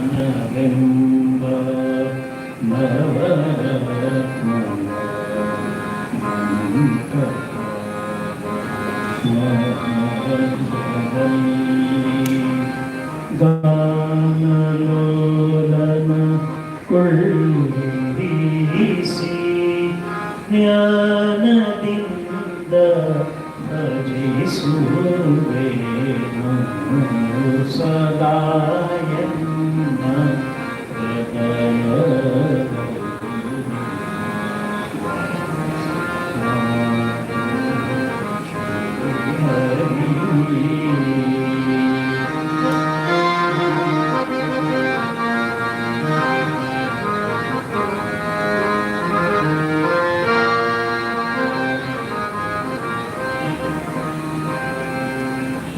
ಧ್ಯಾನವೆಂಬ ಗಾನಲೋಲನ ಕೊಳ್ಳಿಸಿ ಜ್ಞಾನದಿಂದ ಭಜಿಸುವೆನು ಸದಾಯನ್ನ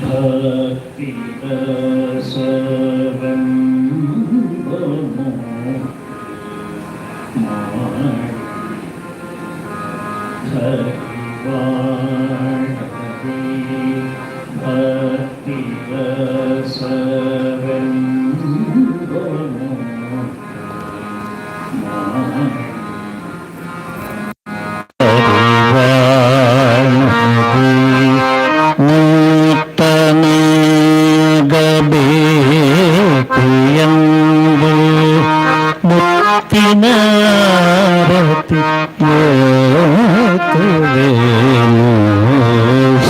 ಭಕ್ತಿ ರಸವೆಂಬಮೋ ಭಕ್ತಿ ರಸವೆಂಬಮೋ ಮುತ್ತಿನಾರತಿ ಯೋತುವೇನು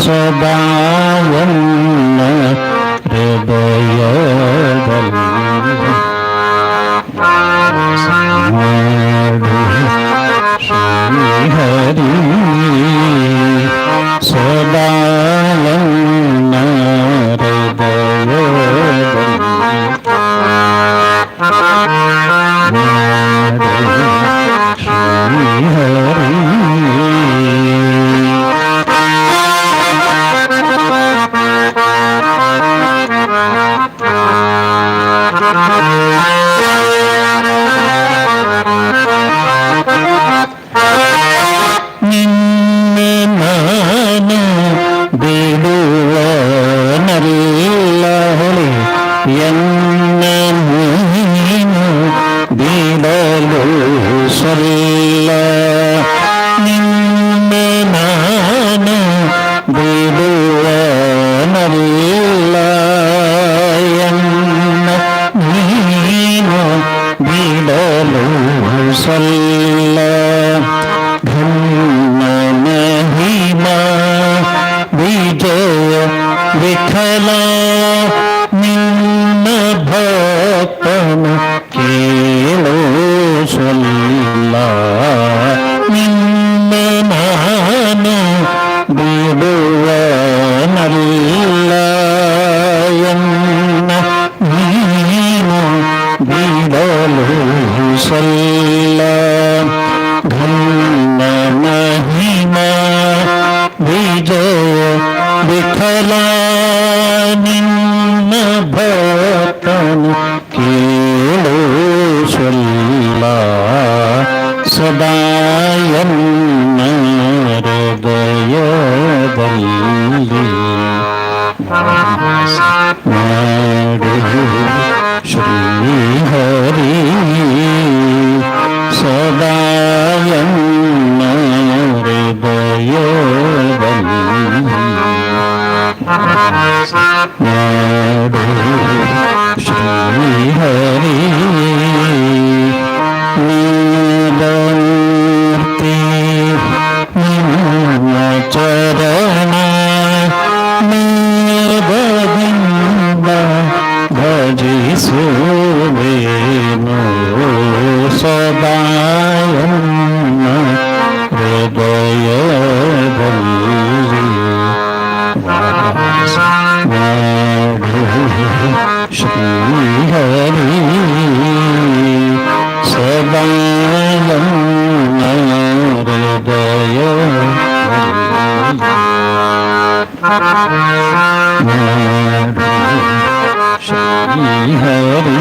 ಸದಾಯನ್ನ ಹೃದಯದಲ್ಲಿ ಶ್ರೀಹರಿ ಸದಾಯನ್ನ ನಿನ್ನೆ ನಾನು ಬಿಡುವ ನಲ್ಲ ಹೊಳೆ ಎನ್ನ ನೀನು ಬಿಡಲು ಸಲ್ಲ ನಿನ್ನೆ ನಾನು ಬಿಡುವ ನಲ್ಲ ಎನ್ನ ನೀನು ಬಿಡಲು ಸಲ್ಲ ಮಹಿಮಾ ವಿಜಯ ವಿಠಲ ನಿನ್ನ ಭಕ್ತನ ಕೇಳೋ ಸಲ್ಲ ನಿನ್ನ ನಾನು ಬಿಡುವ ನಲ್ಲ ಎನ್ನ ನೀನು ಬಿಡಲು ಸಲ್ಲ ಮಹಿಮಾ ವಿಜಯ ವಿಠಲ ನಿನ್ನ ಭಕ್ತನ ಕೇಳೋ ಸಲ್ಲ ಸದಾಯನ್ನ ಹೃದಯದಲ್ಲಿ ಮಾಡು ಶ್ರೀಹರಿ ಸದಾಯನ್ನ ಹೃದಯದಲ್ಲಿ ಮಾಡು ಶ್ರೀಹರಿ ನೀಲಮೂರ್ತಿ ನಿನ್ನ ಚರಣ ಮೇಘದಿಂದ ಭಜಿಸುವೆನು ಸದಾಯನ್ನ ಹೃದಯದಲ್ಲಿ ಮಾಡು ಶ್ರೀಹರಿ ಸದಾಯನ್ನ ಹೃದಯದಲ್ಲಿ ಶ್ರೀಹರಿ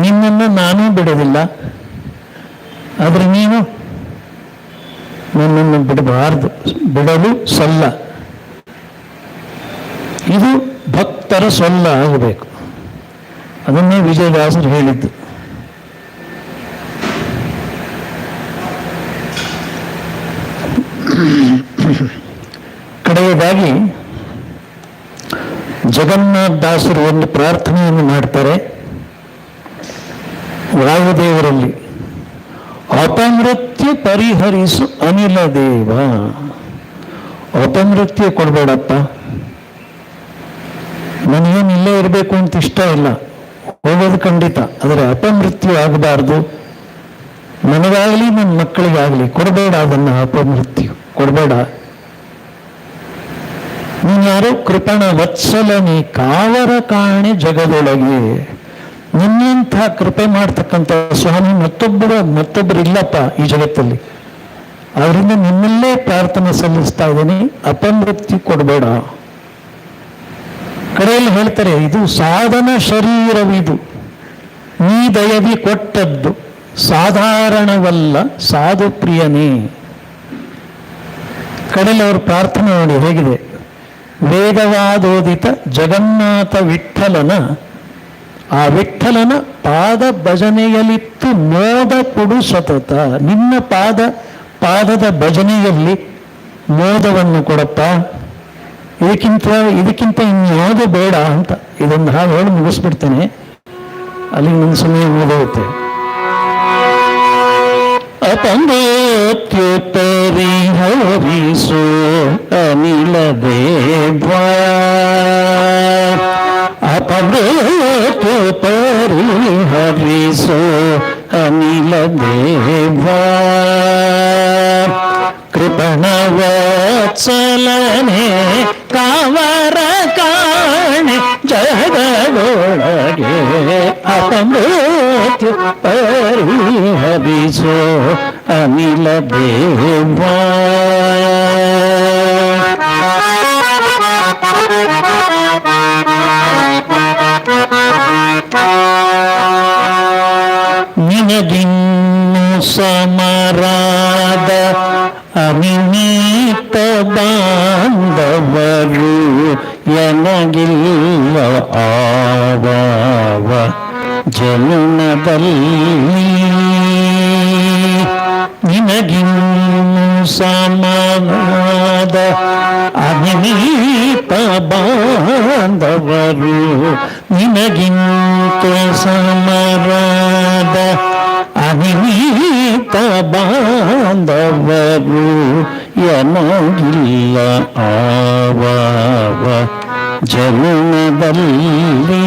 ನಿನ್ನನ್ನು ನಾನೂ ಬಿಡೋದಿಲ್ಲ, ಆದರೆ ನೀನು ನನ್ನನ್ನು ಬಿಡಬಾರ್ದು, ಬಿಡಲು ಸಲ್ಲ. ಇದು ಭಕ್ತರ ಸೊಲ್ಲ ಆಗಬೇಕು. ಅದನ್ನೇ ವಿಜಯದಾಸರು ಹೇಳಿದ್ದು. ಕಡೆಯದಾಗಿ ಜಗನ್ನಾಥ ದಾಸರು ಒಂದು ಪ್ರಾರ್ಥನೆಯನ್ನು ಮಾಡ್ತಾರೆ ವಾಯುದೇವರಲ್ಲಿ. ಅಪಮೃತ್ಯು ಪರಿಹರಿಸು ಅನಿಲ ದೇವ. ಅಪಮೃತ್ಯು ಕೊಡಬೇಡಪ್ಪ, ನನಗೇನು ಇಲ್ಲೇ ಇರಬೇಕು ಅಂತ ಇಷ್ಟ ಇಲ್ಲ, ಹೋಗೋದು ಖಂಡಿತ, ಆದರೆ ಅಪಮೃತ್ಯು ಆಗಬಾರ್ದು. ನನಗಾಗಲಿ ನನ್ನ ಮಕ್ಕಳಿಗಾಗಲಿ ಕೊಡಬೇಡ, ಅದನ್ನು ಅಪಮೃತ್ಯು ಕೊಡಬೇಡ. ನೀನು ಯಾರೋ ಕೃಪಣ ವತ್ಸಲನಿ ಕಾವರ ಕಾಣೆ ಜಗದೊಳಗೆ. ನಿನ್ನಂಥ ಕೃಪೆ ಮಾಡ್ತಕ್ಕಂಥ ಸ್ವಾಮಿ ಮತ್ತೊಬ್ಬರು ಇಲ್ಲಪ್ಪ ಈ ಜಗತ್ತಲ್ಲಿ. ಅವರಿಂದ ನಿನ್ನಲ್ಲೇ ಪ್ರಾರ್ಥನೆ ಸಲ್ಲಿಸ್ತಾ ಇದ್ದೀನಿ, ಅಪಮೃತ್ಯು ಕೊಡಬೇಡ. ಕಡೆಯಲ್ಲಿ ಹೇಳ್ತಾರೆ, ಇದು ಸಾಧನ ಶರೀರವಿದು, ನೀ ದಯವಿ ಕೊಟ್ಟದ್ದು ಸಾಧಾರಣವಲ್ಲ ಸಾಧು ಪ್ರಿಯನೇ. ಕಡೆಯಲ್ಲಿ ಅವರು ಪ್ರಾರ್ಥನೆ ನೋಡಿ ಹೇಗಿದೆ. ವೇದವಾದೋದಿತ ಜಗನ್ನಾಥ ವಿಠ್ಠಲನ, ಆ ವಿಠ್ಠಲನ ಪಾದ ಭಜನೆಯಲ್ಲಿತ್ತು ಮೋದ ಕೊಡು ಸತತ. ನಿನ್ನ ಪಾದದ ಭಜನೆಯಲ್ಲಿ ಮೋದವನ್ನು ಕೊಡಪ್ಪ, ಇದಕ್ಕಿಂತ ಇನ್ಯಾವುದು ಬೇಡ ಅಂತ. ಇದೊಂದು ಹಾಡು ಹೇಳಿ ಮುಗಿಸ್ಬಿಡ್ತೇನೆ, ಅಲ್ಲಿಗೆ ನನ್ನ ಸಮಯ ಮುಗಿದೋಗುತ್ತೆ. ಅಪಮೃತ್ಯು ಪರಿಹರಿಸು ಅನಿಲ ದೇವ. ಅಪಮೃತ್ಯು ಪರಿಹರಿಸು ಅನಿಲ ದೇವ. ಕೃಪಣ ವತ್ಸಲನೆ ಕಾವರ ಕಾಣೆ ಜಗದೊಳಗೆ. ಅಪಮೃತ್ಯು ಪರಿಹರಿಸೋ ಅನಿಲ ದೇವ. ನಿನಗಿನ್ನು ಸಮರಾದ ಅನಿಮಿತ ಬಾಂಧವರು ಎನಗಿಲ್ಲ ಆವಾವ ಜನುನದಲ್ಲಿ. ನಿನಗಿನ್ನು ಸಮರಾದ ಅನಿಮಿತ ಬಾಂಧವರು, ನಿನಗಿಂತ ಸಮರಾದ ಅನಿಮಿತ ಬಾಂಧವರು ಎನಗಿಲ್ಲ ಆವಾವ ಜನುನದಲ್ಲಿ.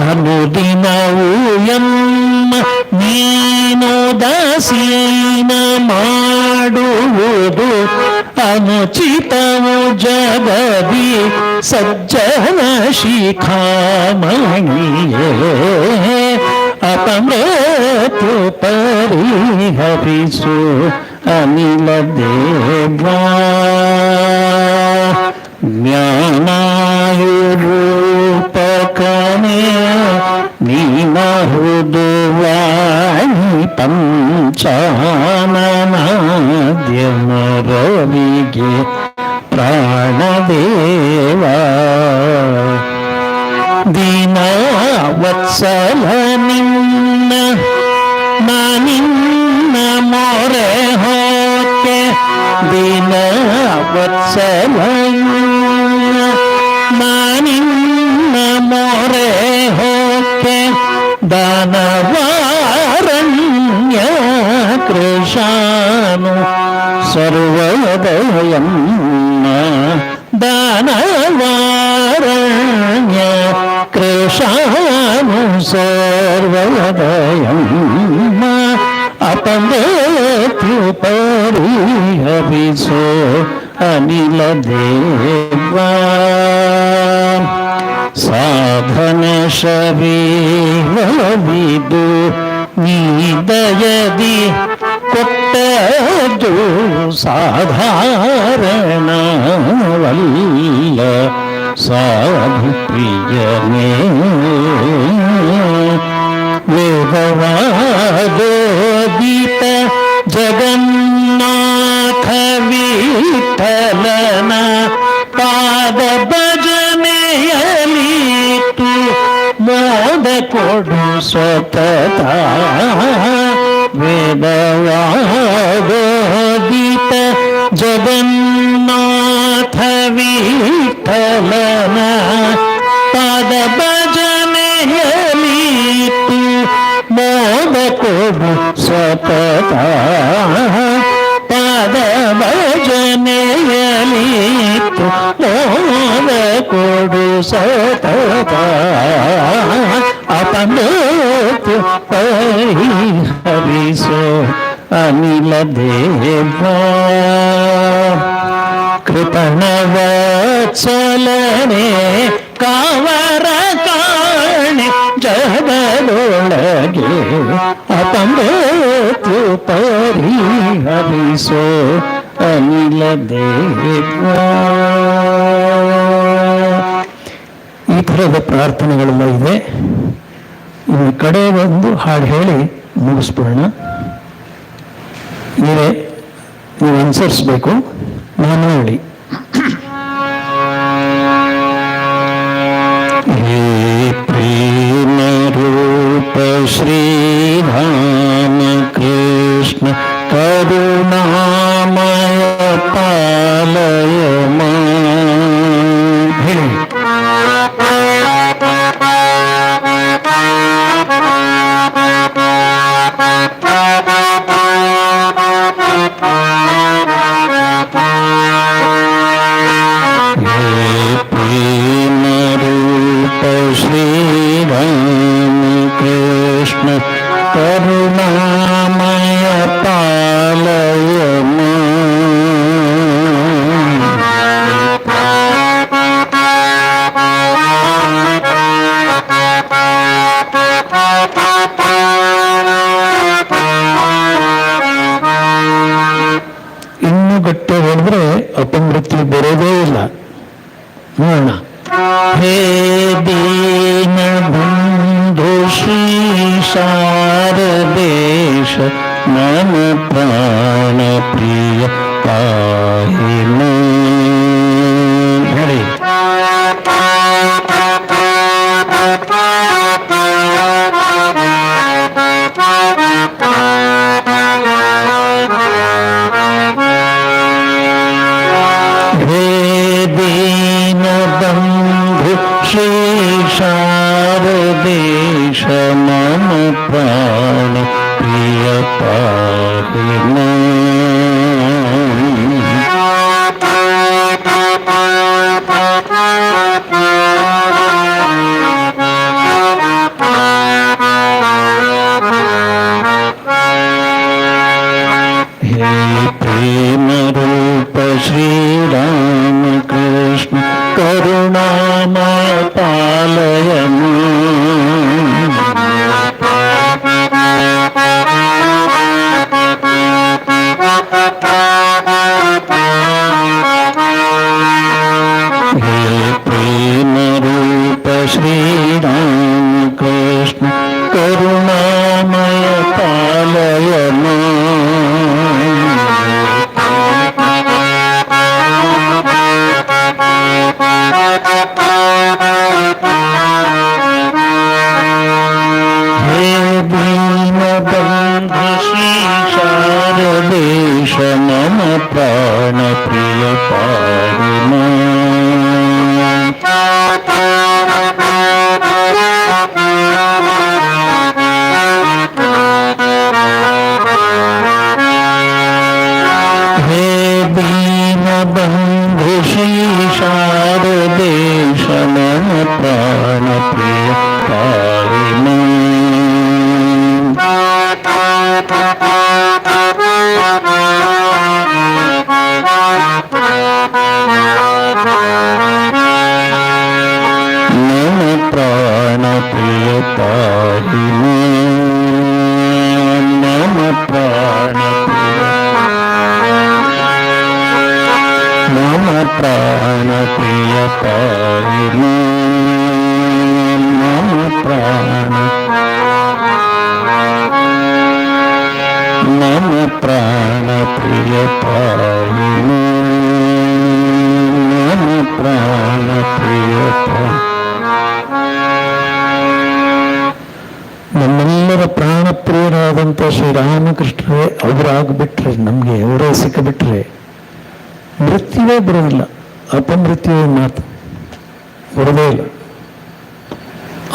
ಅನುದಿನವು ಎಮ್ಮ ನೀನು ದಾಸೀನ ಮಾಡುವುದು ಅನುಚಿತವು ಜಗದಿ ಸಜ್ಜನ ಶಿಖಾಮಣಿಯೇ. ಅಪಮೃತ್ಯು ಪರಿಹರಿಸು ಅನಿಲ ದೇವ. ಜ್ಞಾನಾಯುರೂಪಕನೇ ನೀನಹುದು ವಾಣಿ ಪಂಚಾನನಾದ್ಯಮರವಿಗೆ ಪ್ರಾಣದೇವ. ದೀನ ವತ್ಸಲ ನಿನ್ನ ನಾನಿನ್ನ ಮೊರೆ ಹೋಕೆ. ದೀನ ವತ್ಸಲ ನಾನಿನ್ನ ಮೊರೆ ಹೋಕೆ. ದಾನವಾರಣ್ಯ ಕೃಷಾನು ಸರ್ವೋದಯನ್ನ. ದಾನವಾರಣ್ಯ ಕೃಷಾನು ಸರ್ವೋದಯನ್ನ. ಅಪಮೃತ್ಯು ಪರಿಹರಿಸೋ ಅನಿಲ ದೇವ. ಸಾಧನ ಶರೀರವಿದು ನೀ ದಯದಿ ಕೊಟ್ಟದು ಸಾಧಾರಣವಲ್ಲ ಸಾಧು ಪ್ರಿಯನೇ. ವೇದವಾದೋದಿತ ಜಗನ್ನ ವಿಠಲನ ಪಾದ ಭಜನೆಯಲಿತು ಮೋದ ಕೊಡು ಸ್ವತಃ ವೇದವಾಗೋದಿತ ಜಗನ್ನಾಥ ವಿಠಲನ ಪಾದ ಭಜನೆಯಲಿತು ಮೋದ ಕೊಡು ಸ್ವತಃ ಪಾದ ಭಜನೆಯಲಿತು ಮೋದ ಕೊಡು ಸತತ ಅಪಮೃತ್ಯು ಪರಿಹರಿಸೋ ಅನಿಲ ದೇವ ಕೃಪಣವತ್ಸಲನೆ ಕಾವರ ಕಾಣೆ ಜಗದೊಳಗೆ ಅಪಮೃತ್ಯು ಪರಿಹರಿಸೋ ಅನಿಲ ದೇವ. ಈ ಥರದ ಪ್ರಾರ್ಥನೆಗಳೆಲ್ಲ ಇದೆ. ಇನ್ನು ಕಡೆ ಒಂದು ಹಾಡು ಹೇಳಿ ಮುಗಿಸ್ಬಿಡೋಣ. ನೀವೇ ನೀವು ಅನುಸರಿಸ್ಬೇಕು, ನಾನು ಹೇಳಿ. ಹೇ ಪ್ರೇಮ ರೂಪ ಶ್ರೀರಾಮ ಕೃಷ್ಣ ಕರುಣಾಮಯ ಪಾಲಯ ಹೇಳಿ. ಶ್ರೀರಾಮ ಕೃಷ್ಣ ಕರುಣಾಮಯ ಪಾಲಯ ಇನ್ನು ಗಟ್ಟಿ ಹೇಳಿದ್ರೆ ಅಪಮೃತ್ಯು ಬರೋದೇ ಇಲ್ಲ. ನೋಡೋಣ. ಹೇ ದೀನ ಬಂಧು ಶ್ರೀ ಶಾರದೇಶ ಮಮ ಪ್ರಾಣ ಪ್ರಿಯ ಪಾಹಿನ ಹೇಳಿ. ಶ್ರೀ ಶಾರದೇಶ ಮಮ ಪ್ರಾಣ ಪ್ರಿಯ ಪಾಹಿನ ಹೇ ಪ್ರೇಮ ರೂಪ ಶ್ರೀರಾಮ ಕೃಷ್ಣ ಕರುಣಾಮಯ ಪಾಲಯ ಹೇ ಪ್ರೇಮ ರೂಪ ಶ್ರೀರಾಮ ಕೃಷ್ಣ ಕರುಣಾಮಯ ಪಾಲಯ ಶಾರದೇಶ ಮಮ ಪ್ರಾಣ ಪ್ರಿಯ ಪಾಹಿನ ಹೇ ದೀನಬಂಧು ಶ್ರೀ ಶಾರದೇಶ ಮಮ ಪ್ರಾಣ ಪ್ರಿಯ ಪಾಹಿನ ಮಮ ಪ್ರಾಣ ಪ್ರಿಯ ಪಾಹಿನ ಮಮ ಪ್ರಾಣ ಪ್ರಿಯ ಮಮ ಪ್ರಾಣ ಪ್ರಿಯ ಪಾಹಿನ ಮಮ ಪ್ರಾಣ ಮಮ ಪ್ರಾಣ ಪ್ರಿಯ ಪಾಹಿನ. ಪ್ರಾಣ ಪ್ರಿಯತ ನಮ್ಮೆಲ್ಲರ ಪ್ರಾಣ ಪ್ರಿಯರಾದಂಥ ಶ್ರೀರಾಮಕೃಷ್ಣರೇ ಅವರಾಗ್ಬಿಟ್ರೆ, ನಮಗೆ ಅವರೇ ಸಿಕ್ಕಿಬಿಟ್ರೆ ಮೃತ್ಯುವೇ ಬರೋದಿಲ್ಲ. ಅಪಮೃತ್ಯುವೇ ಮಾತು ಬರೋದೇ ಇಲ್ಲ.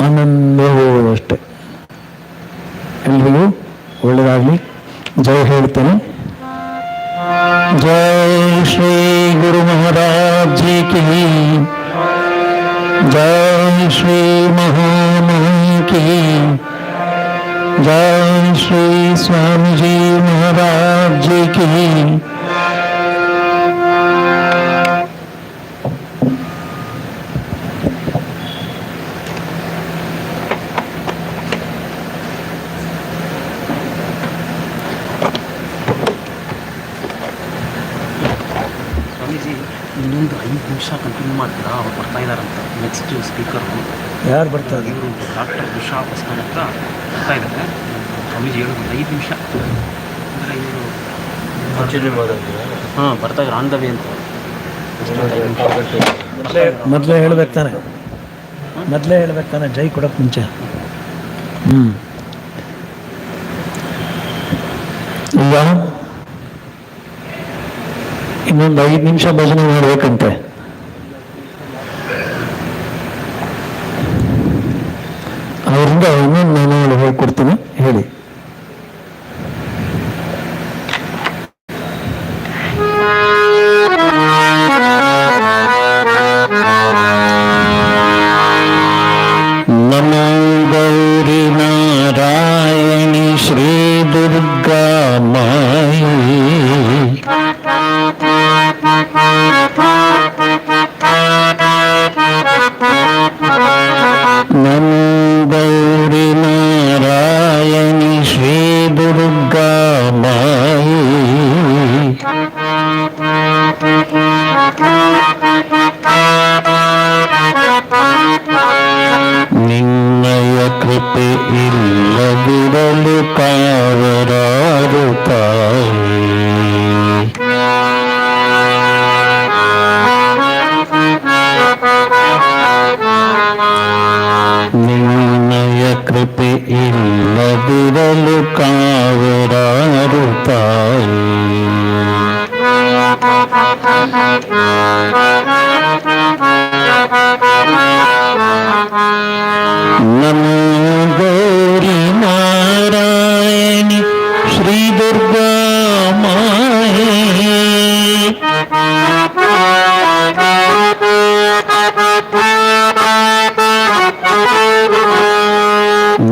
ಆನಂದವೂ ಅಷ್ಟೆ. ಎಲ್ರಿಗೂ ಒಳ್ಳೆಯದಾಗಲಿ. ಜೈ ಹೇಳ್ತೇನೆ. जय श्री गुरु महाराज जी की, जय श्री महामहिम की, जय श्री स्वामी जी महाराज जी की. ಇನ್ನೊಂದು 5 ನಿಮಿಷ ಕಂಟಿನ್ಯೂ ಮಾಡ್ತೀರಾ? ಅವ್ರು ಬರ್ತಾ ಇದ್ದಾರಂತ. ನೆಕ್ಸ್ಟ್ ಸ್ಪೀಕರು ಯಾರು ಬರ್ತಾರೆ? ಇವರು ಡಾಕ್ಟರ್ ಉಷಾ ಬಸ್ತಾನ್ ಹತ್ರ ಬರ್ತಾ ಇದ್ದಾರೆ. ಸ್ವಾಮೀಜಿ ಹೇಳೋದು 5 ನಿಮಿಷ ಅಂದರೆ ಇವರು ಬರ್ತಾ ಇದ್ದಾರೆ ಆನ್ ದ ವೇ ಅಂತ. ಮೊದಲೇ ಹೇಳ್ಬೇಕು ತಾನೆ, ಮೊದಲೇ ಹೇಳ್ಬೇಕು ತಾನೆ ಜೈ ಕೊಡೋಕೆ ಮುಂಚೆ. ಈಗ ಇನ್ನೊಂದು 5 ನಿಮಿಷ ಭಜನೆ ಮಾಡಬೇಕಂತೆ. ಅವರಿಂದ ಇನ್ನೊಂದು ನಾನು ಹೇಳ್ಕೊಡ್ತೀನಿ, ಹೇಳಿ. ನಮೋ ಗೌರಿ ನಾರಾಯಣಿ ಶ್ರೀ ದುರ್ಗಾ ಮಾಯಿ, ನಮೋ ಗೌರಿ ನಾರಾಯಣಿ ಶ್ರೀ ದುರ್ಗಾ ಮಾಯಿ, ನಿನ್ನಯ ಕೃಪೆ ಇಲ್ಲದಿರಲು ಕಾವರಾರು ತಾಯಿ, ನಿನ್ನಯ ಕೃಪೆ ಇಲ್ಲದಿರಲು ಕಾವರಾರು ತಾಯಿ. ನಮೋ ಗೌರಿ ನಾರಾಯಣಿ ಶ್ರೀ ದುರ್ಗಾ ಮಾಯೇ,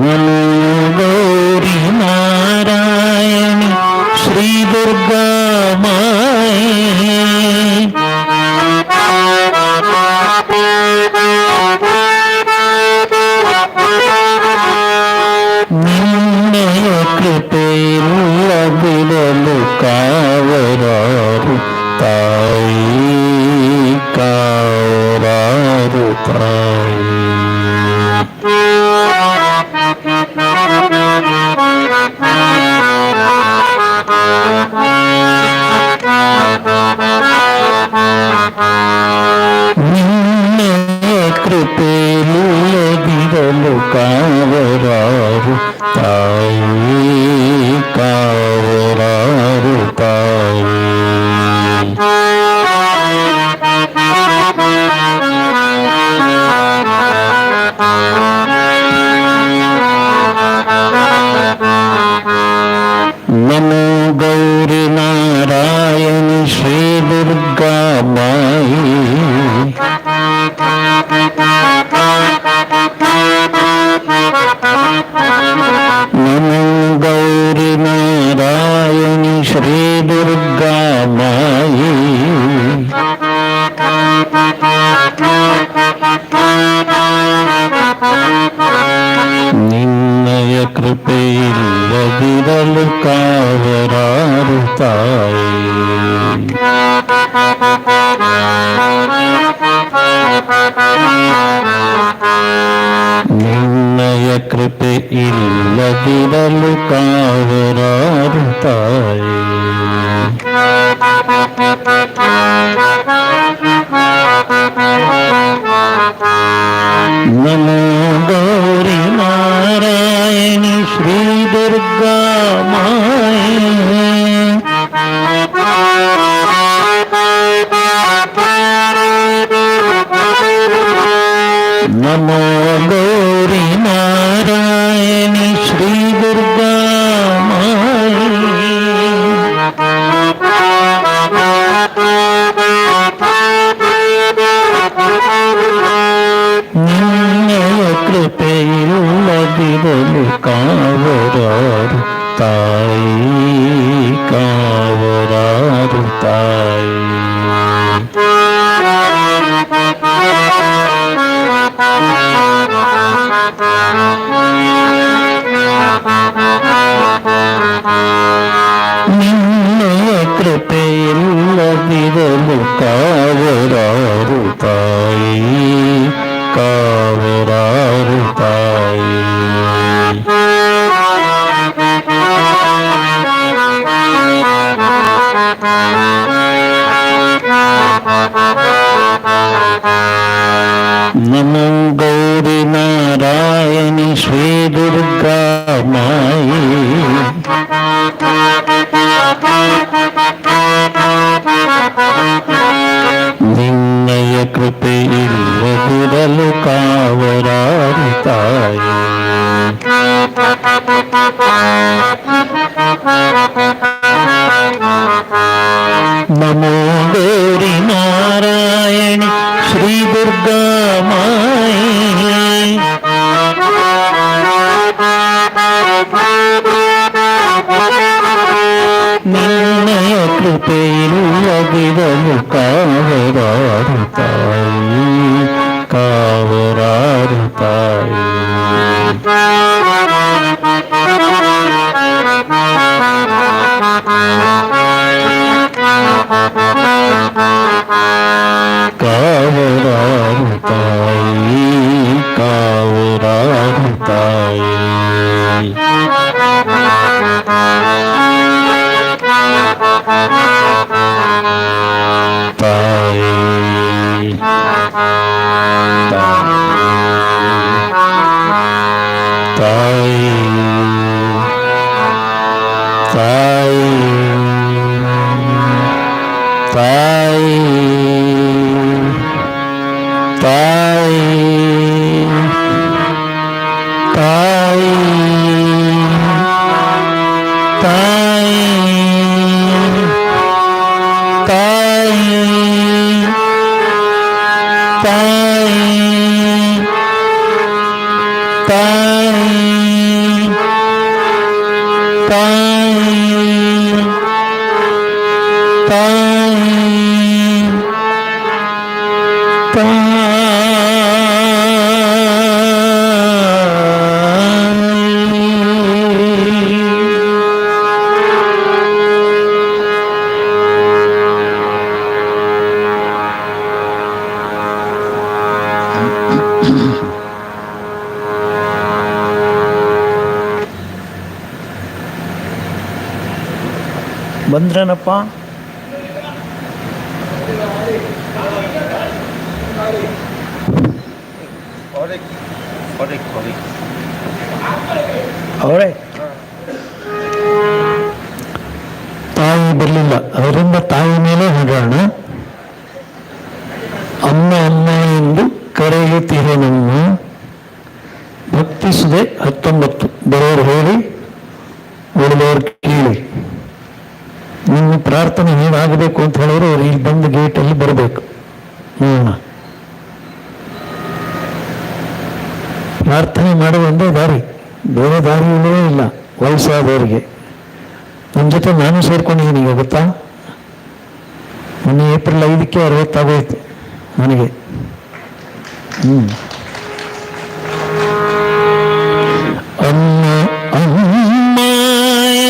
ನಮೋ ಗೌರಿ ನಾರಾಯಣಿ ಶ್ರೀ ದುರ್ಗಾ ಮಾಯೇ, ನಿನ್ನಯ ಕೃಪೆಯಿಲ್ಲದಿರಲು ಕಾವರಾರು ತಾಯಿ, ಕಾವರಾರು ತಾಯಿ. ನಿನ್ನಯ ಕೃಪೆಯಿಲ್ಲದಿರಲು ಕಾವರಾರು ತಾಯಿ, ಕಾವರಾರು ತಾಯಿ. ನಮೋ ಗೌರಿ ನಾರಾಯಣಿ ಶ್ರೀ ದುರ್ಗಾ ಮಾಯಿ, ನಮೋ ಗೌರಿ ನಾರಾಯಣಿ ಶ್ರೀ ದುರ್ಗಾ ಮಾಯಿ, ನಿನ್ನಯ ಕೃಪೆಯಿಲ್ಲದಿರಲು ಕಾವರಾರು ತಾಯಿ. ನಿನ್ನಯ ಕೃಪೆ ಇಲ್ಲದಿರಲು ಕಾವರಾರು ತಾಯಿ. ತಾಯಿ. ನಿನ್ನೆಯ ಕೃಪೆಯಿಲ್ಲದಿರಲು ಕಾವರಾರು ತಾಯಿ, ಕಾವರಾರು ತಾಯಿ. ನಮೋ ಗೌರಿ ನಾರಾಯಣಿ ಶ್ರೀ ದುರ್ಗಾ ಮಾಯಿ. ನಿನ್ನಯ ಕೃಪೆ ಇಲ್ಲದಿರಲು ಕಾವರಾರು ತಾಯಿ. ನಮೋ ಗೌರಿ ನಾರಾಯಣಿ ಶ್ರೀ ದುರ್ಗಾ ಮಾಯಿ. ನಿನ್ನಯ ಕೃಪೆಯಿಲ್ಲದಿರಲು ಕಾವರಾರು ತಾಯಿ, ಕಾವರಾರು ತಾಯಿ. ಕಾವರಾರು ತಾಯಿ, ಕಾವರಾರು ತಾಯಿ. ತಾಯಿ ತಾಯಿ ತಾಯಿ ತಾಯಿ ತಾಯಿ ತಾಯಿ ತಾಯಿ ಬಂದ್ರನಪ್ಪ. ಅವರೇ ತಾಯಿ ಬರಲಿಲ್ಲ, ಅವರಿಂದ ತಾಯಿ ಮೇಲೆ ಹಾಡೋಣ. ಅಮ್ಮ ಅಮ್ಮ ಎಂದು ಕರೆಯುತ್ತಿರನಮ್ಮ, ಭಕ್ತಿಸುದೆ 19 ಬರೋರು ಹೇಳಿ ಉಳಿದವರು ಕೇಳಿ. ನಿಮ್ಮ ಪ್ರಾರ್ಥನೆ ಹೇಗಾಗಬೇಕು ಅಂತ ಹೇಳಿದ್ರೆ ಅವ್ರು ಇಲ್ಲಿ ಬಂದು ಗೇಟಲ್ಲಿ ಬರಬೇಕು. ನೋಡೋಣ, ಪ್ರಾರ್ಥನೆ ಮಾಡುವ ಒಂದೇ ದಾರಿ, ಬೇರೆ ದಾರಿ ಇಲ್ಲವೇ ಇಲ್ಲ ವಯಸ್ಸಾದವರಿಗೆ. ನನ್ನ ಜೊತೆ ನಾನು ಸೇರ್ಕೊಂಡಿದ್ದೀನಿ, ಈಗ ಗೊತ್ತಾ. ಮೊನ್ನೆ ಏಪ್ರಿಲ್ 5ಕ್ಕೆ 60 ಆಗೋಯ್ತು ನನಗೆ. ಅಮ್ಮ ಅಮ್ಮ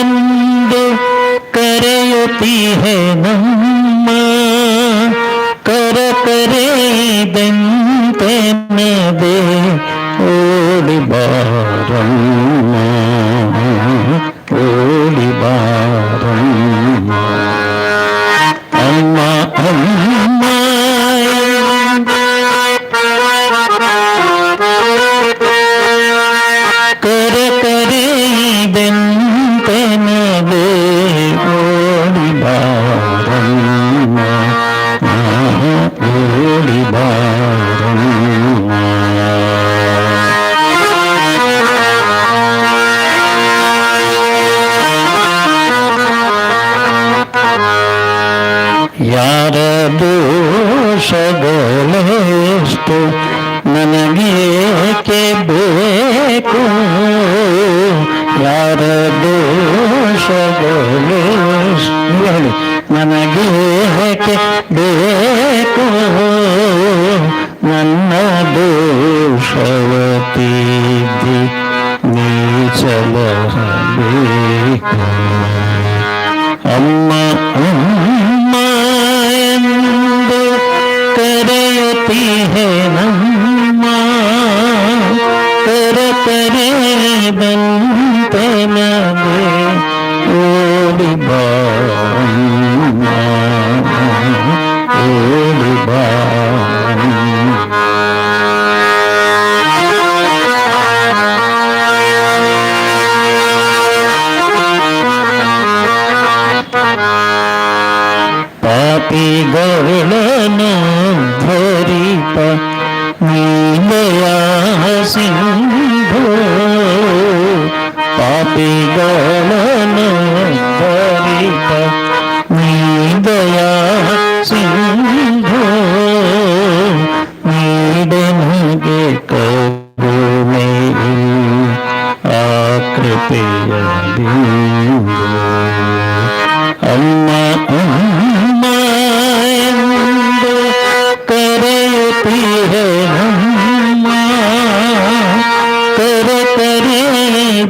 ಎಂದು ಕರೆಯುತ್ತೀಹೆ ನಮ್ಮ, ಕರೆದಂತೆ ನದೆ ಓಡಿ ಬಾರಮ್ಮ, ಓಡಿ ಬಾರಮ್ಮ. ಅಮ್ಮ ಅಮ್ಮ ಕರೆದಂತೆ ನದೆ ಓಡಿ ಬಾರಮ್ಮ, ಓಡಿ ಬಾರಮ್ಮ. ಯಾರ ದೋಷಗಳೆಷ್ಟು ನನಗೇಕೆ ಬೇಕು, ಯಾರ ದೋಷಗಳೆಷ್ಟು ನನಗೇಕೆ ಬೇಕು ನನ್ನ ದೋಷವತಿದ್ದಿ ನೀ ಚಲಬೇಕು. ಅಮ್ಮ ಅಮ್ಮ ಎಂದು ಕರೆಯುತ್ತೀಹೆ ನಮ್ಮ ಕರೆ ಬಂತೆ ನಗೆ ಓಡಿ ಬಾ ಓಡಿ ಬಾ. ಪಾಪಿಗಳನ್ನು ಧರಿಪ ನೀಲಯ ಸಿಂಧು ಪಾಪಿಗಳನ್ನು ಧರಿಪ ನೀದಯ ಸಿಂಧು ನೀಡನಿಗೆ ಕರುಣೆ ಆ ಕೃಪೆಯ ಬಿಂದು. ಅಮ್ಮ ಅಮ್ಮ ಎಂದು ಕರೆಯುತ್ತೀಹೆ ನಮ್ಮ ಕರೆ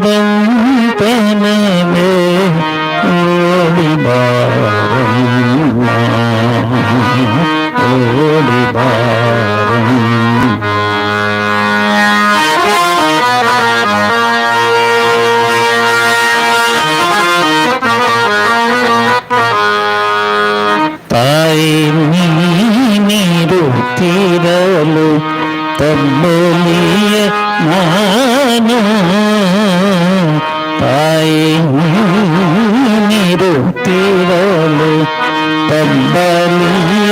ಬಂತೆ ನಗೆ ಓಡಿ ಬಾ ಓಡಿ ಬಾ. ತಾಯಿ ನೀರುತ್ತಿರಲು ತಬ್ಬಲಿಯ ನಾನು ತಾಯಿ ನೀರುತ್ತಿರಲು ತಬ್ಬಲಿಯ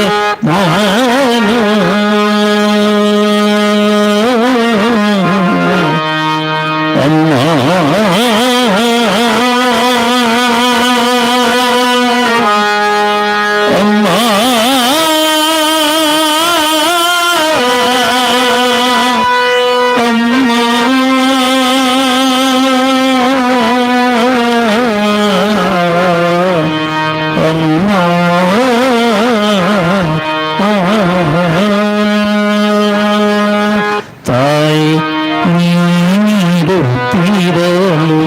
ನಾನು ಅಮ್ಮ ತಾಯಿ ನೀಡುತ್ತಿರಲು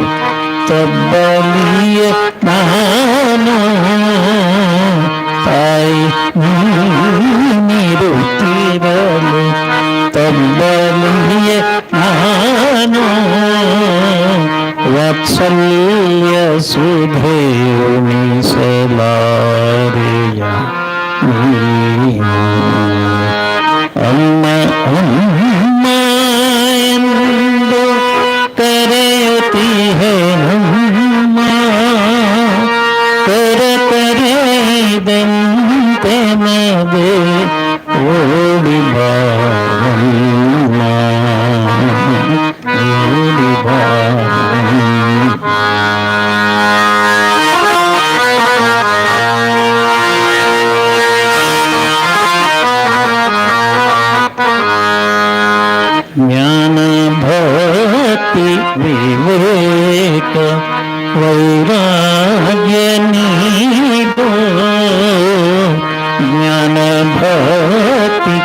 ತಬ್ಬಲಿಯ ನಾನು ತಾಯಿ ನೀಡುತ್ತಿರಲು ತಬ್ಬಲಿಯ ನಾನು ವಾತ್ಸಲ್ಯ ಸುಧೇಣಿಸಲಾರೆಯ ನೀನು. ಅಮ್ಮ ಅಮ್ಮ ಎಂದು ಕರೆಯುತ್ತೀಹೆ ನಮ್ಮ ಕರೆದಂತೆ ನಗೆ ಓಡಿ ಬಾ ಓಡಿ ಬಾ. ಜ್ಞಾನ ಭಕ್ತಿ ವಿವೇಕ ವೈರಾಗ್ಯ ನೀಡು ಜ್ಞಾನ ಭಕ್ತಿ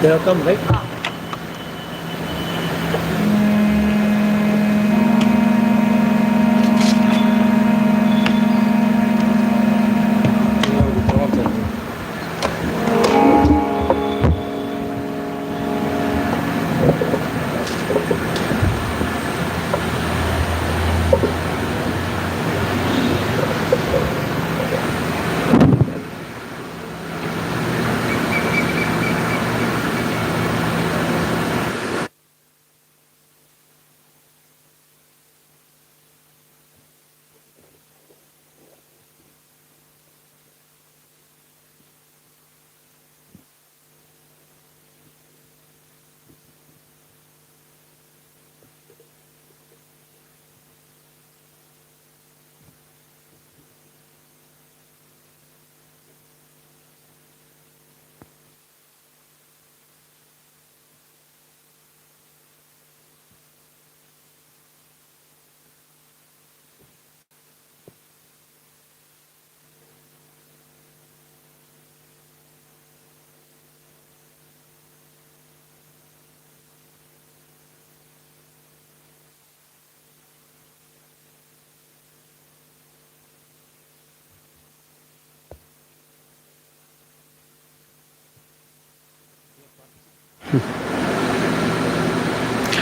They have come, right?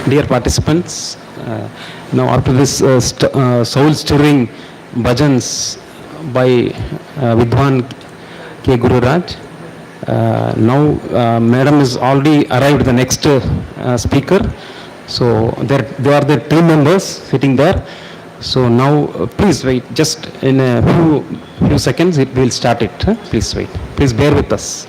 Dear participants, now after this soul-stirring bhajans by Vidwan K. Guru Raj, now Madam is already arrived, the next speaker. So they are the team members sitting there. So now please wait, just in a few seconds we will start it. Please wait. Please bear with us.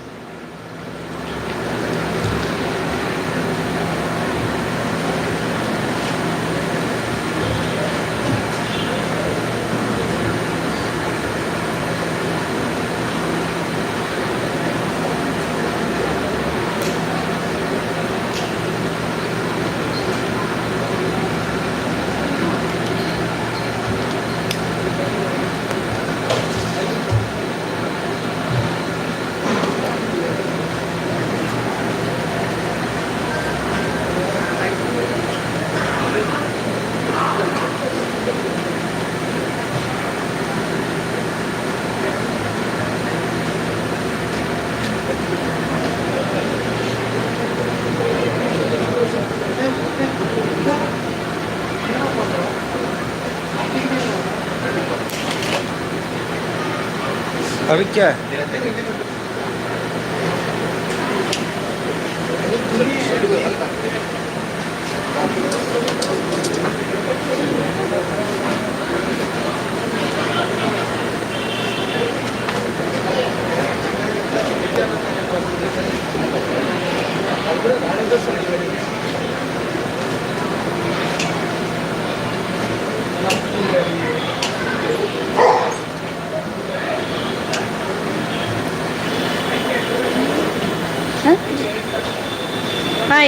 अभी क्या है?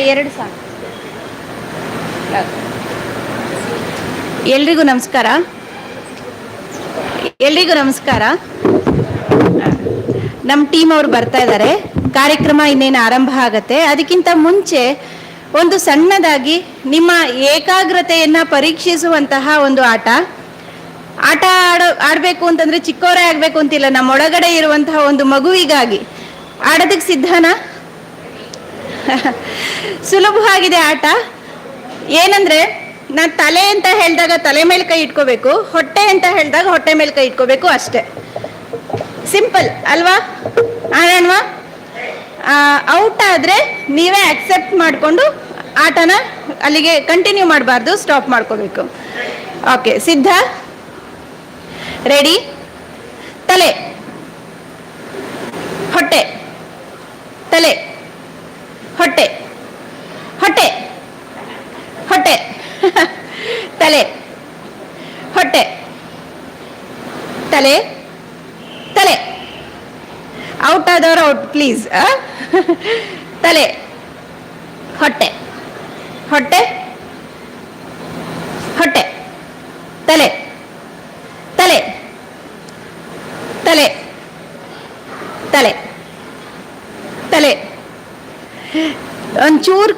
ಎರಡು ಸಾಕು. ಎಲ್ರಿಗೂ ನಮಸ್ಕಾರ. ನಮ್ಮ team ಅವರು ಬರ್ತಾ ಇದ್ದಾರೆ. ಕಾರ್ಯಕ್ರಮ ಇನ್ನೇನು ಆರಂಭ ಆಗತ್ತೆ. ಅದಕ್ಕಿಂತ ಮುಂಚೆ ಒಂದು ಸಣ್ಣದಾಗಿ ನಿಮ್ಮ ಏಕಾಗ್ರತೆಯನ್ನು ಪರೀಕ್ಷಿಸುವಂತಹ ಒಂದು ಆಟ ಆಡಬೇಕು ಅಂತಂದ್ರೆ ಚಿಕ್ಕವರೇ ಆಗಬೇಕು ಅಂತಿಲ್ಲ. ನಮ್ಮೊಳಗಡೆ ಇರುವಂತಹ ಒಂದು ಮಗುವಿಗಾಗಿ ಆಡೋದಕ್ಕೆ ಸಿದ್ಧನಾ? ಸುಲಭವಾಗಿದೆ ಆಟ. ಏನಂದ್ರೆ ನಾನು ತಲೆ ಅಂತ ಹೇಳಿದಾಗ ತಲೆ ಮೇಲೆ ಕೈ ಇಟ್ಕೋಬೇಕು, ಹೊಟ್ಟೆ ಅಂತ ಹೇಳಿದಾಗ ಹೊಟ್ಟೆ ಮೇಲೆ ಕೈ ಇಟ್ಕೋಬೇಕು, ಅಷ್ಟೇ. ಸಿಂಪಲ್ ಅಲ್ವಾ? ಆಡೋಣವಾ? ಔಟ್ ಆದರೆ ನೀವೇ ಅಕ್ಸೆಪ್ಟ್ ಮಾಡಿಕೊಂಡು ಆಟನ ಅಲ್ಲಿಗೆ ಕಂಟಿನ್ಯೂ ಮಾಡಬಾರ್ದು, ಸ್ಟಾಪ್ ಮಾಡ್ಕೋಬೇಕು. ಓಕೆ, ಸಿದ್ಧ? ರೆಡಿ? ತಲೆ, ಹೊಟ್ಟೆ, ತಲೆ, ಹೊಟ್ಟೆ, ಹೊಟ್ಟೆ, ಹೊಟ್ಟೆ, ತಲೆ, ಹೊಟ್ಟೆ, ತಲೆ, ತಲೆ. ಔಟ್ ಆದವರು ಔಟ್ ಪ್ಲೀಸ್. ತಲೆ, ಹೊಟ್ಟೆ, ಹೊಟ್ಟೆ, ಹೊಟ್ಟೆ, ತಲೆ, ತಲೆ, ತಲೆ, ತಲೆ, ತಲೆ, ಒಂಚೂರು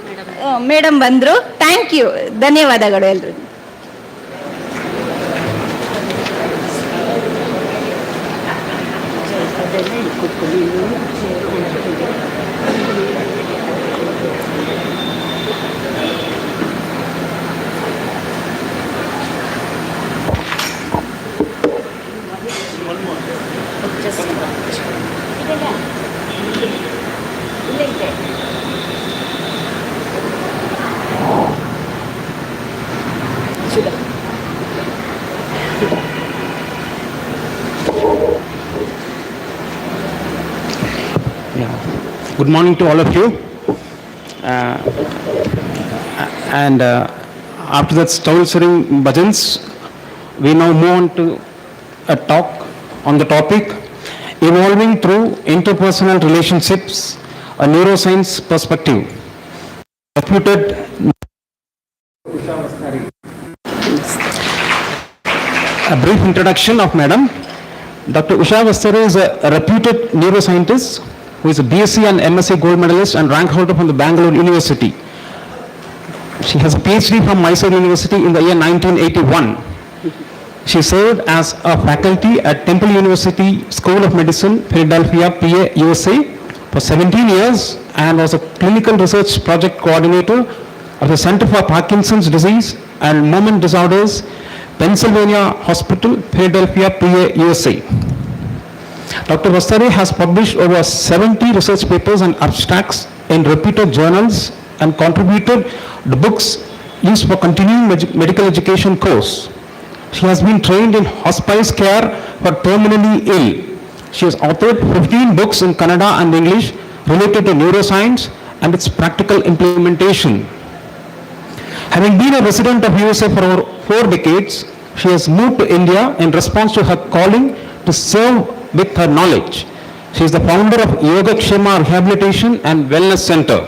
ಮೇಡಮ್ ಬಂದರು. ಥ್ಯಾಂಕ್ ಯು, ಧನ್ಯವಾದಗಳು ಎಲ್ರಿಗೂ. Good morning to all of you. And after that soul-stirring bhajans, we now move on to a talk on the topic Evolving Through Interpersonal Relationships, a Neuroscience Perspective. Reputed a brief introduction of Madam. Dr. Usha Vastare is a reputed neuroscientist who is a BSc and MSc gold medalist and rank holder from the Bangalore University. She has a PhD from Mysore University in the year 1981. She served as a faculty at Temple University School of Medicine, Philadelphia, PA, USA for 17 years and was a clinical research project coordinator of the Center for Parkinson's Disease and Movement Disorders, Pennsylvania Hospital, Philadelphia, PA, USA. Dr. Vastare has published over 70 research papers and abstracts in reputed journals and contributed the books used for continuing medical education course. She has been trained in hospice care for terminally ill. She has authored 15 books in Kannada and English related to neuroscience and its practical implementation. Having been a resident of USA for over 4 decades, she has moved to India in response to her calling to serve with her knowledge. She is the founder of Yoga Kshema Rehabilitation and Wellness Center.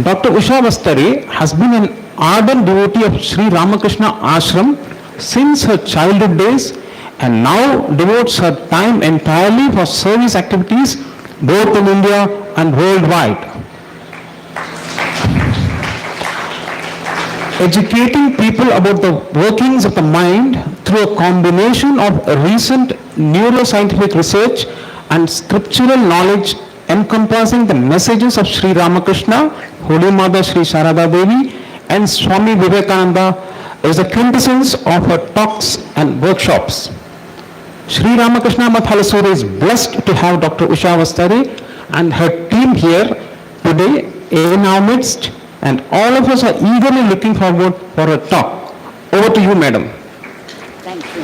Dr. Usha Vastare has been an ardent devotee of Sri Ramakrishna Ashram since her childhood days and now devotes her time entirely for service activities both in India and worldwide. Educating people about the workings of the mind through a combination of recent neuroscientific research and scriptural knowledge encompassing the messages of Sri Ramakrishna, Holy Mother Sri Sharada Devi and Swami Vivekananda is the quintessence of her talks and workshops. Sri Ramakrishna Math Halasuri is blessed to have Dr. Usha Vastare and her team here today in our midst, and all of us are eagerly looking forward for a talk. Over to you, Madam. Thank you.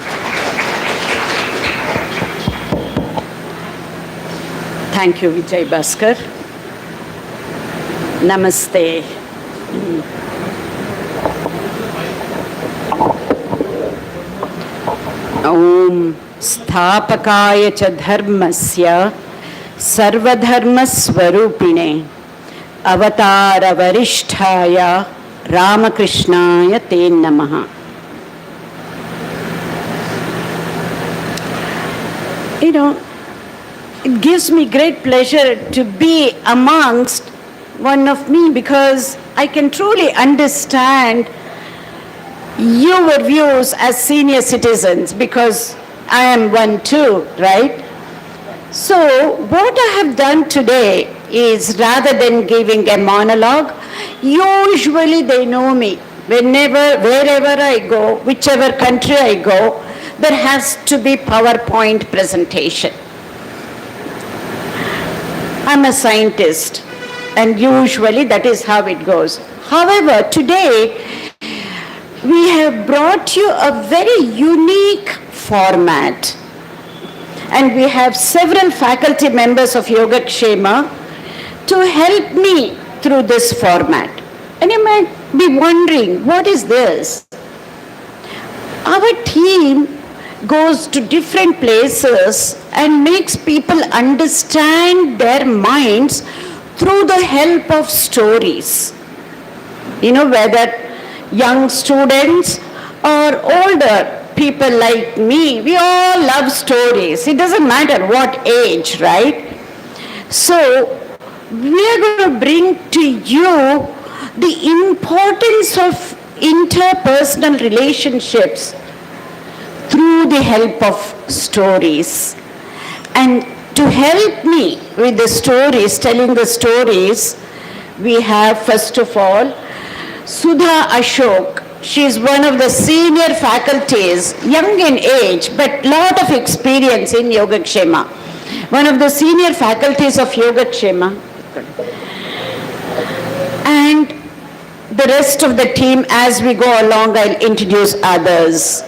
Thank you, Vijay Bhaskar. Namaste. Om Sthapakaya cha dharmasya sarvadharmaswarupine Avatara Varishtaya Ramakrishnaya Te Namaha. You know, it gives me great pleasure to be amongst one of me because I can truly understand your views as senior citizens because I am one too, right? So what I have done today is rather than giving a monologue, usually they know me. Wherever I go, whichever country I go, there has to be PowerPoint presentation. I'm a scientist and usually that is how it goes. However, today we have brought you a very unique format and we have several faculty members of Yoga Kshema to help me through this format. And you might be wondering, what is this? Our team goes to different places and makes people understand their minds through the help of stories. You know, whether young students or older people like me, we all love stories. It doesn't matter what age, right? So we are going to bring to you the importance of interpersonal relationships through the help of stories. And to help me with the stories, telling the stories, we have first of all Sudha Ashok. She is one of the senior faculties, young in age, but lot of experience in Yogakshema. One of the senior faculties of Yogakshema. And the rest of the team, as we go along, I'll introduce others.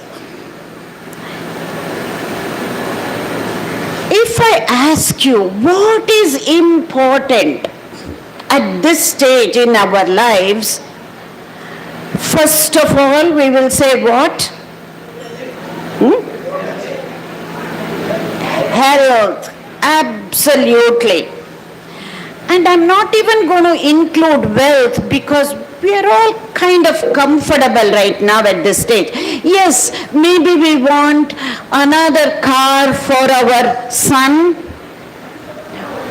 If I ask you what is important at this stage in our lives, first of all, we will say what? Health, absolutely. And I'm not even going to include wealth because we are all kind of comfortable right now at this stage. Yes, maybe we want another car for our son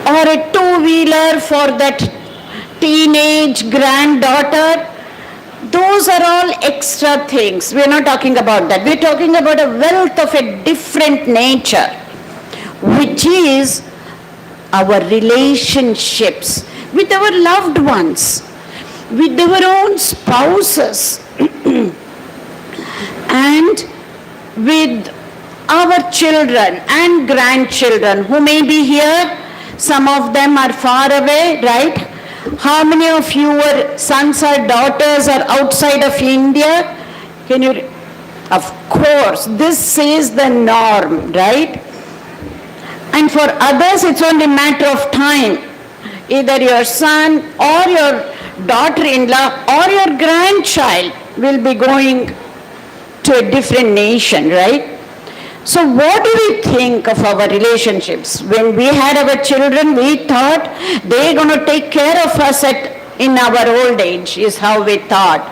or a two-wheeler for that teenage granddaughter. Those are all extra things. We're not talking about that. We're talking about a wealth of a different nature, which is our relationships with our loved ones, with our own spouses, and with our children and grandchildren who may be here. Some of them are far away, right? How many of your sons or daughters are outside of India? Can you? Of course, this is the norm, right? And for others, it's only a matter of time. Either your son or your daughter-in-law or your grandchild will be going to a different nation, right? So what do we think of our relationships? When we had our children, we thought they're going to take care of us in our old age, is how we thought.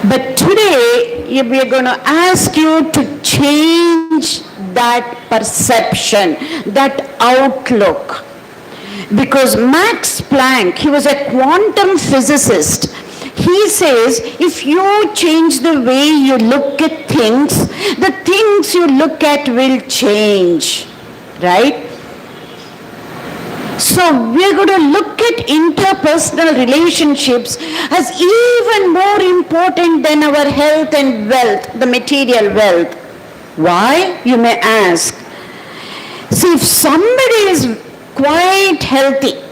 But today, we are going to ask you to change that perception, that outlook. Because Max Planck, he was a quantum physicist. He says, if you change the way you look at things, the things you look at will change, right? So we're going to look at interpersonal relationships as even more important than our health and wealth, the material wealth. Why? You may ask. See, if somebody is quite healthy,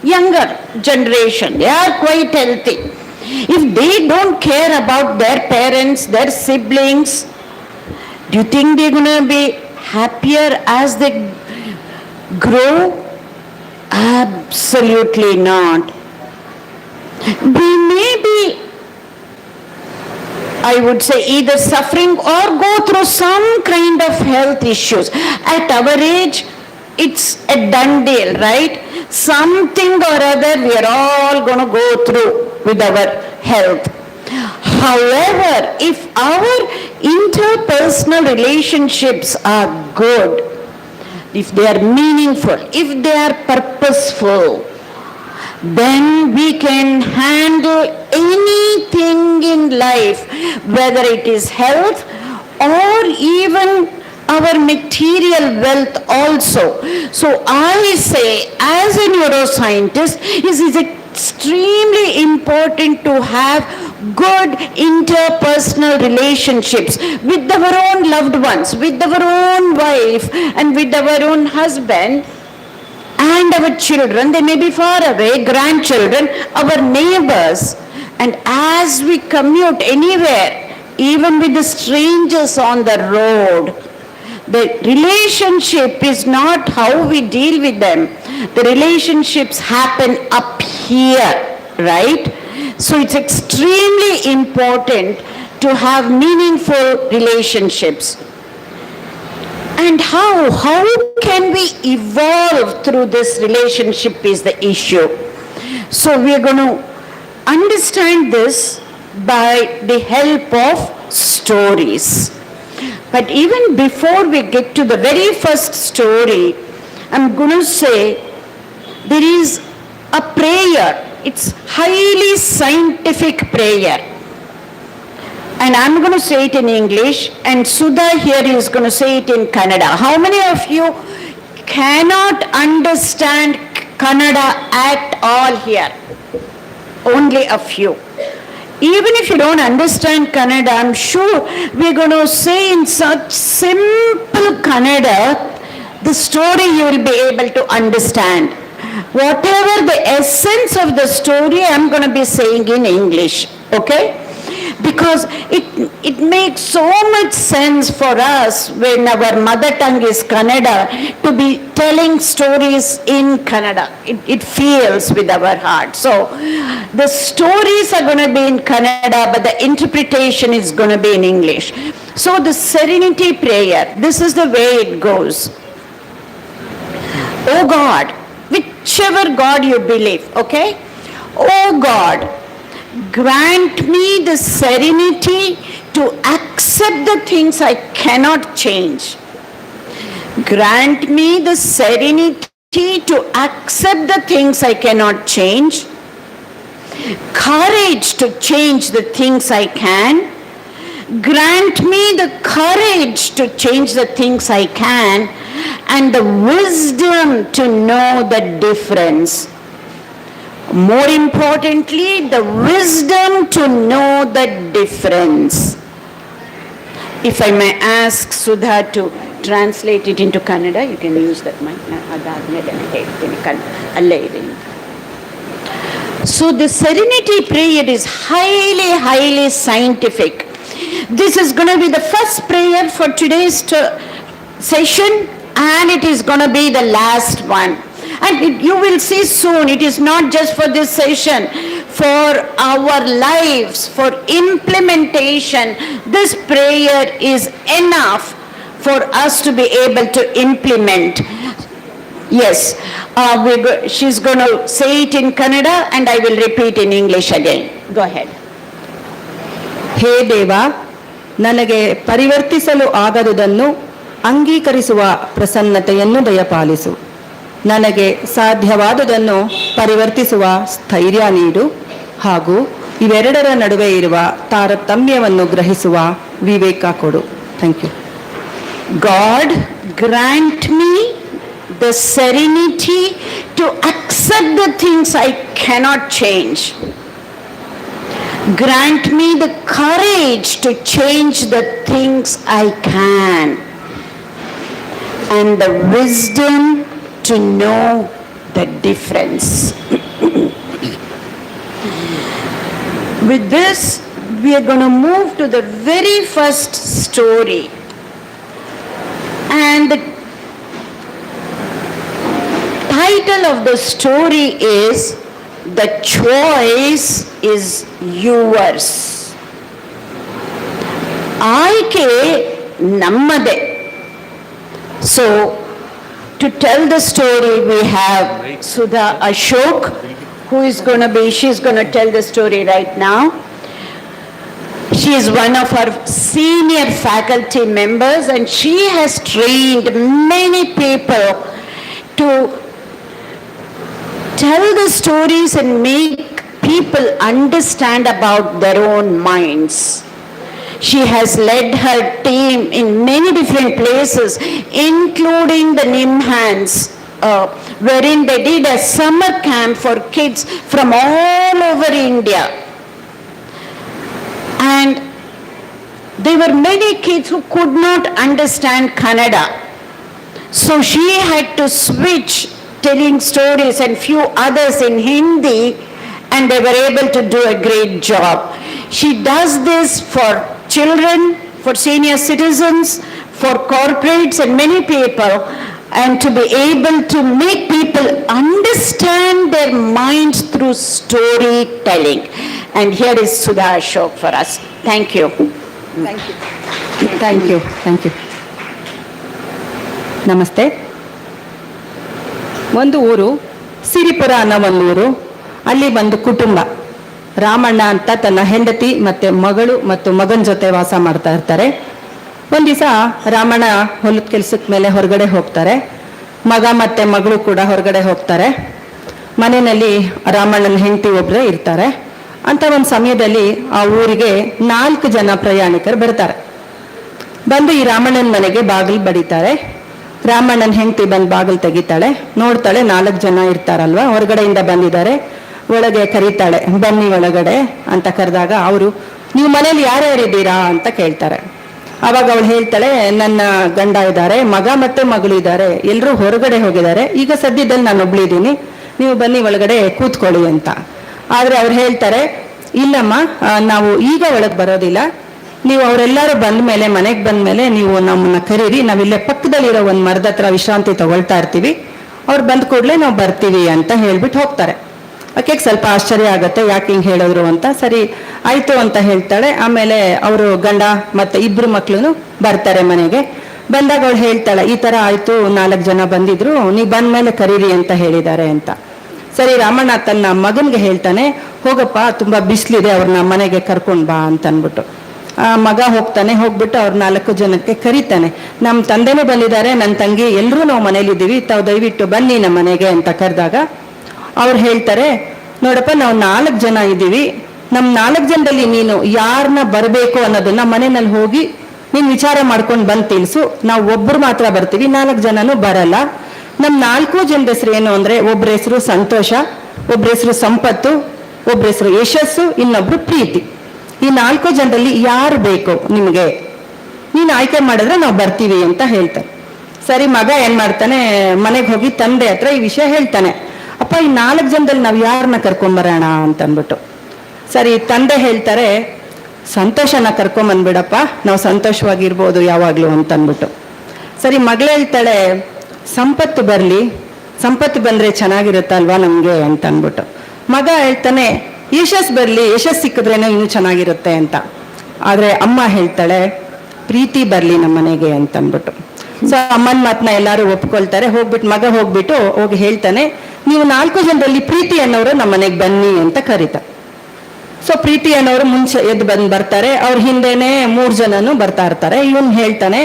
younger generation, they are quite healthy. If they don't care about their parents, their siblings, do you think they're going to be happier as they grow? Absolutely not. They may be, I would say, either suffering or go through some kind of health issues. At our age, it's a done deal, right? Something or other we are all going to go through with our health. However, if our interpersonal relationships are good, if they are meaningful, if they are purposeful, then we can handle anything in life, whether it is health or even our material wealth also. So I say, as a neuroscientist, it is extremely important to have good interpersonal relationships with our own loved ones, with our own wife, and with our own husband, and our children. They may be far away, grandchildren, our neighbors. And as we commute anywhere, even with the strangers on the road, the relationship is not how we deal with them. The relationships happen up here, right? So it's extremely important to have meaningful relationships. And how can we evolve through this relationship is the issue. So we are going to understand this by the help of stories. But even before we get to the very first story, I'm going to say there is a prayer. It's highly scientific prayer. And I'm going to say it in English, and Sudha here is going to say it in Kannada. How many of you cannot understand Kannada at all here? Only a few. Even if you don't understand Kannada, I'm sure we're going to say in such simple Kannada, the story you will be able to understand. Whatever the essence of the story, I'm going to be saying in English, okay? Because it makes so much sense for us when our mother tongue is Kannada to be telling stories in Kannada. It feels with our heart. So the stories are going to be in Kannada, but the interpretation is going to be in English. So the serenity prayer, this is the way it goes. Oh God, whichever God you believe, okay? Oh God, grant me the serenity to accept the things I cannot change. Grant me the serenity to accept the things I cannot change. Courage to change the things I can. Grant me the courage to change the things I can, and the wisdom to know the difference. More importantly, the wisdom to know the difference. If I may ask Sudha to translate it into Kannada, you can use that mic. So the serenity prayer is highly scientific. This is going to be the first prayer for today's session, and it is going to be the last one. And you will see soon, it is not just for this session, for our lives, for implementation. This prayer is enough for us to be able to implement. Yes, she's going to say it in Kannada, and I will repeat in English again. Go ahead. ಹೇ ದೇವ, ನನಗೆ ಪರಿವರ್ತಿಸಲು ಆಗದುದನ್ನು ಅಂಗೀಕರಿಸುವ ಪ್ರಸನ್ನತೆಯನ್ನು ದಯಪಾಲಿಸು. ನನಗೆ ಸಾಧ್ಯವಾದುದನ್ನು ಪರಿವರ್ತಿಸುವ ಸ್ಥೈರ್ಯ ನೀಡು, ಹಾಗೂ ಇವೆರಡರ ನಡುವೆ ಇರುವ ತಾರತಮ್ಯವನ್ನು ಗ್ರಹಿಸುವ ವಿವೇಕ ಕೊಡು. Thank you. God, grant me the serenity to accept the things I cannot change. Grant me the courage to change the things I can, and the wisdom to know the difference. With this, we are going to move to the very first story. And the title of the story is The Choice is Yours. ಆಯ್ಕೆ ನಮ್ಮದೇ. So, to tell the story, we have Sudha Ashok, she's going to tell the story right now. She is one of our senior faculty members, and she has trained many people to tell the stories and make people understand about their own minds. She has led her team in many different places, including the NIMHANS, wherein they did a summer camp for kids from all over India. And there were many kids who could not understand Kannada. So she had to switch, telling stories and few others in Hindi, and they were able to do a great job. She does this for children, for senior citizens, for corporates and many people, and to be able to make people understand their minds through storytelling. And here is Sudha Ashok for us. Thank you. Thank you. Thank you. Thank you. ನಮಸ್ತೆ. ಒಂದು ಊರು, ಸಿರಿಪುರ ಅನ್ನೋ ಒಂದು ಊರು. ಅಲ್ಲಿ ಒಂದು ಕುಟುಂಬ, ರಾಮಣ್ಣ ಅಂತ ತನ್ನ ಹೆಂಡತಿ ಮತ್ತು ಮಗಳು ಮತ್ತು ಮಗನ ಜೊತೆ ವಾಸ ಮಾಡ್ತಾ ಇರ್ತಾರೆ. ಒಂದು ದಿವಸ ರಾಮಣ್ಣ ಹೊಲದ ಕೆಲಸದ ಮೇಲೆ ಹೊರಗಡೆ ಹೋಗ್ತಾರೆ. ಮಗ ಮತ್ತು ಮಗಳು ಕೂಡ ಹೊರಗಡೆ ಹೋಗ್ತಾರೆ. ಮನೆಯಲ್ಲಿ ರಾಮಣ್ಣನ ಹೆಂಡತಿ ಒಬ್ಬರೇ ಇರ್ತಾರೆ. ಅಂತ ಒಂದು ಸಮಯದಲ್ಲಿ ಆ ಊರಿಗೆ 4 ಜನ ಪ್ರಯಾಣಿಕರು ಬರ್ತಾರೆ. ಬಂದು ಈ ರಾಮಣ್ಣನ ಮನೆಗೆ ಬಾಗಿಲು ಬಡಿತಾರೆ. ರಾಮಣ್ಣನ ಹೆಂಡತಿ ಬಂದು ಬಾಗಿಲು ತೆಗಿತಾಳೆ, ನೋಡ್ತಾಳೆ 4 ಜನ ಇರ್ತಾರಲ್ವಾ, ಹೊರಗಡೆಯಿಂದ ಬಂದಿದ್ದಾರೆ. ಒಳಗೆ ಕರೀತಾಳೆ, ಬನ್ನಿ ಒಳಗಡೆ ಅಂತ ಕರೆದಾಗ ಅವರು, ನೀವು ಮನೇಲಿ ಯಾರ್ಯಾರಿದ್ದೀರಾ ಅಂತ ಕೇಳ್ತಾರೆ. ಆವಾಗ ಅವಳು ಹೇಳ್ತಾಳೆ, ನನ್ನ ಗಂಡ ಇದ್ದಾರೆ, ಮಗ ಮತ್ತೆ ಮಗಳು ಇದ್ದಾರೆ, ಎಲ್ಲರೂ ಹೊರಗಡೆ ಹೋಗಿದ್ದಾರೆ, ಈಗ ಸದ್ಯದಲ್ಲಿ ನಾನು ಒಬ್ಳಿದ್ದೀನಿ, ನೀವು ಬನ್ನಿ ಒಳಗಡೆ ಕೂತ್ಕೊಳ್ಳಿ ಅಂತ. ಆದ್ರೆ ಅವ್ರು ಹೇಳ್ತಾರೆ, ಇಲ್ಲಮ್ಮ, ನಾವು ಈಗ ಒಳಗೆ ಬರೋದಿಲ್ಲ, ನೀವು ಅವರೆಲ್ಲರೂ ಬಂದ ಮೇಲೆ, ಮನೆಗೆ ಬಂದ ಮೇಲೆ ನೀವು ನಮ್ಮನ್ನ ಕರೀರಿ, ನಾವಿಲ್ಲೇ ಪಕ್ಕದಲ್ಲಿರೋ ಒಂದು ಮರದ ಹತ್ರ ವಿಶ್ರಾಂತಿ ತಗೊಳ್ತಾ ಇರ್ತೀವಿ, ಅವ್ರು ಬಂದ ಕೂಡಲೇ ನಾವು ಬರ್ತೀವಿ ಅಂತ ಹೇಳ್ಬಿಟ್ಟು ಹೋಗ್ತಾರೆ. ಆಕೆಗೆ ಸ್ವಲ್ಪ ಆಶ್ಚರ್ಯ ಆಗುತ್ತೆ, ಯಾಕೆ ಹಿಂಗೆ ಹೇಳಿದ್ರು ಅಂತ. ಸರಿ ಆಯ್ತು ಅಂತ ಹೇಳ್ತಾಳೆ. ಆಮೇಲೆ ಅವರು ಗಂಡ ಮತ್ತೆ 2 ಮಕ್ಳು ಬರ್ತಾರೆ ಮನೆಗೆ. ಬಂದಾಗ ಅವಳು ಹೇಳ್ತಾಳೆ, ಈ ತರ ಆಯ್ತು, 4 ಜನ ಬಂದಿದ್ರು, ನೀವು ಬಂದ ಮೇಲೆ ಕರೀರಿ ಅಂತ ಹೇಳಿದ್ದಾರೆ ಅಂತ. ಸರಿ, ರಾಮಣ್ಣ ತನ್ನ ಮಗನ್ಗೆ ಹೇಳ್ತಾನೆ, ಹೋಗಪ್ಪ, ತುಂಬಾ ಬಿಸಿಲಿದೆ, ಅವ್ರನ್ನ ಮನೆಗೆ ಕರ್ಕೊಂಡ್ ಬಾ ಅಂತ ಅನ್ಬಿಟ್ಟು. ಆ ಮಗ ಹೋಗ್ತಾನೆ, ಹೋಗ್ಬಿಟ್ಟು ಅವ್ರ 4 ಜನಕ್ಕೆ ಕರೀತಾನೆ, ನಮ್ಮ ತಂದೆನೂ ಬಂದಿದ್ದಾರೆ, ನನ್ನ ತಂಗಿ, ಎಲ್ಲರೂ ನಾವು ಮನೇಲಿದ್ದೀವಿ, ತಾವು ದಯವಿಟ್ಟು ಬನ್ನಿ ನಮ್ಮ ಮನೆಗೆ ಅಂತ ಕರೆದಾಗ ಅವ್ರು ಹೇಳ್ತಾರೆ, ನೋಡಪ್ಪ, ನಾವು 4 ಜನ ಇದ್ದೀವಿ, ನಮ್ಮ 4 ಜನದಲ್ಲಿ ನೀನು ಯಾರನ್ನ ಬರಬೇಕು ಅನ್ನೋದನ್ನ ಮನೆಯಲ್ಲಿ ಹೋಗಿ ನೀನು ವಿಚಾರ ಮಾಡ್ಕೊಂಡು ಬಂದು ತಿಳಿಸು, ನಾವು ಒಬ್ಬರು ಮಾತ್ರ ಬರ್ತೀವಿ, 4 ಜನನೂ ಬರಲ್ಲ. ನಮ್ಮ 4 ಜನದ ಹೆಸರು ಏನು ಅಂದ್ರೆ, ಒಬ್ಬರ ಹೆಸರು ಸಂತೋಷ, ಒಬ್ಬರ ಹೆಸರು ಸಂಪತ್ತು, ಒಬ್ಬರ ಹೆಸರು ಯಶಸ್ಸು, ಇನ್ನೊಬ್ರು ಪ್ರೀತಿ. ಈ 4 ಜನರಲ್ಲಿ ಯಾರು ಬೇಕು ನಿಮಗೆ, ನೀನು ಆಯ್ಕೆ ಮಾಡಿದ್ರೆ ನಾವು ಬರ್ತೀವಿ ಅಂತ ಹೇಳ್ತಾರೆ. ಸರಿ, ಮಗ ಏನ್ ಮಾಡ್ತಾನೆ, ಮನೆಗೆ ಹೋಗಿ ತಂದೆ ಹತ್ರ ಈ ವಿಷಯ ಹೇಳ್ತಾನೆ, ಅಪ್ಪ, ಈ 4 ಜನದಲ್ಲಿ ನಾವು ಯಾರನ್ನ ಕರ್ಕೊಂಬರೋಣ ಅಂತ ಅಂದ್ಬಿಟ್ಟು. ಸರಿ, ತಂದೆ ಹೇಳ್ತಾರೆ, ಸಂತೋಷನ ಕರ್ಕೊಂಬಂದ್ಬಿಡಪ್ಪ, ನಾವು ಸಂತೋಷವಾಗಿರ್ಬೋದು ಯಾವಾಗ್ಲೂ ಅಂತ ಅಂದ್ಬಿಟ್ಟು. ಸರಿ, ಮಗಳು ಹೇಳ್ತಾಳೆ, ಸಂಪತ್ತು ಬರ್ಲಿ, ಸಂಪತ್ತು ಬಂದ್ರೆ ಚೆನ್ನಾಗಿರುತ್ತಲ್ವಾ ನಮ್ಗೆ ಅಂತ ಅಂದ್ಬಿಟ್ಟು. ಮಗ ಹೇಳ್ತಾನೆ, ಯಶಸ್ ಬರ್ಲಿ, ಯಶಸ್ ಸಿಕ್ಕಿದ್ರೇನೋ ಇನ್ನೂ ಚೆನ್ನಾಗಿರುತ್ತೆ ಅಂತ. ಆದ್ರೆ ಅಮ್ಮ ಹೇಳ್ತಾಳೆ, ಪ್ರೀತಿ ಬರ್ಲಿ ನಮ್ಮ ಮನೆಗೆ ಅಂತ ಅಂದ್ಬಿಟ್ಟು. ಸೊ ಅಮ್ಮನ ಮಾತನ್ನ ಎಲ್ಲಾರು ಒಪ್ಕೊಳ್ತಾರೆ. ಮಗ ಹೋಗ್ಬಿಟ್ಟು ಹೋಗಿ ಹೇಳ್ತಾನೆ, ನೀವು 4 ಜನರಲ್ಲಿ ಪ್ರೀತಿ ಅನ್ನೋರು ನಮ್ಮ ಮನೆಗೆ ಬನ್ನಿ ಅಂತ ಕರೀತಾರೆ. ಸೊ ಪ್ರೀತಿ ಅನ್ನೋರು ಮುಂಚೆ ಎದ್ದು ಬರ್ತಾರೆ, ಅವ್ರ ಹಿಂದೆನೆ 3 ಜನನು ಬರ್ತಾ ಇರ್ತಾರೆ. ಇವನ್ ಹೇಳ್ತಾನೆ,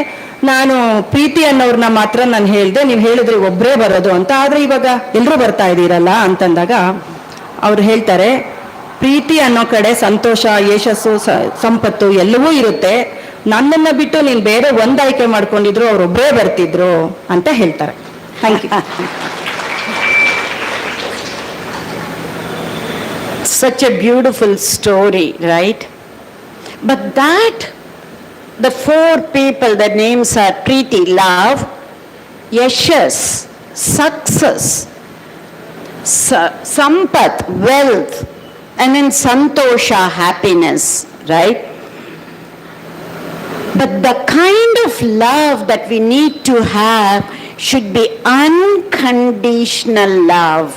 ನಾನು ಪ್ರೀತಿ ಅನ್ನೋರ್ನ ಮಾತ್ರ ನಾನು ಹೇಳ್ದೆ, ನೀವು ಹೇಳಿದ್ರೆ ಒಬ್ಬರೇ ಬರೋದು ಅಂತ, ಆದ್ರೆ ಇವಾಗ ಎಲ್ಲರೂ ಬರ್ತಾ ಇದ್ದೀರಲ್ಲ ಅಂತಂದಾಗ ಅವ್ರು ಹೇಳ್ತಾರೆ, ಪ್ರೀತಿ ಅನ್ನೋ ಕಡೆ ಸಂತೋಷ, ಯಶಸ್ಸು, ಸಂಪತ್ತು ಎಲ್ಲವೂ ಇರುತ್ತೆ, ನನ್ನನ್ನ ಬಿಟ್ಟು ನೀನು ಬೇರೆ ಒಂದು ಆಯ್ಕೆ ಮಾಡ್ಕೊಂಡಿದ್ರು ಅವರೊಬ್ಬರೇ ಬರ್ತಿದ್ರು ಅಂತ ಹೇಳ್ತಾರೆ. Thank you. Such a beautiful story, right? But that, the 4 people, the names are Preeti, love, Yashas, success, Sampat, wealth, and then Santosha, happiness, right? But the kind of love that we need to have should be unconditional love.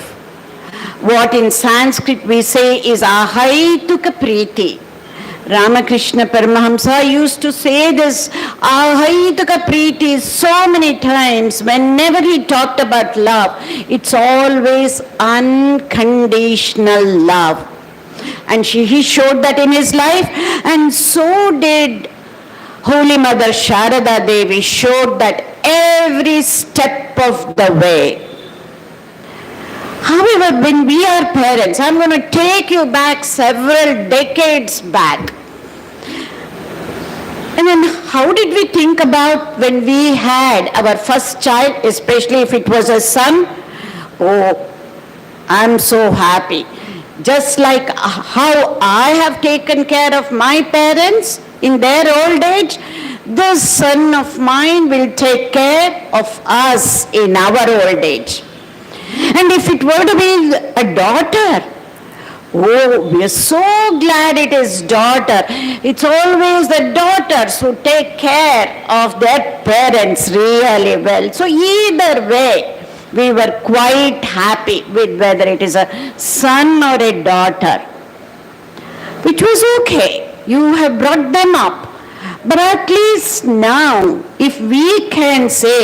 What in Sanskrit we say is ahaituk priti. Ramakrishna Paramahamsa used to say this ahaituk priti so many times. Whenever he talked about love, it's always unconditional love. And he showed that in his life, and so did Holy Mother Sharada Devi, showed that every step of the way. However, when we are parents, I'm going to take you back several decades back. And then how did we think about when we had our first child, especially if it was a son? Oh, I'm so happy. Just like how I have taken care of my parents in their old age, this son of mine will take care of us in our old age. And if it were to be a daughter, oh, we are so glad it is daughter. It's always the daughters who take care of their parents really well. So either way, we were quite happy with whether it is a son or a daughter, which was okay. You have brought them up. But at least now, if we can say,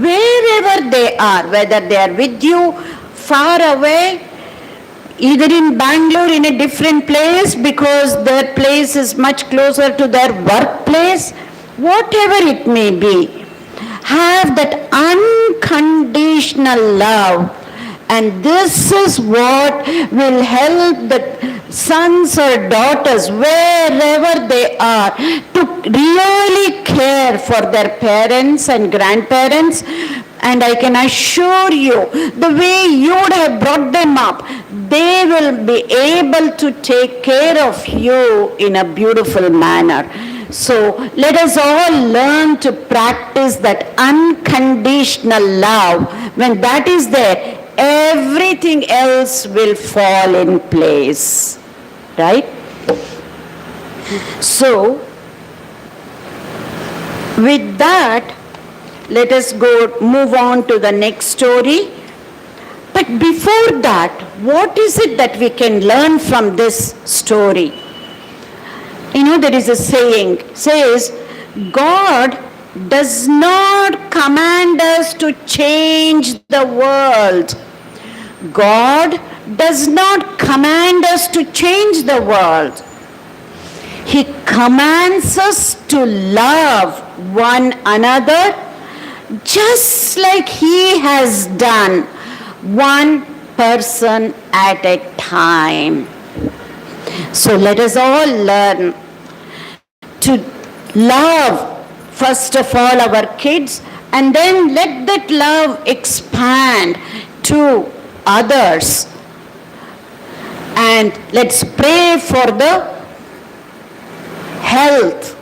wherever they are, whether they are with you, far away, either in Bangalore in a different place because their place is much closer to their workplace, whatever it may be, have that unconditional love And this is what will help the sons or daughters, wherever they are, to really care for their parents and grandparents. And I can assure you, the way you would have brought them up, they will be able to take care of you in a beautiful manner. So let us all learn to practice that unconditional love. When that is there, everything else will fall in place. Right? So, with that, let us move on to the next story. But before that, what is it that we can learn from this story? You know, there is a saying, says, God does not command us to change the world. God does not command us to change the world. He commands us to love one another just like He has done, one person at a time. So let us all learn to love, first of all, our kids, and then let that love expand to others. And let's pray for the health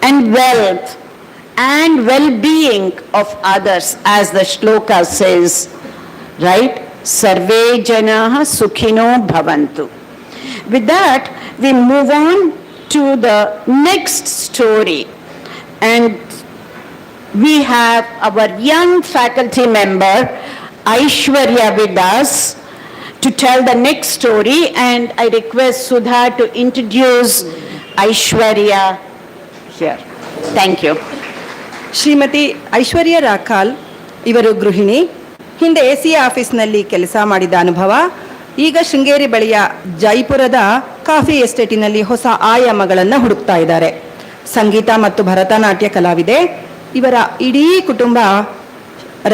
and wealth and well-being of others, as the shloka says, right? Sarve janaha sukhino bhavantu. With that, we move on to the next story. And we have our young faculty member, Aishwarya, with us to tell the next story. And I request Sudha to introduce Aishwarya here. Thank you. Shrimati Aishwarya Rakhal ಇವರು ಗೃಹಿಣಿ. ಹಿಂದೆ AC ಆಫೀಸ್ನಲ್ಲಿ ಕೆಲಸ ಮಾಡಿದ ಅನುಭವ. ಈಗ ಶೃಂಗೇರಿ ಬಳಿಯ ಜೈಪುರದ coffee ಎಸ್ಟೇಟಿನಲ್ಲಿ ಹೊಸ ಆಯಾಮಗಳನ್ನು ಹುಡುಕ್ತಾ ಇದ್ದಾರೆ. ಸಂಗೀತ ಮತ್ತು ಭರತನಾಟ್ಯ ಕಲಾವಿದೆ. ಇವರ ಇಡೀ ಕುಟುಂಬ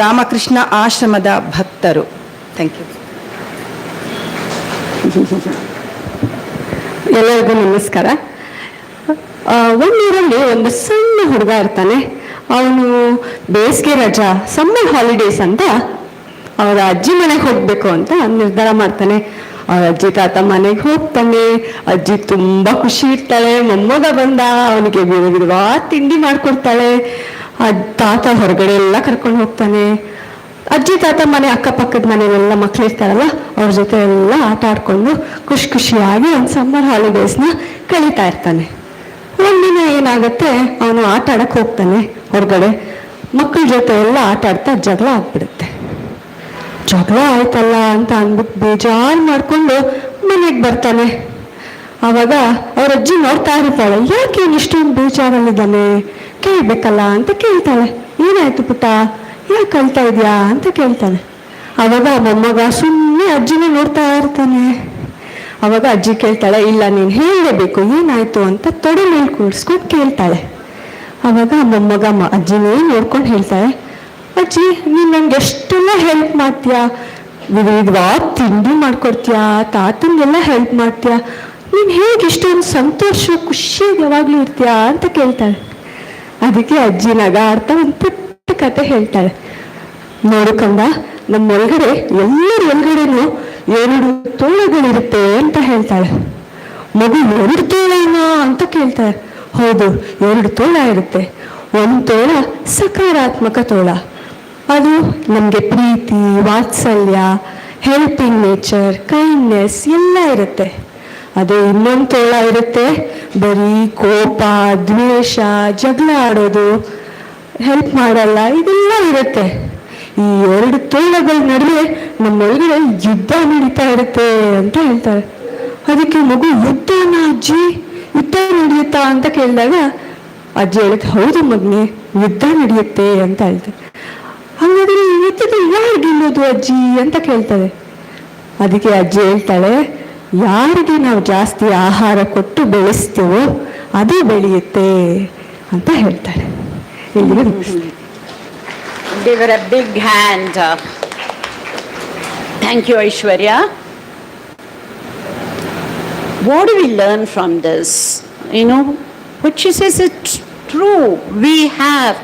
ರಾಮಕೃಷ್ಣ ಆಶ್ರಮದ ಭಕ್ತರು. Thank you. ಎಲ್ಲರಿಗೂ ನಮಸ್ಕಾರ. ಒಂದೂರಲ್ಲಿ ಒಂದು ಸಣ್ಣ ಹುಡುಗ ಇರ್ತಾನೆ. ಅವನು ಬೇಸಿಗೆ ರಜಾ, ಸಮ್ಮರ್ ಹಾಲಿಡೇಸ್ ಅಂತ ಅವರ ಅಜ್ಜಿ ಮನೆಗೆ ಹೋಗ್ಬೇಕು ಅಂತ ನಿರ್ಧಾರ ಮಾಡ್ತಾನೆ. ಅವ್ರ ಅಜ್ಜಿ ತಾತ ಮನೆಗೆ ಹೋಗ್ತಾನೆ. ಅಜ್ಜಿ ತುಂಬಾ ಖುಷಿ ಇರ್ತಾಳೆ. ಮೊಮ್ಮಗ ಬಂದ, ಅವನಿಗೆ ವಿಧವಾದ ತಿಂಡಿ ಮಾಡ್ಕೊಡ್ತಾಳೆ. ತಾತ ಹೊರಗಡೆ ಎಲ್ಲ ಕರ್ಕೊಂಡು ಹೋಗ್ತಾನೆ. ಅಜ್ಜಿ ತಾತ ಮನೆ ಅಕ್ಕಪಕ್ಕದ ಮನೆಯಲ್ಲೆಲ್ಲ ಮಕ್ಳು ಇರ್ತಾರಲ್ಲ, ಅವ್ರ ಜೊತೆ ಎಲ್ಲ ಆಟ ಆಡ್ಕೊಂಡು ಖುಷಿಯಾಗಿ ಒಂದು ಸಮ್ಮರ್ ಹಾಲಿಡೇಸ್ನ ಕಳೀತಾ ಇರ್ತಾನೆ. ಒಂದಿನ ಏನಾಗುತ್ತೆ, ಅವನು ಆಟ ಆಡಕ್ ಹೋಗ್ತಾನೆ ಹೊರಗಡೆ. ಮಕ್ಕಳ ಜೊತೆ ಎಲ್ಲ ಆಟ ಆಡ್ತಾ ಜಗಳ ಆಗ್ಬಿಡುತ್ತೆ. ಜಗಳ ಆಯ್ತಲ್ಲ ಅಂತ ಅಂದ್ಬಿಟ್ಟು ಬೇಜಾರು ಮಾಡ್ಕೊಂಡು ಮನೆಗೆ ಬರ್ತಾನೆ. ಆವಾಗ ಅವ್ರ ಅಜ್ಜಿ ನೋಡ್ತಾ ಇರ್ತಾಳೆ, ಯಾಕೆ ಇಷ್ಟೊಂದು ಬೇಜಾರಲ್ಲಿದ್ದಾನೆ, ಕೇಳ್ಬೇಕಲ್ಲ ಅಂತ ಕೇಳ್ತಾಳೆ. ಏನಾಯ್ತು ಪುಟ್ಟ, ಯಾಕೆ ಕಳ್ತಾ ಇದೆಯಾ ಅಂತ ಕೇಳ್ತಾನೆ. ಆವಾಗ ಮೊಮ್ಮಗ ಸುಮ್ಮನೆ ಅಜ್ಜಿನ ನೋಡ್ತಾ ಇರ್ತಾನೆ. ಅವಾಗ ಅಜ್ಜಿ ಕೇಳ್ತಾಳೆ, ಇಲ್ಲ ನೀನು ಹೇಳಲೇಬೇಕು, ಏನಾಯ್ತು ಅಂತ ತೊಡೆ ಮೇಲೆ ಕೂಡಿಸ್ಕೊಂಡು ಕೇಳ್ತಾಳೆ. ಅವಾಗ ಮೊಮ್ಮಗ ಅಜ್ಜಿನೇ ನೋಡ್ಕೊಂಡು ಹೇಳ್ತಾಳೆ, ಅಜ್ಜಿ ನೀನು ನಂಗೆ ಎಷ್ಟೆಲ್ಲ ಹೆಲ್ಪ್ ಮಾಡ್ತೀಯಾ, ವಿಧವಾದ ತಿಂಡಿ ಮಾಡ್ಕೊಡ್ತೀಯಾ, ತಾತನಿಗೆಲ್ಲ ಹೆಲ್ಪ್ ಮಾಡ್ತೀಯಾ, ನೀನು ಹೇಗೆ ಇಷ್ಟೊಂದು ಸಂತೋಷ ಖುಷಿಯಾಗಿ ಯಾವಾಗಲೂ ಇರ್ತೀಯಾ ಅಂತ ಕೇಳ್ತಾಳೆ. ಅದಕ್ಕೆ ಅಜ್ಜಿ ನಗಾಡ್ತಾ ಒಂದು ಪುಟ್ಟ ಕತೆ ಹೇಳ್ತಾಳೆ. ನೋಡು ಕಂದ, ನಮ್ಮ ಒಳಗಡೆ ಎಲ್ಲರ ಒಳಗಡೆನೂ 2 ತೋಳುಗಳಿರುತ್ತೆ ಅಂತ ಹೇಳ್ತಾಳೆ. ಮಗು 2 ತೋಳೇನಾ ಅಂತ ಕೇಳ್ತಾಳೆ. ಹೌದು, 2 ತೋಳ ಇರುತ್ತೆ. ಒಂದು ತೋಳ ಸಕಾರಾತ್ಮಕ ತೋಳ, ಅದು ನಮಗೆ ಪ್ರೀತಿ, ವಾತ್ಸಲ್ಯ, ಹೆಲ್ಪಿಂಗ್ ನೇಚರ್, ಕೈಂಡ್ನೆಸ್ ಎಲ್ಲ ಇರುತ್ತೆ. ಅದೇ ಇನ್ನೊಂದು ತೋಳ ಇರುತ್ತೆ, ಬರೀ ಕೋಪ, ದ್ವೇಷ, ಜಗಳ ಆಡೋದು, ಹೆಲ್ಪ್ ಮಾಡಲ್ಲ, ಇದೆಲ್ಲ ಇರುತ್ತೆ. ಈ 2 ತೋಳಗಳ ನಡುವೆ ನಮ್ಮೊಳಗಡೆ ಯುದ್ಧ ನಡೀತಾ ಇರುತ್ತೆ ಅಂತ ಹೇಳ್ತಾರೆ. ಅದಕ್ಕೆ ಮಗು, ಯುದ್ಧನ ಅಜ್ಜಿ, ಯುದ್ಧ ನಡೆಯುತ್ತಾ ಅಂತ ಕೇಳಿದಾಗ ಅಜ್ಜಿ ಹೇಳುತ್ತೆ, ಹೌದು ಮಗನೇ, ಯುದ್ಧ ನಡೆಯುತ್ತೆ ಅಂತ ಹೇಳ್ತಾರೆ. ಹಾಗಾದ್ರೆ ಯುದ್ಧದಲ್ಲಿ ಯಾರು ಗೆಲ್ಲೋದು ಅಜ್ಜಿ ಅಂತ ಕೇಳ್ತಾರೆ. ಅದಕ್ಕೆ ಅಜ್ಜಿ ಹೇಳ್ತಾಳೆ, ಯಾರಿಗೆ ನಾವು ಜಾಸ್ತಿ ಆಹಾರ ಕೊಟ್ಟು ಬೆಳೆಸ್ತೀವೋ ಅದು ಬೆಳೆಯುತ್ತೆ ಅಂತ ಹೇಳ್ತಾಳೆ. ಇಲ್ಲಿಗೆ Give her a big hand. Thank you, Aishwarya. What do we learn from this? You know, what she says is true. We have,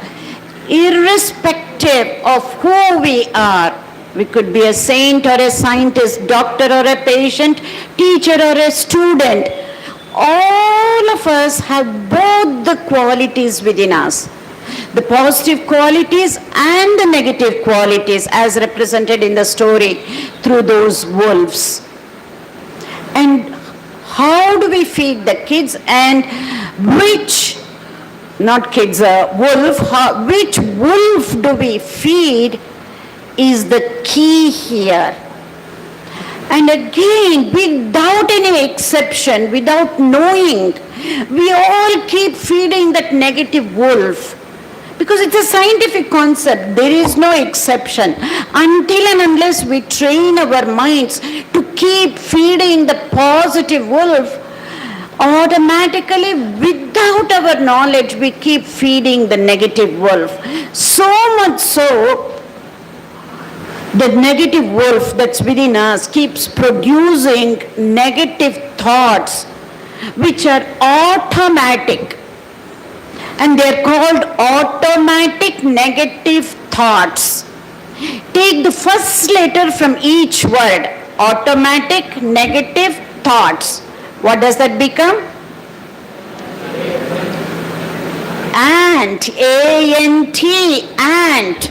irrespective of who we are, we could be a saint or a scientist, doctor or a patient, teacher or a student. All of us have both the qualities within us. The positive qualities and the negative qualities as represented in the story through those wolves. And how do we feed the kids, and which, not kids, wolf, which wolf do we feed is the key here. And again, without any exception, without knowing, we all keep feeding that negative wolf. Because it's a scientific concept, there is no exception. Until and unless we train our minds to keep feeding the positive wolf, automatically, without our knowledge, we keep feeding the negative wolf. So much so, the negative wolf that's within us keeps producing negative thoughts, which are automatic. And they're called automatic negative thoughts. Take the first letter from each word, automatic negative thoughts. What does that become? Ant, A-N-T, ant.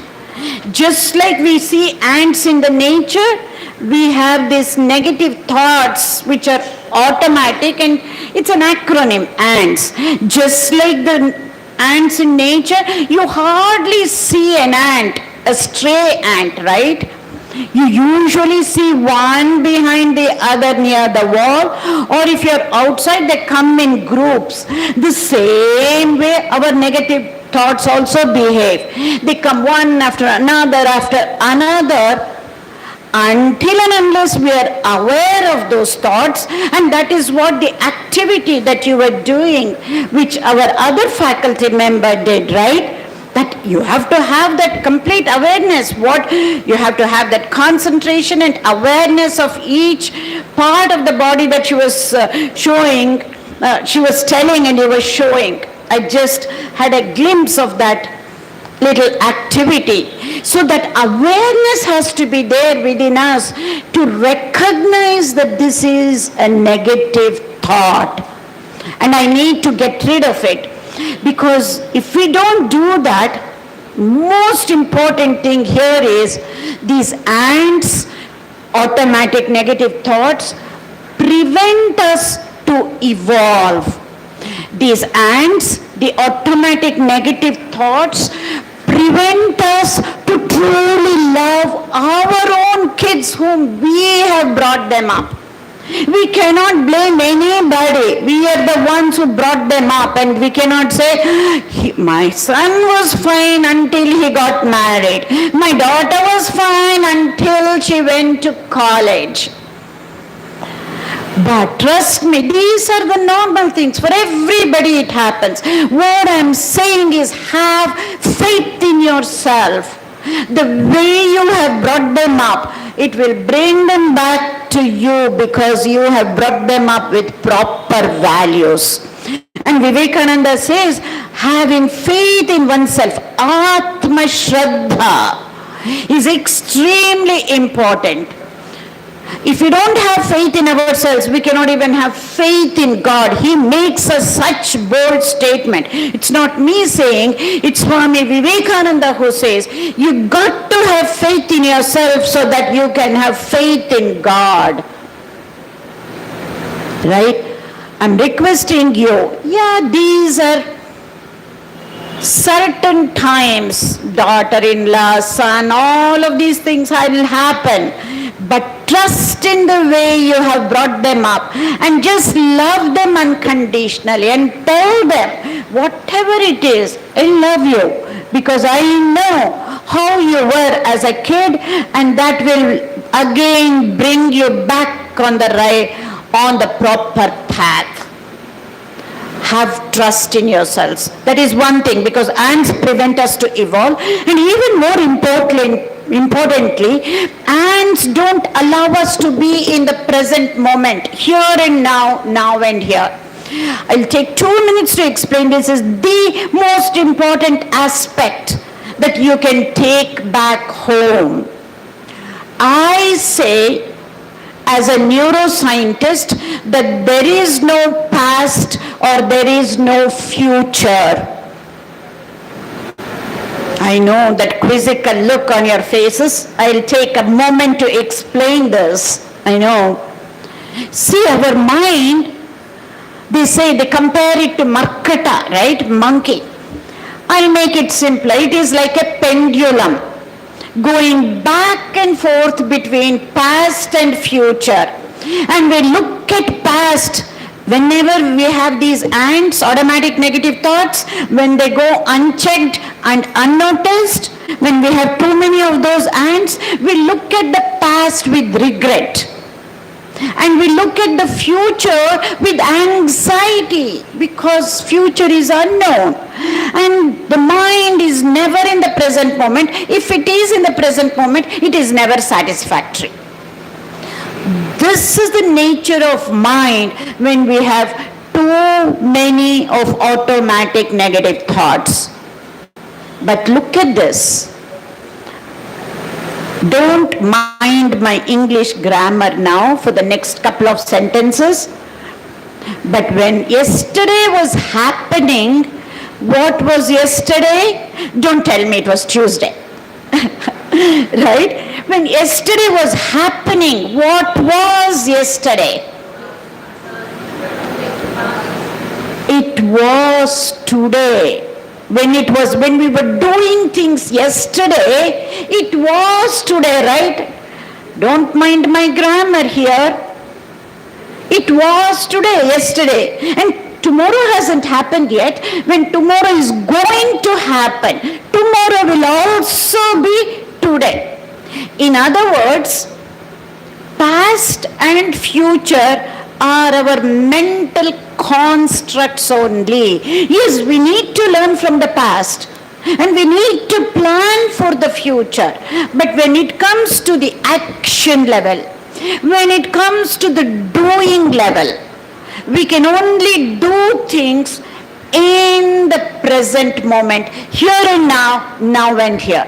Just like we see ants in the nature, we have these negative thoughts which are automatic, and it's an acronym, ants. Just like the ants in nature, you hardly see an ant, a stray ant, right? You usually see one behind the other near the wall, or if you're outside, they come in groups. The same way our negative thoughts also behave. They come one after another, until and unless we are aware of those thoughts. And that is what the activity that you were doing, which our other faculty member did, right? That you have to have that complete awareness. You have to have that concentration and awareness of each part of the body that she was showing, she was telling and you were showing. I just had a glimpse of that little activity. So that awareness has to be there within us to recognize that this is a negative thought and I need to get rid of it. Because if we don't do that, most important thing here is these ants, automatic negative thoughts, prevent us to evolve. These ants, the automatic negative thoughts, prevent us to truly love our own kids whom we have brought them up. We cannot blame anybody. We are the ones who brought them up, and we cannot say, my son was fine until he got married. My daughter was fine until she went to college. But trust me, these are the normal things. For everybody it happens. What I'm saying is, have faith in yourself. The way you have brought them up, it will bring them back to you because you have brought them up with proper values. And Vivekananda says, having faith in oneself, Atma Shraddha, is extremely important. If we don't have faith in ourselves, we cannot even have faith in God. He makes a such bold statement. It's not me saying, it's Swami Vivekananda who says, you got to have faith in yourself so that you can have faith in God. Right? I'm requesting you, these are certain times, daughter-in-law, son, all of these things will happen. But trust in the way you have brought them up and just love them unconditionally and tell them, whatever it is, I love you because I know how you were as a kid, and that will again bring you back on the proper path. Have trust in yourselves. That is one thing, because ants prevent us to evolve, and even more importantly, ants don't allow us to be in the present moment, here and now, now and here. I'll take 2 minutes to explain. This is the most important aspect that you can take back home. I say, as a neuroscientist, that there is no past or there is no future. I know that quizzical look on your faces. I'll take a moment to explain this. I know. See, our mind, they say, they compare it to Markata, right? Monkey. I'll make it simpler. It is like a pendulum going back and forth between past and future. And we look at past. Whenever we have these ants, automatic negative thoughts, when they go unchecked and unnoticed, when we have too many of those ants, we look at the past with regret. And we look at the future with anxiety because future is unknown. And the mind is never in the present moment. If it is in the present moment, it is never satisfactory. This is the nature of mind when we have too many of automatic negative thoughts. But look at this. Don't mind my English grammar now for the next couple of sentences. But when yesterday was happening, what was yesterday? Don't tell me it was Tuesday. Right? When yesterday was happening, what was yesterday? It was today. When we were doing things yesterday, it was today, right? Don't mind my grammar here. It was today, yesterday. And tomorrow hasn't happened yet. When tomorrow is going to happen, tomorrow will also be today. In other words, past and future are our mental constructs only. Yes, we need to learn from the past and we need to plan for the future. But when it comes to the action level, when it comes to the doing level, we can only do things in the present moment, here and now, now and here.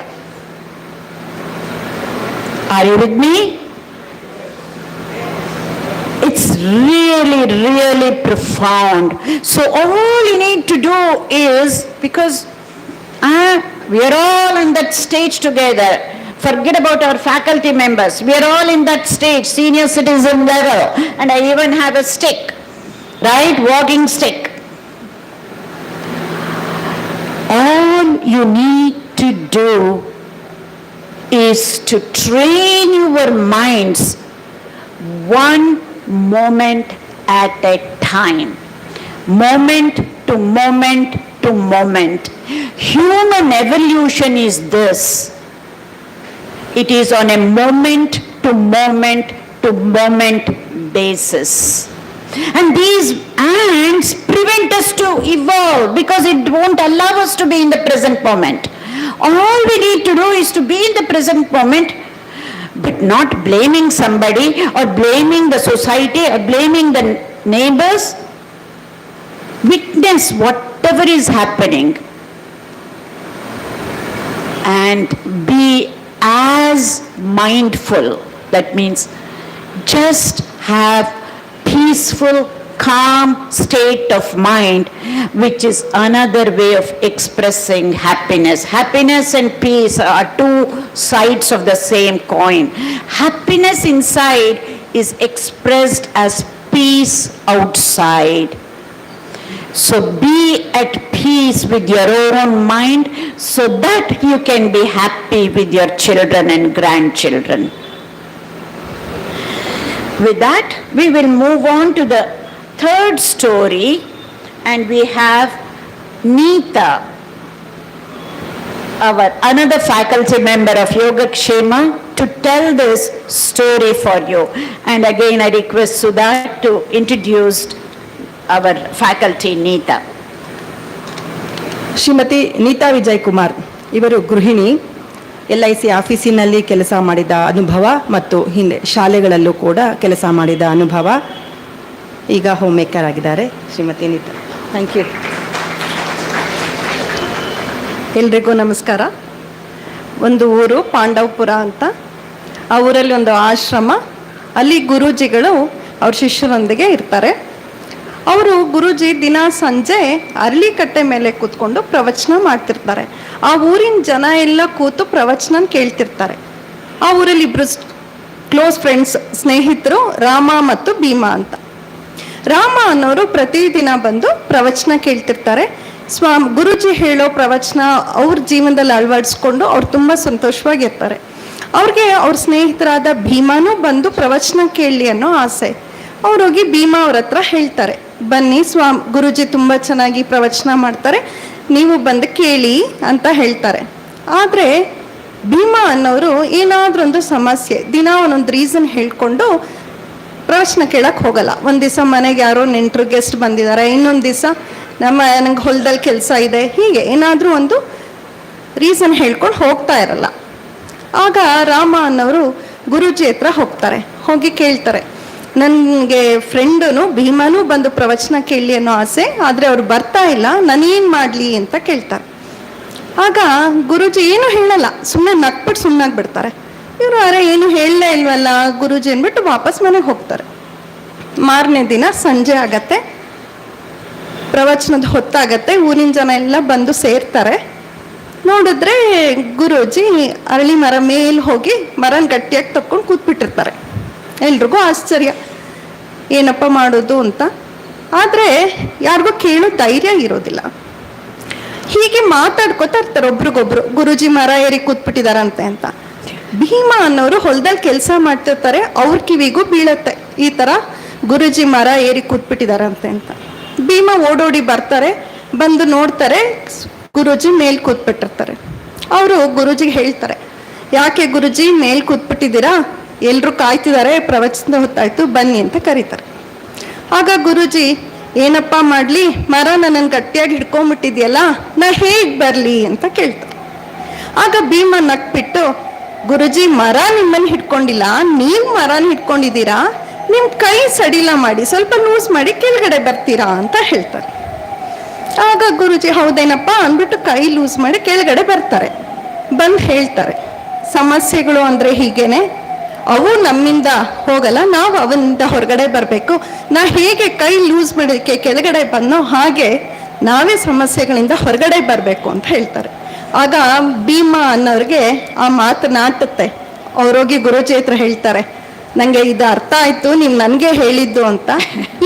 Are you with me? It's really, really profound. So all you need to do is, because we are all in that stage together. Forget about our faculty members. We are all in that stage, senior citizen level. And I even have a stick, right? Walking stick. All you need to do is to train your minds one moment at a time. Moment to moment to moment. Human evolution is this. It is on a moment to moment to moment basis. And these ants prevent us to evolve because it won't allow us to be in the present moment. All we need to do is to be in the present moment, but not blaming somebody or blaming the society or blaming the neighbors. Witness whatever is happening and be as mindful. That means just have peaceful, calm state of mind, which is another way of expressing happiness. Happiness and peace are two sides of the same coin. Happiness inside is expressed as peace outside. So be at peace with your own mind so that you can be happy with your children and grandchildren. With that, we will move on to the third story, and we have Neeta, our another faculty member of Yogakshema, to tell this story for you. And again, I request Sudha to introduce our faculty, Neeta. Shrimati Neeta Vijay Kumar ಇವರು ಗೃಹಿಣಿ. LIC ಆಫೀಸಿನಲ್ಲಿ ಕೆಲಸ ಮಾಡಿದ ಅನುಭವ ಮತ್ತು ಹಿಂದೆ ಶಾಲೆಗಳಲ್ಲೂ ಕೂಡ ಕೆಲಸ ಮಾಡಿದ ಅನುಭವ. ಈಗ ಹೋಮ್ ಮೇಕರ್ ಆಗಿದ್ದಾರೆ ಶ್ರೀಮತಿ ನೀತಾ. Thank you. ಎಲ್ರಿಗೂ ನಮಸ್ಕಾರ. ಒಂದು ಊರು ಪಾಂಡವಪುರ ಅಂತ. ಆ ಊರಲ್ಲಿ ಒಂದು ಆಶ್ರಮ. ಅಲ್ಲಿ ಗುರೂಜಿಗಳು ಅವ್ರ ಶಿಷ್ಯರೊಂದಿಗೆ ಇರ್ತಾರೆ. ಅವರು ಗುರೂಜಿ ದಿನ ಸಂಜೆ ಅರಳಿಕಟ್ಟೆ ಮೇಲೆ ಕೂತ್ಕೊಂಡು ಪ್ರವಚನ ಮಾಡ್ತಿರ್ತಾರೆ. ಆ ಊರಿನ ಜನ ಎಲ್ಲ ಕೂತು ಪ್ರವಚನ ಕೇಳ್ತಿರ್ತಾರೆ. ಆ ಊರಲ್ಲಿ ಇಬ್ರು ಕ್ಲೋಸ್ ಫ್ರೆಂಡ್ಸ್, ಸ್ನೇಹಿತರು, ರಾಮ ಮತ್ತು ಭೀಮಾ ಅಂತ. ರಾಮ ಅನ್ನೋರು ಪ್ರತಿದಿನ ಬಂದು ಪ್ರವಚನ ಕೇಳ್ತಿರ್ತಾರೆ. ಗುರೂಜಿ ಹೇಳೋ ಪ್ರವಚನ ಅವ್ರ ಜೀವನದಲ್ಲಿ ಅಳವಡಿಸ್ಕೊಂಡು ಅವ್ರು ತುಂಬ ಸಂತೋಷವಾಗಿರ್ತಾರೆ. ಅವ್ರಿಗೆ ಅವ್ರ ಸ್ನೇಹಿತರಾದ ಭೀಮಾನೂ ಬಂದು ಪ್ರವಚನ ಕೇಳಲಿ ಅನ್ನೋ ಆಸೆ. ಅವ್ರೋಗಿ ಭೀಮಾ ಅವ್ರ ಹತ್ರ ಹೇಳ್ತಾರೆ, ಬನ್ನಿ ಗುರೂಜಿ ತುಂಬ ಚೆನ್ನಾಗಿ ಪ್ರವಚನ ಮಾಡ್ತಾರೆ, ನೀವು ಬಂದು ಕೇಳಿ ಅಂತ ಹೇಳ್ತಾರೆ. ಆದರೆ ಭೀಮಾ ಅನ್ನೋರು ಏನಾದ್ರೂ ಒಂದು ಸಮಸ್ಯೆ, ದಿನ ಒಂದೊಂದು ರೀಸನ್ ಹೇಳ್ಕೊಂಡು ಪ್ರವಚನ ಕೇಳಕ್ಕೆ ಹೋಗಲ್ಲ. ಒಂದು ದಿವಸ ಮನೆಗೆ ಯಾರೋ ನೆಂಟರು ಗೆಸ್ಟ್ ಬಂದಿದ್ದಾರೆ, ಇನ್ನೊಂದು ದಿವಸ ನಂಗೆ ಹೊಲದಲ್ಲಿ ಕೆಲಸ ಇದೆ, ಹೀಗೆ ಏನಾದರೂ ಒಂದು ರೀಸನ್ ಹೇಳ್ಕೊಂಡು ಹೋಗ್ತಾ ಇರಲ್ಲ. ಆಗ ರಾಮ ಅನ್ನೋರು ಗುರೂಜಿ ಹತ್ರ ಹೋಗ್ತಾರೆ. ಹೋಗಿ ಕೇಳ್ತಾರೆ, ನನಗೆ ಫ್ರೆಂಡನು ಭೀಮಾನೂ ಬಂದು ಪ್ರವಚನ ಕೇಳಲಿ ಅನ್ನೋ ಆಸೆ, ಆದರೆ ಅವ್ರು ಬರ್ತಾ ಇಲ್ಲ, ನಾನೇನು ಮಾಡಲಿ ಅಂತ ಕೇಳ್ತಾರೆ. ಆಗ ಗುರೂಜಿ ಏನು ಹೇಳಲ್ಲ, ಸುಮ್ಮನೆ ನಕ್ಬಿಟ್ಟು ಸುಮ್ಮನಾಗ್ಬಿಡ್ತಾರೆ. ಇವರು ಅರೆ ಏನು ಹೇಳಲೇ ಇಲ್ವಲ್ಲ ಗುರೂಜಿ ಅಂದ್ಬಿಟ್ಟು ವಾಪಸ್ ಮನೆಗೆ ಹೋಗ್ತಾರೆ. ಮಾರನೇ ದಿನ ಸಂಜೆ ಆಗತ್ತೆ, ಪ್ರವಚನದ ಹೊತ್ತಾಗತ್ತೆ. ಊರಿನ ಜನ ಎಲ್ಲ ಬಂದು ಸೇರ್ತಾರೆ. ನೋಡಿದ್ರೆ ಗುರೂಜಿ ಅರಳಿ ಮರ ಮೇಲೆ ಹೋಗಿ ಮರನ ಗಟ್ಟಿಯಾಗಿ ತಕ್ಕೊಂಡು ಕೂತ್ಬಿಟ್ಟಿರ್ತಾರೆ. ಎಲ್ರಿಗೂ ಆಶ್ಚರ್ಯ, ಏನಪ್ಪ ಮಾಡೋದು ಅಂತ. ಆದರೆ ಯಾರಿಗೂ ಕೇಳೋ ಧೈರ್ಯ ಇರೋದಿಲ್ಲ. ಹೀಗೆ ಮಾತಾಡ್ಕೋತಾ ಇರ್ತಾರೆ ಒಬ್ರಿಗೊಬ್ರು, ಗುರೂಜಿ ಮರ ಏರಿ ಕೂತ್ಬಿಟ್ಟಿದಾರಂತೆ ಅಂತ. ಭೀಮಾ ಅನ್ನೋರು ಹೊಲದಲ್ಲಿ ಕೆಲಸ ಮಾಡ್ತಿರ್ತಾರೆ. ಅವ್ರ ಕಿವಿಗೂ ಬೀಳತ್ತೆ ಈ ಥರ ಗುರೂಜಿ ಮರ ಏರಿ ಕೂತ್ಬಿಟ್ಟಿದಾರಂತೆ ಅಂತ. ಭೀಮಾ ಓಡೋಡಿ ಬರ್ತಾರೆ. ಬಂದು ನೋಡ್ತಾರೆ, ಗುರೂಜಿ ಮೇಲ್ ಕೂತ್ಬಿಟ್ಟಿರ್ತಾರೆ. ಅವರು ಗುರೂಜಿಗೆ ಹೇಳ್ತಾರೆ, ಯಾಕೆ ಗುರೂಜಿ ಮೇಲ್ ಕೂತ್ಬಿಟ್ಟಿದ್ದೀರಾ, ಎಲ್ರು ಕಾಯ್ತಿದ್ದಾರೆ, ಪ್ರವಚನ ಹೊತ್ತಾಯ್ತು, ಬನ್ನಿ ಅಂತ ಕರೀತಾರೆ. ಆಗ ಗುರೂಜಿ, ಏನಪ್ಪ ಮಾಡ್ಲಿ, ಮರ ನನ್ನನ್ನು ಗಟ್ಟಿಯಾಗಿ ಹಿಡ್ಕೊಂಡ್ಬಿಟ್ಟಿದ್ಯಲ್ಲ, ನಾ ಹೇಗ್ ಬರ್ಲಿ ಅಂತ ಕೇಳ್ತಾರೆ. ಆಗ ಭೀಮಾ ನಕ್ಬಿಟ್ಟು, ಗುರೂಜಿ ಮರ ನಿಮ್ಮನ್ನು ಹಿಡ್ಕೊಂಡಿಲ್ಲ, ನೀವು ಮರನ ಹಿಡ್ಕೊಂಡಿದ್ದೀರಾ, ನಿಮ್ ಕೈ ಸಡಿಲ ಮಾಡಿ ಸ್ವಲ್ಪ ಲೂಸ್ ಮಾಡಿ ಕೆಳಗಡೆ ಬರ್ತೀರಾ ಅಂತ ಹೇಳ್ತಾರೆ. ಆಗ ಗುರೂಜಿ ಹೌದೇನಪ್ಪ ಅಂದ್ಬಿಟ್ಟು ಕೈ ಲೂಸ್ ಮಾಡಿ ಕೆಳಗಡೆ ಬರ್ತಾರೆ. ಬಂದು ಹೇಳ್ತಾರೆ, ಸಮಸ್ಯೆಗಳು ಅಂದ್ರೆ ಹೀಗೇನೆ, ಅವು ನಮ್ಮಿಂದ ಹೋಗಲ್ಲ, ನಾವು ಅವನಿಂದ ಹೊರಗಡೆ ಬರಬೇಕು. ನಾ ಹೇಗೆ ಕೈ ಲೂಸ್ ಮಾಡೋಕ್ಕೆ ಕೆಳಗಡೆ ಬಂದೋ ಹಾಗೆ ನಾವೇ ಸಮಸ್ಯೆಗಳಿಂದ ಹೊರಗಡೆ ಬರಬೇಕು ಅಂತ ಹೇಳ್ತಾರೆ. ಆಗ ಭೀಮಾ ಅನ್ನೋರಿಗೆ ಆ ಮಾತು ನಾಟುತ್ತೆ. ಅವ್ರೋಗಿ ಗುರೂಜಿ ಹತ್ರ ಹೇಳ್ತಾರೆ, ನನಗೆ ಇದು ಅರ್ಥ ಆಯ್ತು, ನೀವು ನನಗೆ ಹೇಳಿದ್ದು ಅಂತ.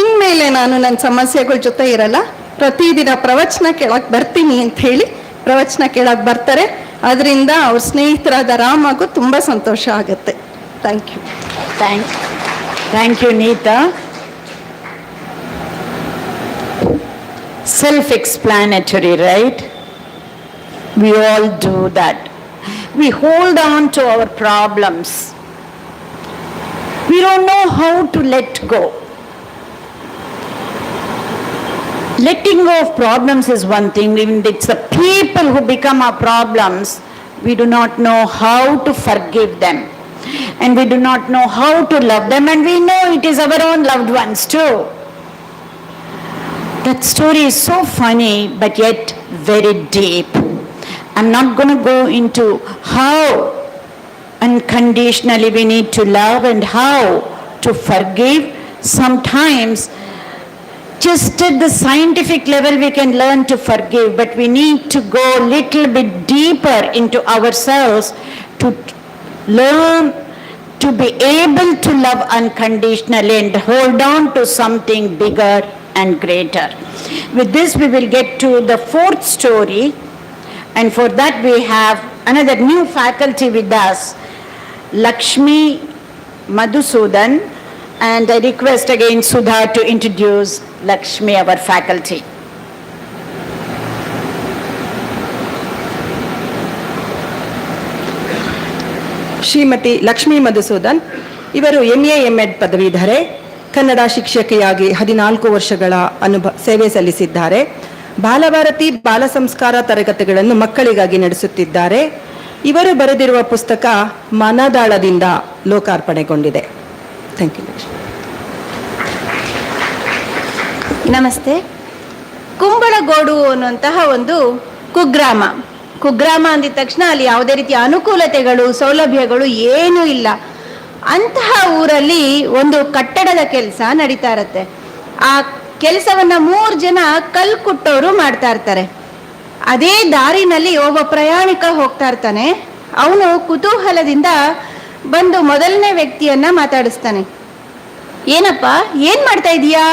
ಇನ್ಮೇಲೆ ನಾನು ನನ್ನ ಸಮಸ್ಯೆಗಳ ಜೊತೆ ಇರಲ್ಲ, ಪ್ರತಿದಿನ ಪ್ರವಚನ ಕೇಳಕ್ ಬರ್ತೀನಿ ಅಂತ ಹೇಳಿ ಪ್ರವಚನ ಕೇಳಕ್ ಬರ್ತಾರೆ. ಅದರಿಂದ ಅವ್ರ ಸ್ನೇಹಿತರಾದ ರಾಮಗೂ ತುಂಬ ಸಂತೋಷ ಆಗುತ್ತೆ. Thank you. Thank you, Neeta. Self-explanatory, right? We all do that. We hold on to our problems. We don't know how to let go. Letting go of problems is one thing. Even it's the people who become our problems, we do not know how to forgive them. And we do not know how to love them, and we know it is our own loved ones too. That story is so funny, but yet very deep. I'm not going to go into how unconditionally we need to love and how to forgive. Sometimes just at the scientific level we can learn to forgive, but we need to go a little bit deeper into ourselves to learn to be able to love unconditionally and hold on to something bigger and greater. With this we will get to the fourth story, and for that we have another new faculty with us, Lakshmi Madhusudan, and I request again Sudha to introduce Lakshmi, our faculty. Shrimati Lakshmi Madhusudan ಇವರು MA MEd ಪದವೀಧರೆ. Kannada ಶಿಕ್ಷಕಿಯಾಗಿ 14 ವರ್ಷಗಳ ಸೇವೆ ಸಲ್ಲಿಸಿದ್ದಾರೆ. ಬಾಲಭಾರತಿ ಬಾಲ ಸಂಸ್ಕಾರ ತರಗತಿಗಳನ್ನು ಮಕ್ಕಳಿಗಾಗಿ ನಡೆಸುತ್ತಿದ್ದಾರೆ. ಇವರು ಬರೆದಿರುವ ಪುಸ್ತಕ ಮನದಾಳದಿಂದ ಲೋಕಾರ್ಪಣೆಗೊಂಡಿದೆ. Thank you. ನಮಸ್ತೆ. ಕುಂಬಳಗೋಡು ಅನ್ನುವಂತಹ ಒಂದು ಕುಗ್ರಾಮ ಅಂದಿದ ತಕ್ಷಣ ಅಲ್ಲಿ ಯಾವುದೇ ರೀತಿಯ ಅನುಕೂಲತೆಗಳು ಸೌಲಭ್ಯಗಳು ಏನೂ ಇಲ್ಲ. ಅಂತಹ ಊರಲ್ಲಿ ಒಂದು ಕಟ್ಟಡದ ಕೆಲಸ ನಡೀತಾ ಇರತ್ತೆ. ಆ ಕೆಲಸವನ್ನ 3 ಜನ ಕಲ್ಲು ಕುಟ್ಟೋರು ಮಾಡ್ತಾ ಇರ್ತಾರೆ. ಅದೇ ದಾರಿನಲ್ಲಿ ಒಬ್ಬ ಪ್ರಯಾಣಿಕ ಹೋಗ್ತಾ ಇರ್ತಾನೆ. ಅವನು ಕುತೂಹಲದಿಂದ ಬಂದು ಮೊದಲನೇ ವ್ಯಕ್ತಿಯನ್ನ ಮಾತಾಡಿಸ್ತಾನೆ. ಏನಪ್ಪ, ಏನ್ ಮಾಡ್ತಾ ಇದೀಯಾ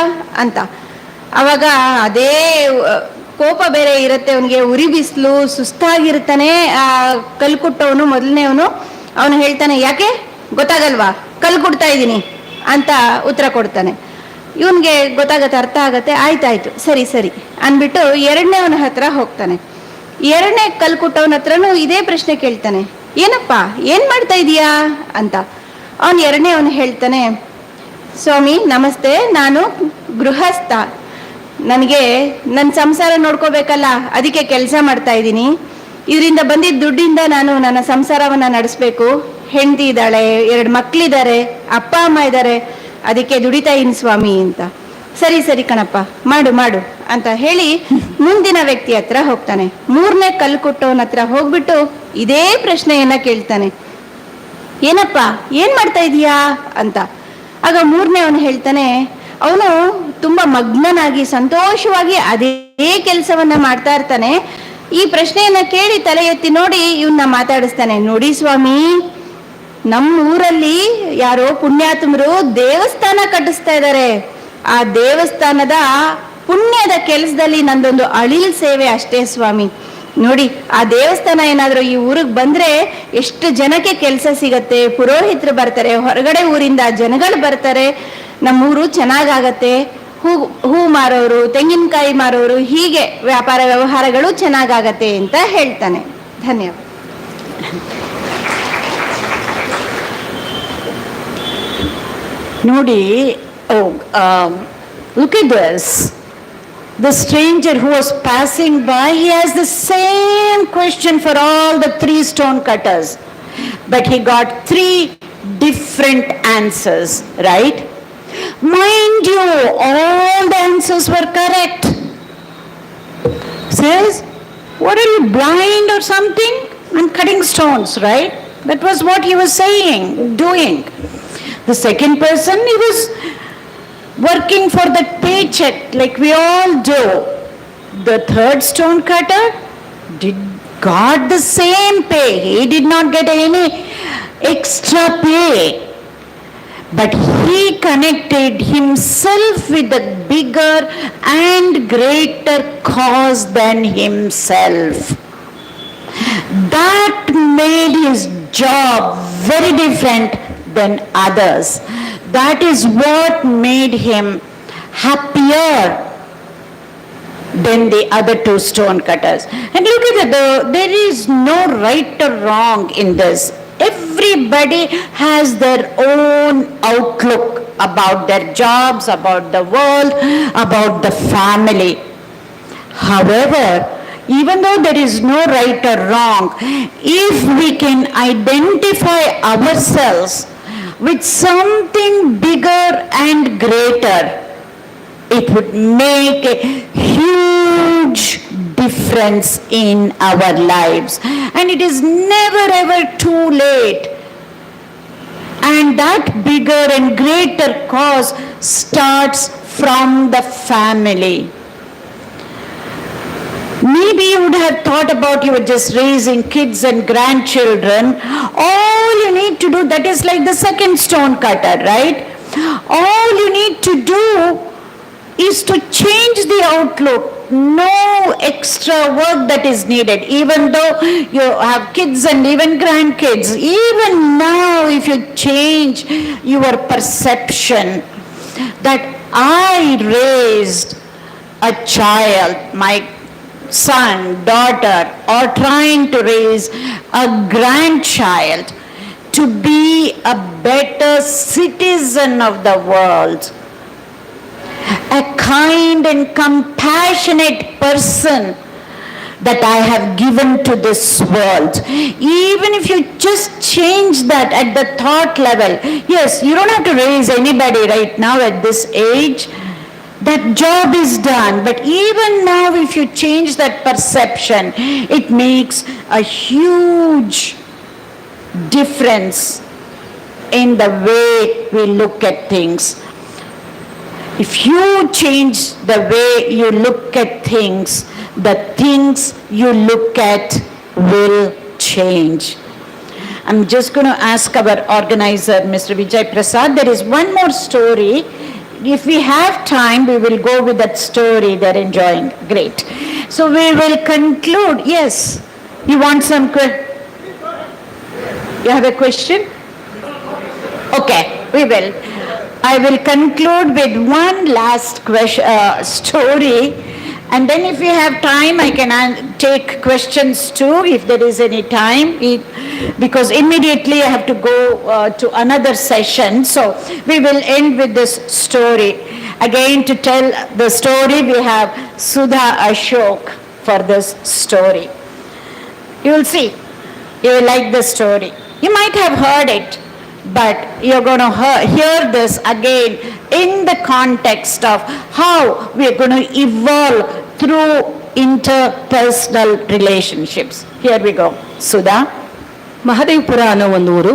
ಅಂತ. ಅವಾಗ ಅದೇ ಕೋಪ ಬೇರೆ ಇರುತ್ತೆ ಅವನಿಗೆ, ಉರಿ ಬಿಸಿಲು, ಸುಸ್ತಾಗಿರ್ತಾನೆ. ಆ ಕಲ್ಲು ಕುಟ್ಟವನು ಮೊದಲನೇವನು ಅವನು ಹೇಳ್ತಾನೆ, ಯಾಕೆ ಗೊತ್ತಾಗಲ್ವಾ, ಕಲ್ಲು ಕುಟ್ತಾ ಇದ್ದೀನಿ ಅಂತ ಉತ್ತರ ಕೊಡ್ತಾನೆ. ಇವನ್ಗೆ ಗೊತ್ತಾಗತ್ತೆ, ಅರ್ಥ ಆಗತ್ತೆ. ಆಯ್ತಾಯ್ತು, ಸರಿ ಸರಿ ಅಂದ್ಬಿಟ್ಟು ಎರಡನೇವನ ಹತ್ರ ಹೋಗ್ತಾನೆ. ಎರಡನೇ ಕಲ್ಲು ಕುಟ್ಟವನ ಹತ್ರನೂ ಇದೇ ಪ್ರಶ್ನೆ ಕೇಳ್ತಾನೆ, ಏನಪ್ಪ ಏನ್ ಮಾಡ್ತಾ ಇದೀಯಾ ಅಂತ. ಎರಡನೇವನು ಹೇಳ್ತಾನೆ, ಸ್ವಾಮಿ ನಮಸ್ತೆ, ನಾನು ಗೃಹಸ್ಥ, ನನಗೆ ನನ್ನ ಸಂಸಾರ ನೋಡ್ಕೋಬೇಕಲ್ಲ, ಅದಕ್ಕೆ ಕೆಲಸ ಮಾಡ್ತಾ ಇದ್ದೀನಿ. ಇದರಿಂದ ಬಂದಿದ್ದ ದುಡ್ಡಿಂದ ನಾನು ನನ್ನ ಸಂಸಾರವನ್ನ ನಡೆಸ್ಬೇಕು. ಹೆಂಡತಿ ಇದ್ದಾಳೆ, 2 ಮಕ್ಳಿದ್ದಾರೆ, ಅಪ್ಪ ಅಮ್ಮ ಇದ್ದಾರೆ, ಅದಕ್ಕೆ ದುಡಿತಾ ಇದ್ದೀನಿ ಸ್ವಾಮಿ ಅಂತ. ಸರಿ ಸರಿ ಕಣಪ್ಪ, ಮಾಡು ಮಾಡು ಅಂತ ಹೇಳಿ ಮುಂದಿನ ವ್ಯಕ್ತಿ ಹತ್ರ ಹೋಗ್ತಾನೆ. 3ನೇ ಕಲ್ಲು ಕುಟ್ಟವನ ಹತ್ರ ಹೋಗ್ಬಿಟ್ಟು ಇದೇ ಪ್ರಶ್ನೆಯನ್ನ ಕೇಳ್ತಾನೆ, ಏನಪ್ಪ ಏನ್ ಮಾಡ್ತಾ ಇದೀಯಾ ಅಂತ. ಆಗ 3ನೇವನು ಹೇಳ್ತಾನೆ, ಅವನು ತುಂಬಾ ಮಗ್ನನಾಗಿ ಸಂತೋಷವಾಗಿ ಅದೇ ಕೆಲಸವನ್ನ ಮಾಡ್ತಾ ಇರ್ತಾನೆ. ಈ ಪ್ರಶ್ನೆಯನ್ನ ಕೇಳಿ ತಲೆ ಎತ್ತಿ ನೋಡಿ ಇವನ್ನ ಮಾತಾಡಿಸ್ತಾನೆ, ನೋಡಿ ಸ್ವಾಮಿ, ನಮ್ಮ ಊರಲ್ಲಿ ಯಾರೋ ಪುಣ್ಯಾತ್ಮರು ದೇವಸ್ಥಾನ ಕಟ್ಟಿಸ್ತಾ ಇದ್ದಾರೆ. ಆ ದೇವಸ್ಥಾನದ ಪುಣ್ಯದ ಕೆಲಸದಲ್ಲಿ ನಂದೊಂದು ಅಳಿಲ್ ಸೇವೆ ಅಷ್ಟೇ ಸ್ವಾಮಿ. ನೋಡಿ, ಆ ದೇವಸ್ಥಾನ ಏನಾದ್ರೂ ಈ ಊರಿಗೆ ಬಂದ್ರೆ ಎಷ್ಟು ಜನಕ್ಕೆ ಕೆಲಸ ಸಿಗತ್ತೆ, ಪುರೋಹಿತರು ಬರ್ತಾರೆ, ಹೊರಗಡೆ ಊರಿಂದ ಜನಗಳು ಬರ್ತಾರೆ, ನಮ್ಮೂರು ಚೆನ್ನಾಗಾಗತ್ತೆ. ಹೂ ಮಾರೋರು, ತೆಂಗಿನಕಾಯಿ ಮಾರೋರು, ಹೀಗೆ ವ್ಯಾಪಾರ ವ್ಯವಹಾರಗಳು ಚೆನ್ನಾಗಾಗತ್ತೆ ಅಂತ ಹೇಳ್ತಾನೆ. ಧನ್ಯವಾದ. Nodi, look at this. The stranger who was passing by, he has the same question for all the 3 stone cutters. But he got 3 different answers, right? Mind you, all the answers were correct. Says, what are you, blind or something? I'm cutting stones, right? That was what he was saying, doing. The second person, he was working for that paycheck like we all do. The third stone cutter got the same pay. He did not get any extra pay. But he connected himself with a bigger and greater cause than himself. That made his job very different than others. That is what made him happier than the other 2 stone cutters. And look at it, there is no right or wrong in this. Everybody has their own outlook about their jobs, about the world, about the family. However, even though there is no right or wrong, if we can identify ourselves with something bigger and greater, it would make a huge difference in our lives. And it is never ever too late. And that bigger and greater cause starts from the family. Maybe you would have thought about you were just raising kids and grandchildren. All you need to do, that is like the second stone cutter, right? All you need to do is to change the outlook. No extra work that is needed. Even though you have kids and even grandkids, even now if you change your perception that I raised a child, my son, daughter, or trying to raise a grandchild to be a better citizen of the world, a kind and compassionate person, that I have given to this world. Even if you just change that at the thought level, yes, you don't have to raise anybody right now at this age. That job is done. But even now, if you change that perception, it makes a huge difference in the way we look at things. If you change the way you look at things, the things you look at will change. I'm just going to ask our organizer, Mr. Vijay Prasad, there is one more story. If we have time, we will go with that story they're enjoying. Great. So we will conclude. Yes, you want some you have a question? Okay, we will. I will conclude with one last story, and then if we have time, I can take questions too, if there is any time, because immediately I have to go to another session. So we will end with this story. Again, to tell the story, we have Sudha Ashok for this story. You will see, you will like the story. You might have heard it, but you're going to hear this again in the context of how we're going to evolve through interpersonal relationships. Here we go. Sudha. Mahadevapura ಅನ್ನೋ ಒಂದು ಊರು.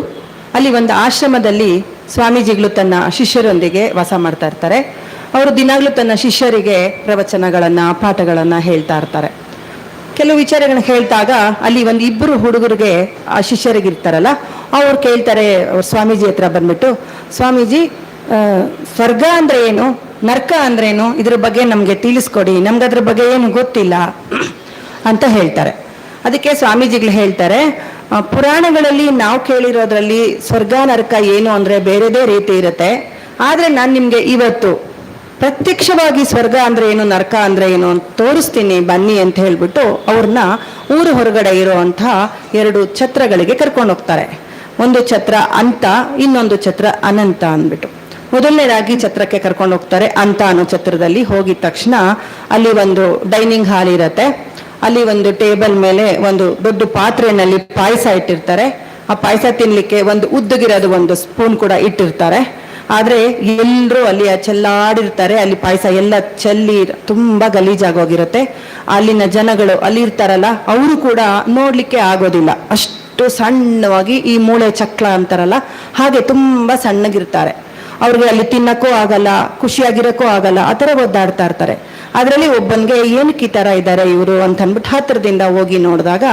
ಅಲ್ಲಿ ಒಂದು ಆಶ್ರಮದಲ್ಲಿ ಸ್ವಾಮೀಜಿಗಳು ತನ್ನ ಶಿಷ್ಯರೊಂದಿಗೆ ವಾಸ ಮಾಡ್ತಾ ಇರ್ತಾರೆ. ಅವರು ದಿನಾಗ್ಲೂ ತನ್ನ ಶಿಷ್ಯರಿಗೆ ಪ್ರವಚನಗಳನ್ನು, ಪಾಠಗಳನ್ನು ಹೇಳ್ತಾ ಇರ್ತಾರೆ. ಕೆಲವು ವಿಚಾರಗಳನ್ನ ಹೇಳ್ತಾಗ ಅಲ್ಲಿ ಒಂದು ಇಬ್ಬರು ಹುಡುಗರಿಗೆ ಆ ಶಿಷ್ಯರಿಗಿರ್ತಾರಲ್ಲ, ಅವ್ರು ಕೇಳ್ತಾರೆ ಅವ್ರ ಸ್ವಾಮೀಜಿ ಹತ್ರ ಬಂದ್ಬಿಟ್ಟು, ಸ್ವಾಮೀಜಿ, ಸ್ವರ್ಗ ಅಂದ್ರೆ ಏನು, ನರ್ಕ ಅಂದ್ರೇನು, ಇದ್ರ ಬಗ್ಗೆ ನಮಗೆ ತಿಳಿಸ್ಕೊಡಿ, ನಮ್ಗೆ ಅದ್ರ ಬಗ್ಗೆ ಏನು ಗೊತ್ತಿಲ್ಲ ಅಂತ ಹೇಳ್ತಾರೆ. ಅದಕ್ಕೆ ಸ್ವಾಮೀಜಿಗಳು ಹೇಳ್ತಾರೆ, ಪುರಾಣಗಳಲ್ಲಿ ನಾವು ಕೇಳಿರೋದ್ರಲ್ಲಿ ಸ್ವರ್ಗ ನರಕ ಏನು ಅಂದ್ರೆ ಬೇರೆದೇ ರೀತಿ ಇರುತ್ತೆ. ಆದ್ರೆ ನಾನು ನಿಮ್ಗೆ ಇವತ್ತು ಪ್ರತ್ಯಕ್ಷವಾಗಿ ಸ್ವರ್ಗ ಅಂದ್ರೆ ಏನು, ನರಕ ಅಂದ್ರೆ ಏನು ಅಂತ ತೋರಿಸ್ತೀನಿ ಬನ್ನಿ ಅಂತ ಹೇಳ್ಬಿಟ್ಟು ಅವ್ರನ್ನ ಊರು ಹೊರಗಡೆ ಇರುವಂಥ ಎರಡು ಛತ್ರಗಳಿಗೆ ಕರ್ಕೊಂಡು ಹೋಗ್ತಾರೆ. ಒಂದು ಛತ್ರ ಅಂತ, ಇನ್ನೊಂದು ಛತ್ರ ಅನಂತ ಅಂದ್ಬಿಟ್ಟು. ಮೊದಲನೇದಾಗಿ ಛತ್ರಕ್ಕೆ ಕರ್ಕೊಂಡು ಹೋಗ್ತಾರೆ. ಅಂತ ಅನ್ನೋ ಛತ್ರದಲ್ಲಿ ಹೋಗಿದ ತಕ್ಷಣ ಅಲ್ಲಿ ಒಂದು ಡೈನಿಂಗ್ ಹಾಲ್ ಇರತ್ತೆ. ಅಲ್ಲಿ ಒಂದು ಟೇಬಲ್ ಮೇಲೆ ಒಂದು ದೊಡ್ಡ ಪಾತ್ರೆಯಲ್ಲಿ ಪಾಯಸ ಇಟ್ಟಿರ್ತಾರೆ. ಆ ಪಾಯಸ ತಿನ್ಲಿಕ್ಕೆ ಒಂದು ಉದ್ದಗಿರೋದು ಒಂದು ಸ್ಪೂನ್ ಕೂಡ ಇಟ್ಟಿರ್ತಾರೆ. ಆದ್ರೆ ಎಲ್ಲರೂ ಅಲ್ಲಿ ಚೆಲ್ಲಾಡಿರ್ತಾರೆ. ಅಲ್ಲಿ ಪಾಯಸ ಎಲ್ಲ ಚೆಲ್ಲಿ ತುಂಬಾ ಗಲೀಜಾಗೋಗಿರುತ್ತೆ. ಅಲ್ಲಿನ ಜನಗಳು ಅಲ್ಲಿ ಇರ್ತಾರಲ್ಲ, ಅವರು ಕೂಡ ನೋಡ್ಲಿಕ್ಕೆ ಆಗೋದಿಲ್ಲ, ಅಷ್ಟು ಸಣ್ಣವಾಗಿ ಈ ಮೂಳೆ ಚಕ್ಲ ಅಂತಾರಲ್ಲ ಹಾಗೆ ತುಂಬಾ ಸಣ್ಣಗಿರ್ತಾರೆ. ಅವ್ರಿಗೆ ಅಲ್ಲಿ ತಿನ್ನಕ್ಕೂ ಆಗಲ್ಲ, ಖುಷಿಯಾಗಿರಕ್ಕೂ ಆಗಲ್ಲ, ಆ ಥರ ಒದ್ದಾಡ್ತಾ ಇರ್ತಾರೆ. ಅದರಲ್ಲಿ ಒಬ್ಬನಿಗೆ ಏನಕ್ಕೆ ಈ ಥರ ಇದ್ದಾರೆ ಇವರು ಅಂತ ಅಂದ್ಬಿಟ್ಟು ಹತ್ತಿರದಿಂದ ಹೋಗಿ ನೋಡಿದಾಗ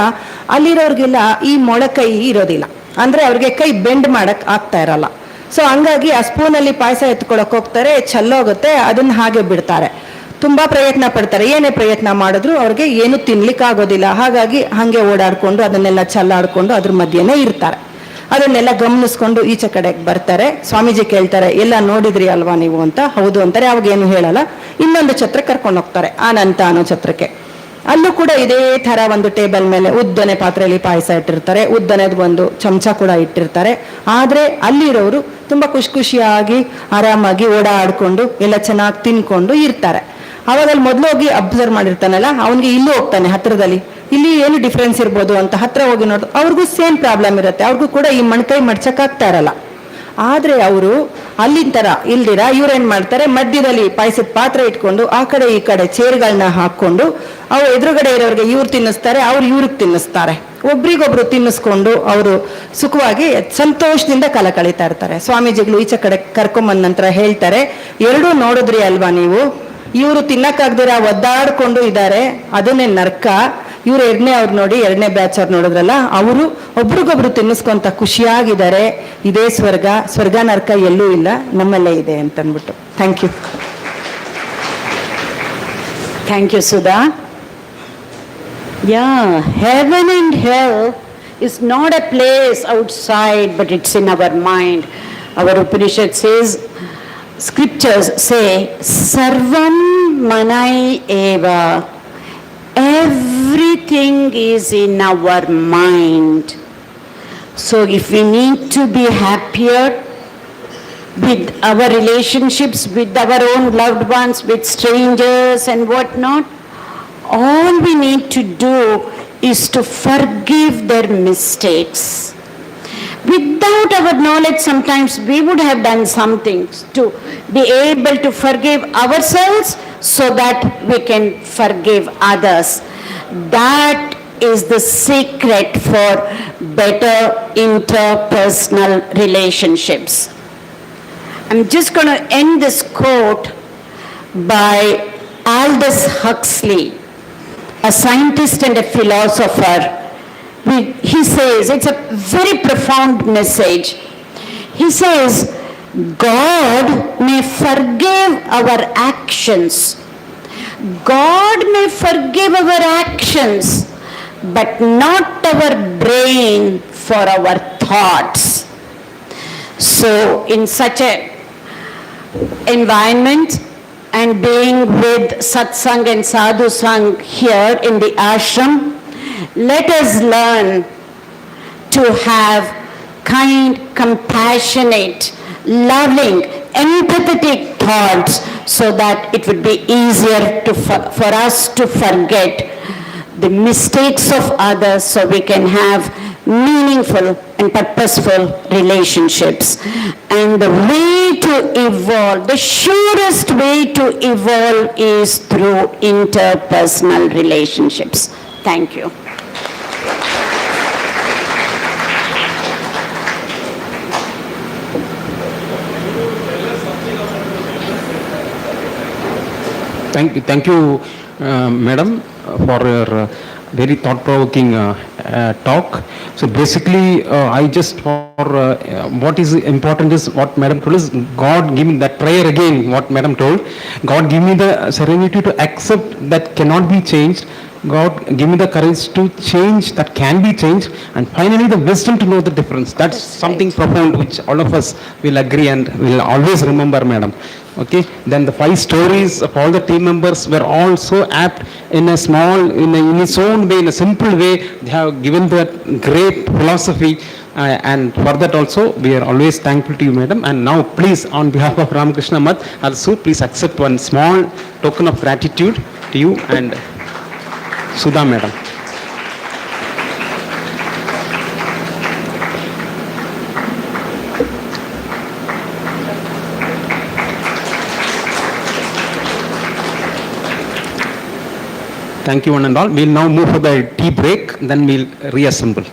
ಅಲ್ಲಿರೋರ್ಗೆಲ್ಲ ಈ ಮೊಳಕೈ ಇರೋದಿಲ್ಲ, ಅಂದ್ರೆ ಅವ್ರಿಗೆ ಕೈ ಬೆಂಡ್ ಮಾಡಕ್ ಆಗ್ತಾ ಇರಲ್ಲ. ಸೊ ಹಂಗಾಗಿ ಆ ಸ್ಪೂನಲ್ಲಿ ಪಾಯಸ ಎತ್ಕೊಳಕ್ ಹೋಗ್ತಾರೆ, ಚೆಲ್ಲೋಗುತ್ತೆ, ಅದನ್ನ ಹಾಗೆ ಬಿಡ್ತಾರೆ. ತುಂಬಾ ಪ್ರಯತ್ನ ಪಡ್ತಾರೆ, ಏನೇ ಪ್ರಯತ್ನ ಮಾಡಿದ್ರು ಅವ್ರಿಗೆ ಏನು ತಿನ್ಲಿಕ್ಕೆ ಆಗೋದಿಲ್ಲ. ಹಾಗಾಗಿ ಹಂಗೆ ಓಡಾಡ್ಕೊಂಡು ಅದನ್ನೆಲ್ಲ ಚೆಲ್ಲಾಡ್ಕೊಂಡು ಅದ್ರ ಮಧ್ಯೆನೇ ಇರ್ತಾರೆ. ಅದನ್ನೆಲ್ಲ ಗಮನಿಸ್ಕೊಂಡು ಈಚೆ ಕಡೆಗೆ ಬರ್ತಾರೆ. ಸ್ವಾಮೀಜಿ ಕೇಳ್ತಾರೆ, ಎಲ್ಲ ನೋಡಿದ್ರಿ ಅಲ್ವಾ ನೀವು ಅಂತ. ಹೌದು ಅಂತಾರೆ. ಅವಾಗ ಏನು ಹೇಳಲ್ಲ. ಇನ್ನೊಂದು ಛತ್ರ ಕರ್ಕೊಂಡು ಹೋಗ್ತಾರೆ, ಅನಂತ ಅನ್ನೋ ಛತ್ರಕ್ಕೆ. ಅಲ್ಲೂ ಕೂಡ ಇದೇ ತರ ಒಂದು ಟೇಬಲ್ ಮೇಲೆ ಉದ್ದನೆ ಪಾತ್ರೆಯಲ್ಲಿ ಪಾಯಸ ಇಟ್ಟಿರ್ತಾರೆ, ಉದ್ದನೆದು ಒಂದು ಚಮಚ ಕೂಡ ಇಟ್ಟಿರ್ತಾರೆ. ಆದ್ರೆ ಅಲ್ಲಿರೋರು ತುಂಬಾ ಖುಷಿಯಾಗಿ ಆರಾಮಾಗಿ ಓಡಾಡ್ಕೊಂಡು ಎಲ್ಲ ಚೆನ್ನಾಗಿ ತಿನ್ಕೊಂಡು ಇರ್ತಾರೆ. ಅವಾಗ ಅಲ್ಲಿ ಮೊದಲು ಹೋಗಿ ಅಬ್ಸರ್ವ್ ಮಾಡಿರ್ತಾನಲ್ಲ, ಅವನಿಗೆ ಇಲ್ಲೂ ಹೋಗ್ತಾನೆ ಹತ್ರದಲ್ಲಿ, ಇಲ್ಲಿ ಏನು ಡಿಫ್ರೆನ್ಸ್ ಇರ್ಬೋದು ಅಂತ ಹತ್ರ ಹೋಗಿ ನೋಡ್, ಅವ್ರಿಗೂ ಸೇಮ್ ಪ್ರಾಬ್ಲಮ್ ಇರುತ್ತೆ. ಅವ್ರಿಗೂ ಕೂಡ ಈ ಮಣ್ಕೈ ಮಡ್ಚಕ್ಕಾಗ್ತಾ ಇರಲ್ಲ. ಆದ್ರೆ ಅವರು ಅಲ್ಲಿನ ತರ ಇಲ್ದಿರ ಇವ್ರೇನ್ ಮಾಡ್ತಾರೆ, ಮಧ್ಯದಲ್ಲಿ ಪಾಯಸದ ಪಾತ್ರೆ ಇಟ್ಕೊಂಡು ಆ ಕಡೆ ಈ ಕಡೆ ಚೇರ್ಗಳನ್ನ ಹಾಕೊಂಡು ಅವ್ರು ಎದುರುಗಡೆ ಇರೋರಿಗೆ ಇವ್ರು ತಿನ್ನಿಸ್ತಾರೆ, ಅವ್ರು ಇವ್ರಿಗೆ ತಿನ್ನಿಸ್ತಾರೆ. ಒಬ್ರಿಗೊಬ್ರು ತಿನ್ನಿಸ್ಕೊಂಡು ಅವರು ಸುಖವಾಗಿ ಸಂತೋಷದಿಂದ ಕಾಲ ಕಳೀತಾ ಇರ್ತಾರೆ. ಸ್ವಾಮೀಜಿಗಳು ಈಚೆ ಕಡೆ ಕರ್ಕೊಂಬಂದ ನಂತರ ಹೇಳ್ತಾರೆ, ಎರಡೂ ನೋಡಿದ್ರಿ ಅಲ್ವಾ ನೀವು, ಇವರು ತಿನ್ನಕ್ಕಾಗ್ದಿರ ಒದ್ದಾಡ್ಕೊಂಡು ಇದ್ದಾರೆ, ಅದನ್ನೇ ನರ್ಕ. ಇವ್ರು ಅವ್ರು ನೋಡಿ, ಎರಡನೇ ಬ್ಯಾಚ್ ಅವ್ರು ನೋಡಿದ್ರಲ್ಲ, ಅವರು ಒಬ್ರಿಗೊಬ್ರು ತಿನ್ನಿಸ್ಕೊಂತ ಖುಷಿಯಾಗಿದ್ದಾರೆ. ಇದೇ ಸ್ವರ್ಗ, ಸ್ವರ್ಗ ನರ್ಕ ಎಲ್ಲೂ ಇಲ್ಲ, ನಮ್ಮಲ್ಲೇ ಇದೆ ಅಂತ ಅಂದ್ಬಿಟ್ಟು. Thank you. Thank you, Sudha. Yeah, heaven and hell is not a place outside, but it's in our mind. Our Upanishad says, scriptures say, Sarvam Manai Eva. Everything is in our mind. So if we need to be happier with our relationships, with our own loved ones, with strangers and whatnot, all we need to do is to forgive their mistakes. Without our knowledge, sometimes we would have done some things to be able to forgive ourselves so that we can forgive others. That is the secret for better interpersonal relationships. I'm just going to end this quote by Aldous Huxley, a scientist and a philosopher. He says, it's a very profound message. He says, God may forgive our actions. God may forgive our actions, but not our brain for our thoughts. So in such a environment, and being with satsang and sadhu sang here in the ashram, let us learn to have kind, compassionate, loving, empathetic thoughts so that it would be easier for us to forget the mistakes of others so we can have meaningful and purposeful relationships. And the way to evolve, the surest way to evolve is through interpersonal relationships. Thank you. Thank you, Madam, for your very thought-provoking talk. So basically, I just what is important is what Madam told is God give me that prayer again. What Madam told, God give me the serenity to accept that cannot be changed. God give me the courage to change that can be changed, and finally the wisdom to know the difference. That's something profound which all of us will agree and will always remember, Madam. Okay, then the 5 stories of all the team members were all so apt in a small, in its own way, in a simple way. They have given that great philosophy, and for that also we are always thankful to you, Madam. And now please, on behalf of Ramakrishna Math also, please accept one small token of gratitude to you and Sudha, Madam. Thank you one and all. We'll now move for the tea break, then we'll reassemble.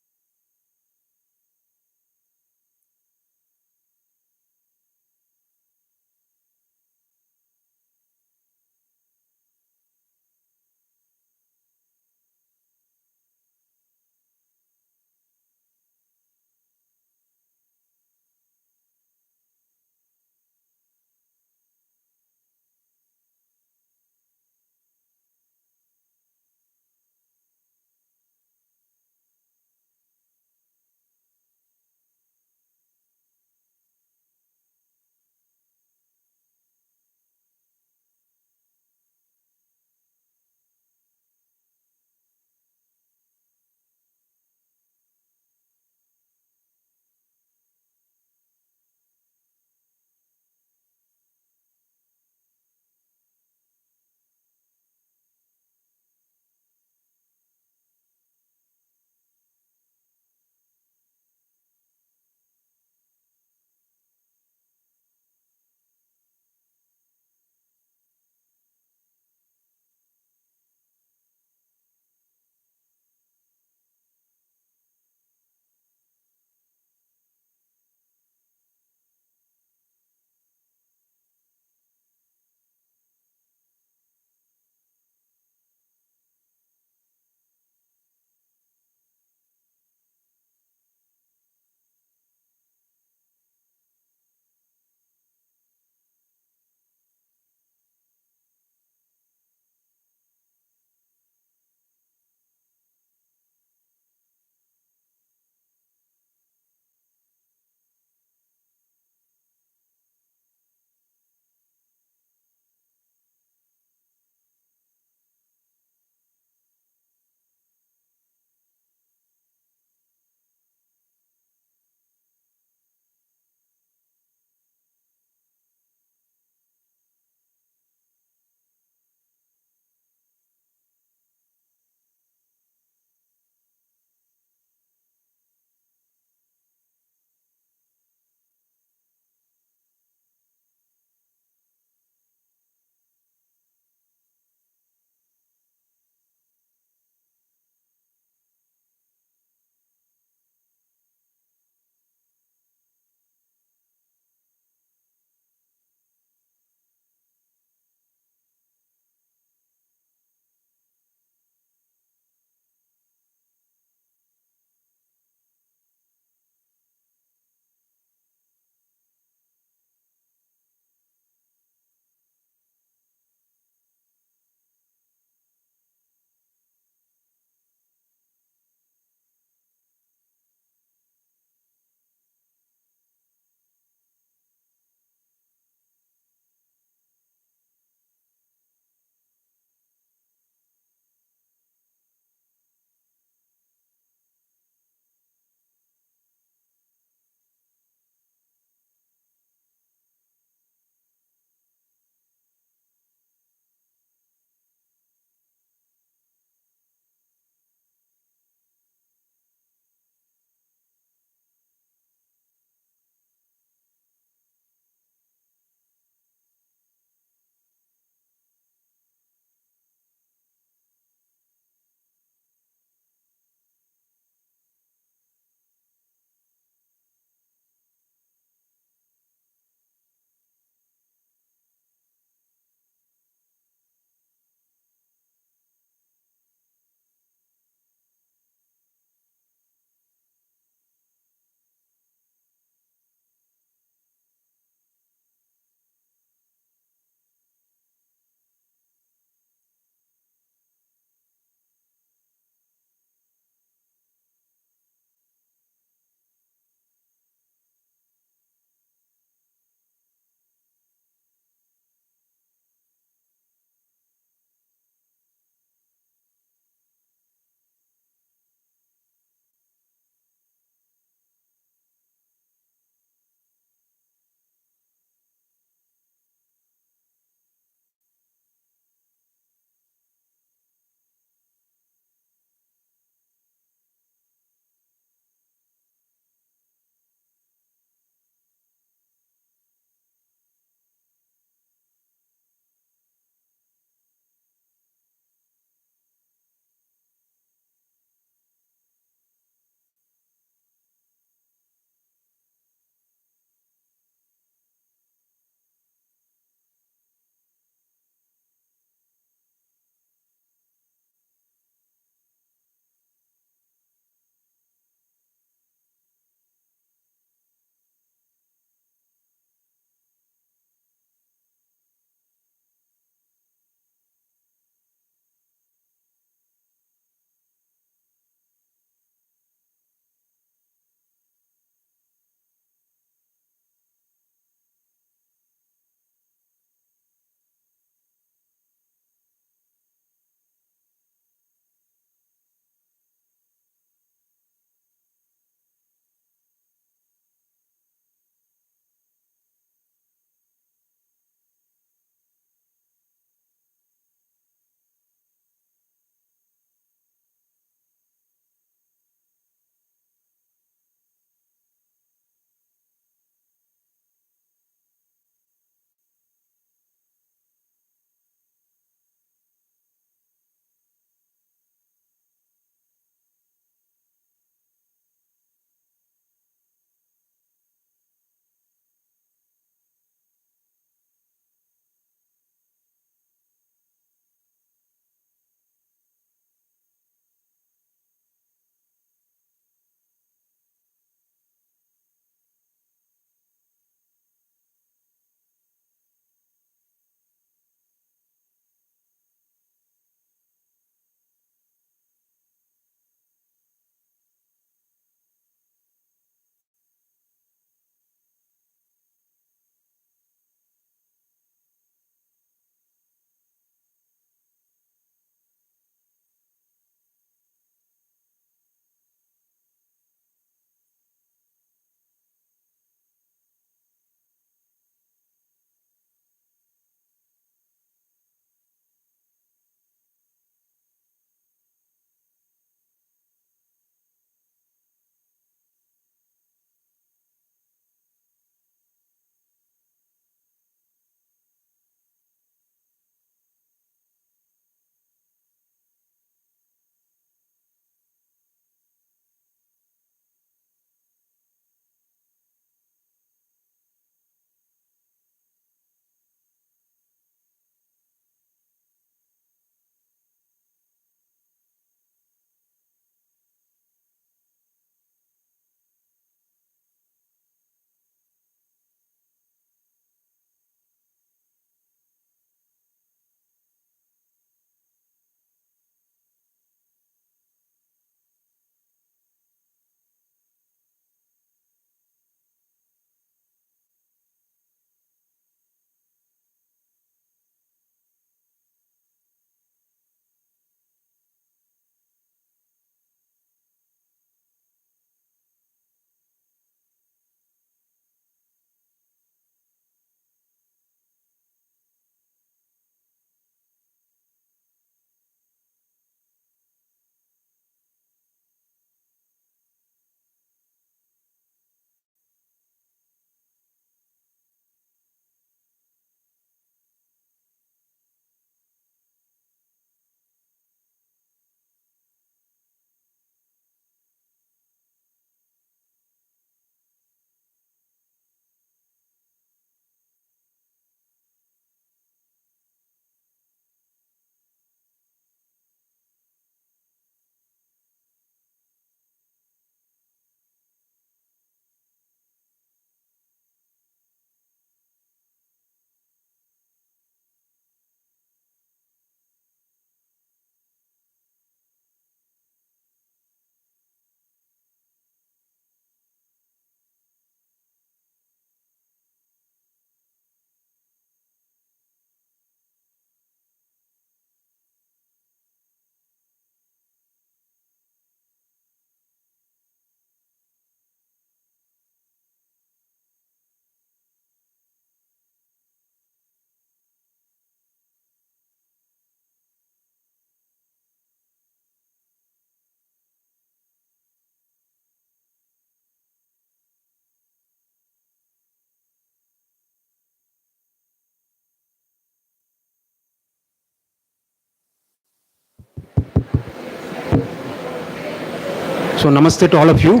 So namaste to all of you.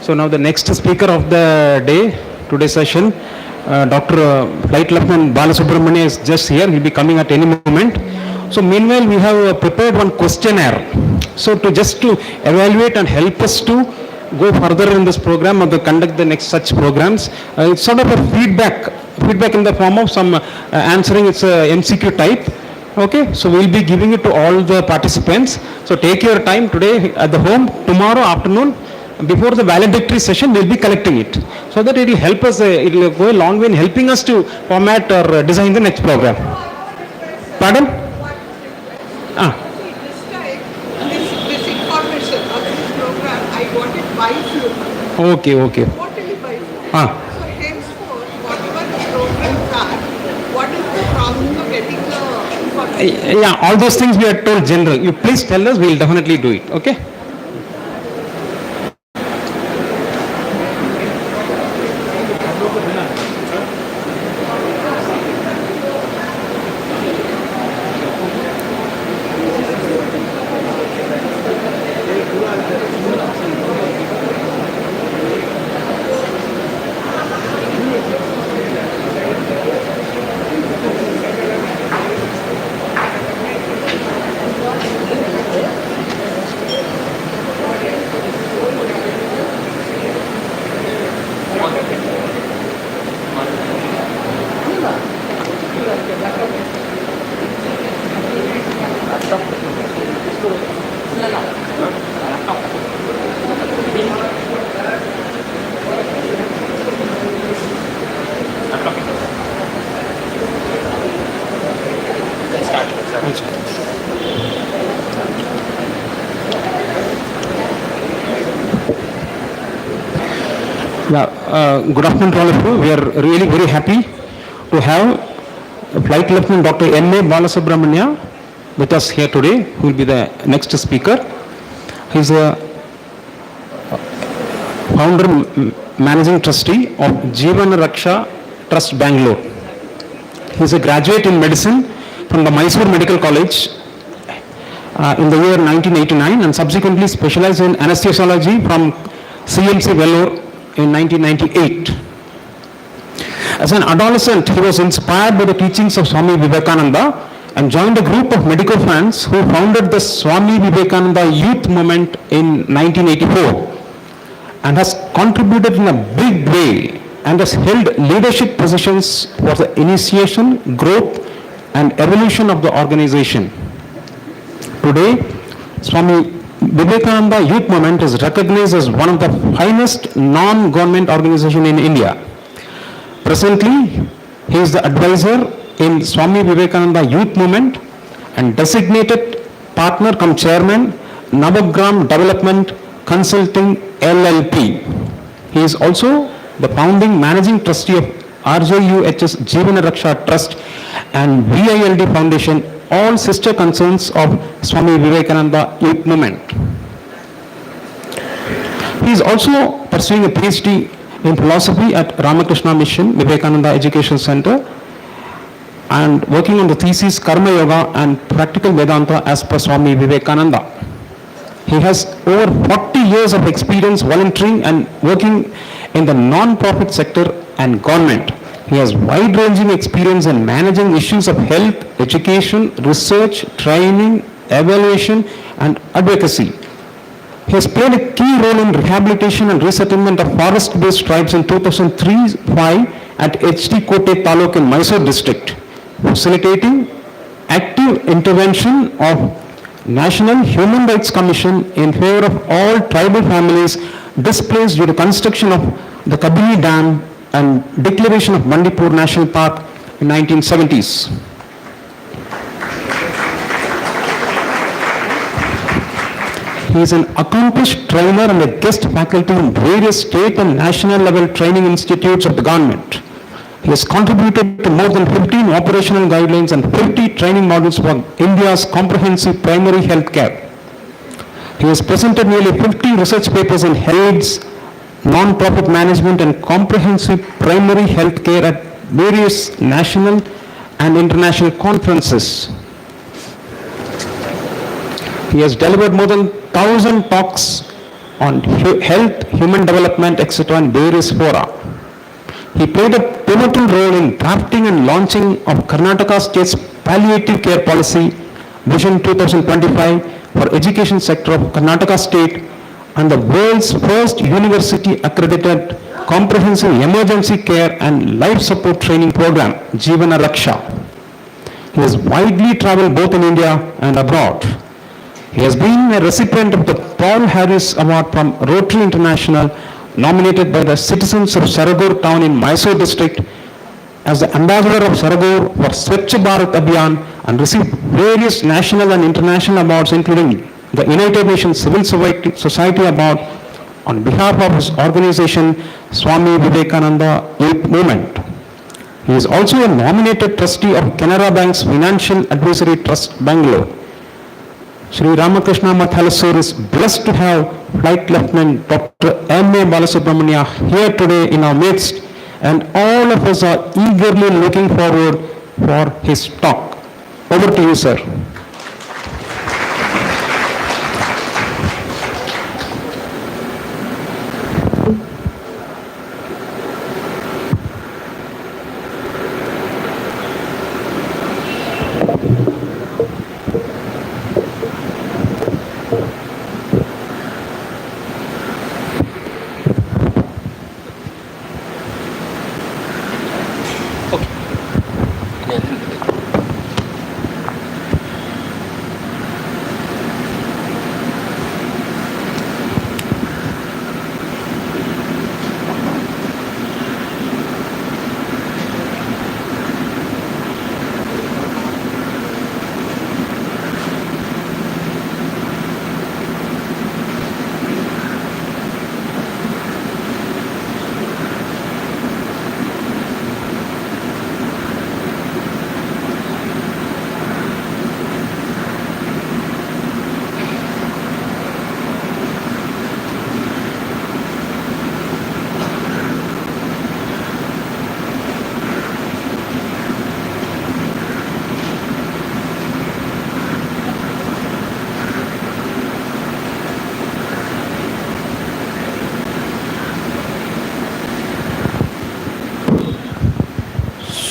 So now the next speaker of the day, today's session, Dr. Flight Lieutenant Balasubramania is just here. He'll be coming at any moment. So meanwhile, we have prepared one questionnaire. So to evaluate and help us to go further in this program or to conduct the next such programs, it's sort of a feedback in the form of some answering. It's a MCQ type. Okay, so we'll be giving it to all the participants. So take your time today at the home. Tomorrow afternoon, before the valedictory session, we'll be collecting it, so that it will help us, it will go a long way in helping us to format or design the next program. Pardon? This time, this information of this program, I got it by phone. Okay. Totally by phone. So henceforth, whatever the programs are, what is the process of getting the information? Yeah, all those things we are told general. You please tell us, we'll definitely do it. Okay? Good afternoon to all of you. We are really very happy to have Flight Lieutenant Dr. N.A. Balasubramania with us here today, who will be the next speaker. He is a founder, managing trustee of Jeevana Raksha Trust, Bangalore. He is a graduate in medicine from the Mysore Medical College in the year 1989 and subsequently specialized in anesthesiology from CMC Vellore in 1998. As an adolescent, he was inspired by the teachings of Swami Vivekananda and joined a group of medical friends who founded the Swami Vivekananda Youth Movement in 1984 and has contributed in a big way and has held leadership positions for the initiation, growth and evolution of the organization. Today, Swami Vivekananda Youth Movement is recognized as one of the finest non-government organizations in India. Presently, he is the advisor in Swami Vivekananda Youth Movement and designated partner cum chairman, Navagram Development Consulting LLP. He is also the founding managing trustee of RJUHS Jeevana Raksha Trust and VILD Foundation, all sister concerns of Swami Vivekananda Youth Movement. He is also pursuing a PhD in philosophy at Ramakrishna Mission Vivekananda Education Center and working on the thesis Karma Yoga and Practical Vedanta as per Swami Vivekananda. He has over 40 years of experience volunteering and working in the non-profit sector and government. He has wide-ranging experience in managing issues of health, education, research, training, evaluation, and advocacy. He has played a key role in rehabilitation and resettlement of forest-based tribes in 2003-05 at HT Kote Taluk in Mysore district, facilitating active intervention of National Human Rights Commission in favor of all tribal families displaced due to construction of the Kabini Dam and declaration of Bandipur National Park in 1970s. He is an accomplished trainer and a guest faculty in various state and national level training institutes of the government. He has contributed to more than 15 operational guidelines and 50 training modules for India's comprehensive primary health care. He has presented nearly 50 research papers in AIDS, non-profit management and comprehensive primary health care at various national and international conferences. He has delivered more than 1,000 talks on health, human development, etc. in various fora. He played a pivotal role in drafting and launching of Karnataka State's palliative care policy, Vision 2025 for education sector of Karnataka State, and the world's first university accredited comprehensive emergency care and life support training program, Jeevana Raksha. He has widely traveled both in India and abroad. He has been a recipient of the Paul Harris Award from Rotary International, nominated by the citizens of Saragur town in Mysore district as the ambassador of Saragur for Swachh Bharat Abhiyan, and received various national and international awards, including the United Nations Civil Society Award on behalf of his organization Swami Vivekananda Youth Movement. He is also a nominated trustee of Canara Bank's Financial Advisory Trust, Bangalore. Shri Ramakrishna Mathalasur is blessed to have Flight Lieutenant Dr. M.A. Balasubramania here today in our midst, and all of us are eagerly looking forward for his talk. Over to you, sir.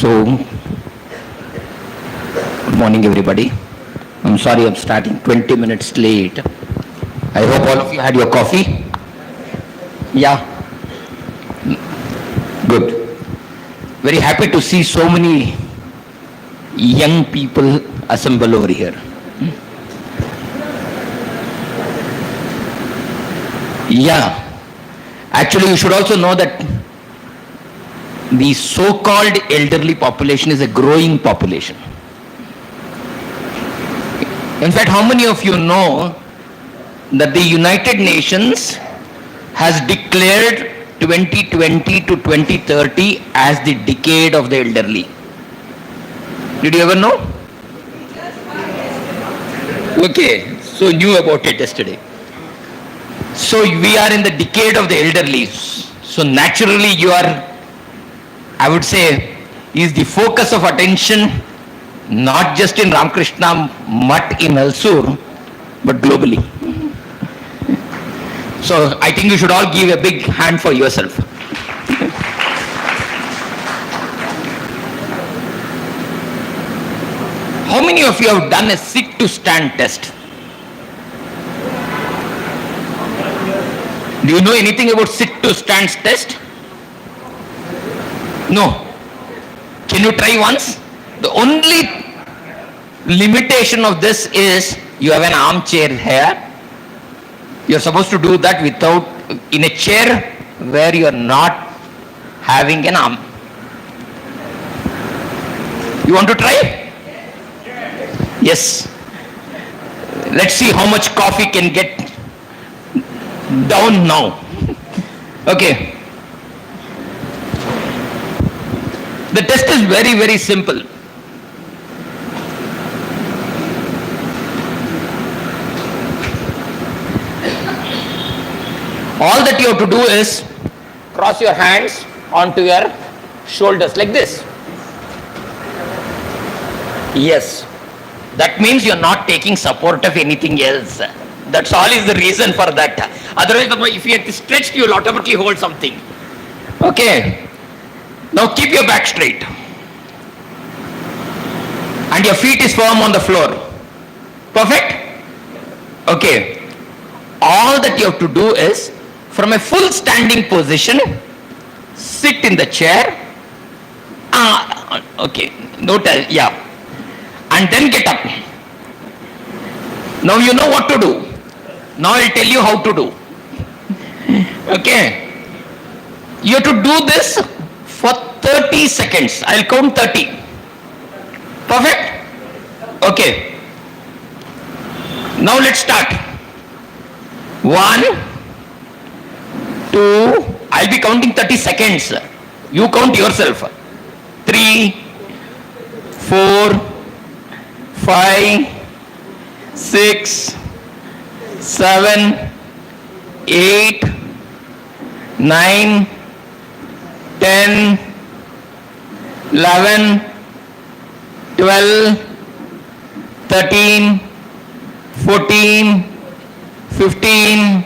So, good morning everybody. I'm sorry I'm starting 20 minutes late. I hope all of you had your coffee. Yeah? Good. Very happy to see so many young people assemble over here. Yeah. Actually, you should also know that the so-called elderly population is a growing population. In fact, how many of you know that the United Nations has declared 2020 to 2030 as the decade of the elderly? Did you ever know? Okay, so knew about it yesterday. So we are in the decade of the elderly. So naturally you are, I would say, is the focus of attention not just in Ramakrishna Mutt in Hylsur, but globally. So I think you should all give a big hand for yourself. How many of you have done a sit to stand test? Do you know anything about sit to stand test? No. Can you try once? The only limitation of this is you have an armchair here. You're supposed to do that without, in a chair where you're not having an arm. You want to try? Yes. Let's see how much coffee can get down now. Okay. The test is very, very simple. All that you have to do is cross your hands onto your shoulders like this. Yes. That means you're not taking support of anything else. That's all is the reason for that. Otherwise, if you are stretched, you will automatically hold something. Okay. Now keep your back straight. And your feet is firm on the floor. Perfect? Okay. All that you have to do is, from a full standing position, sit in the chair. Okay. Yeah. And then get up. Now you know what to do. Now I'll tell you how to do. Okay. You have to do this for 30 seconds. I'll count 30. Perfect? Okay. Now let's start. 1, 2, I'll be counting 30 seconds. You count yourself. 3, 4, 5, 6, 7, 8, 9, 10, 11, 12, 13, 14, 15,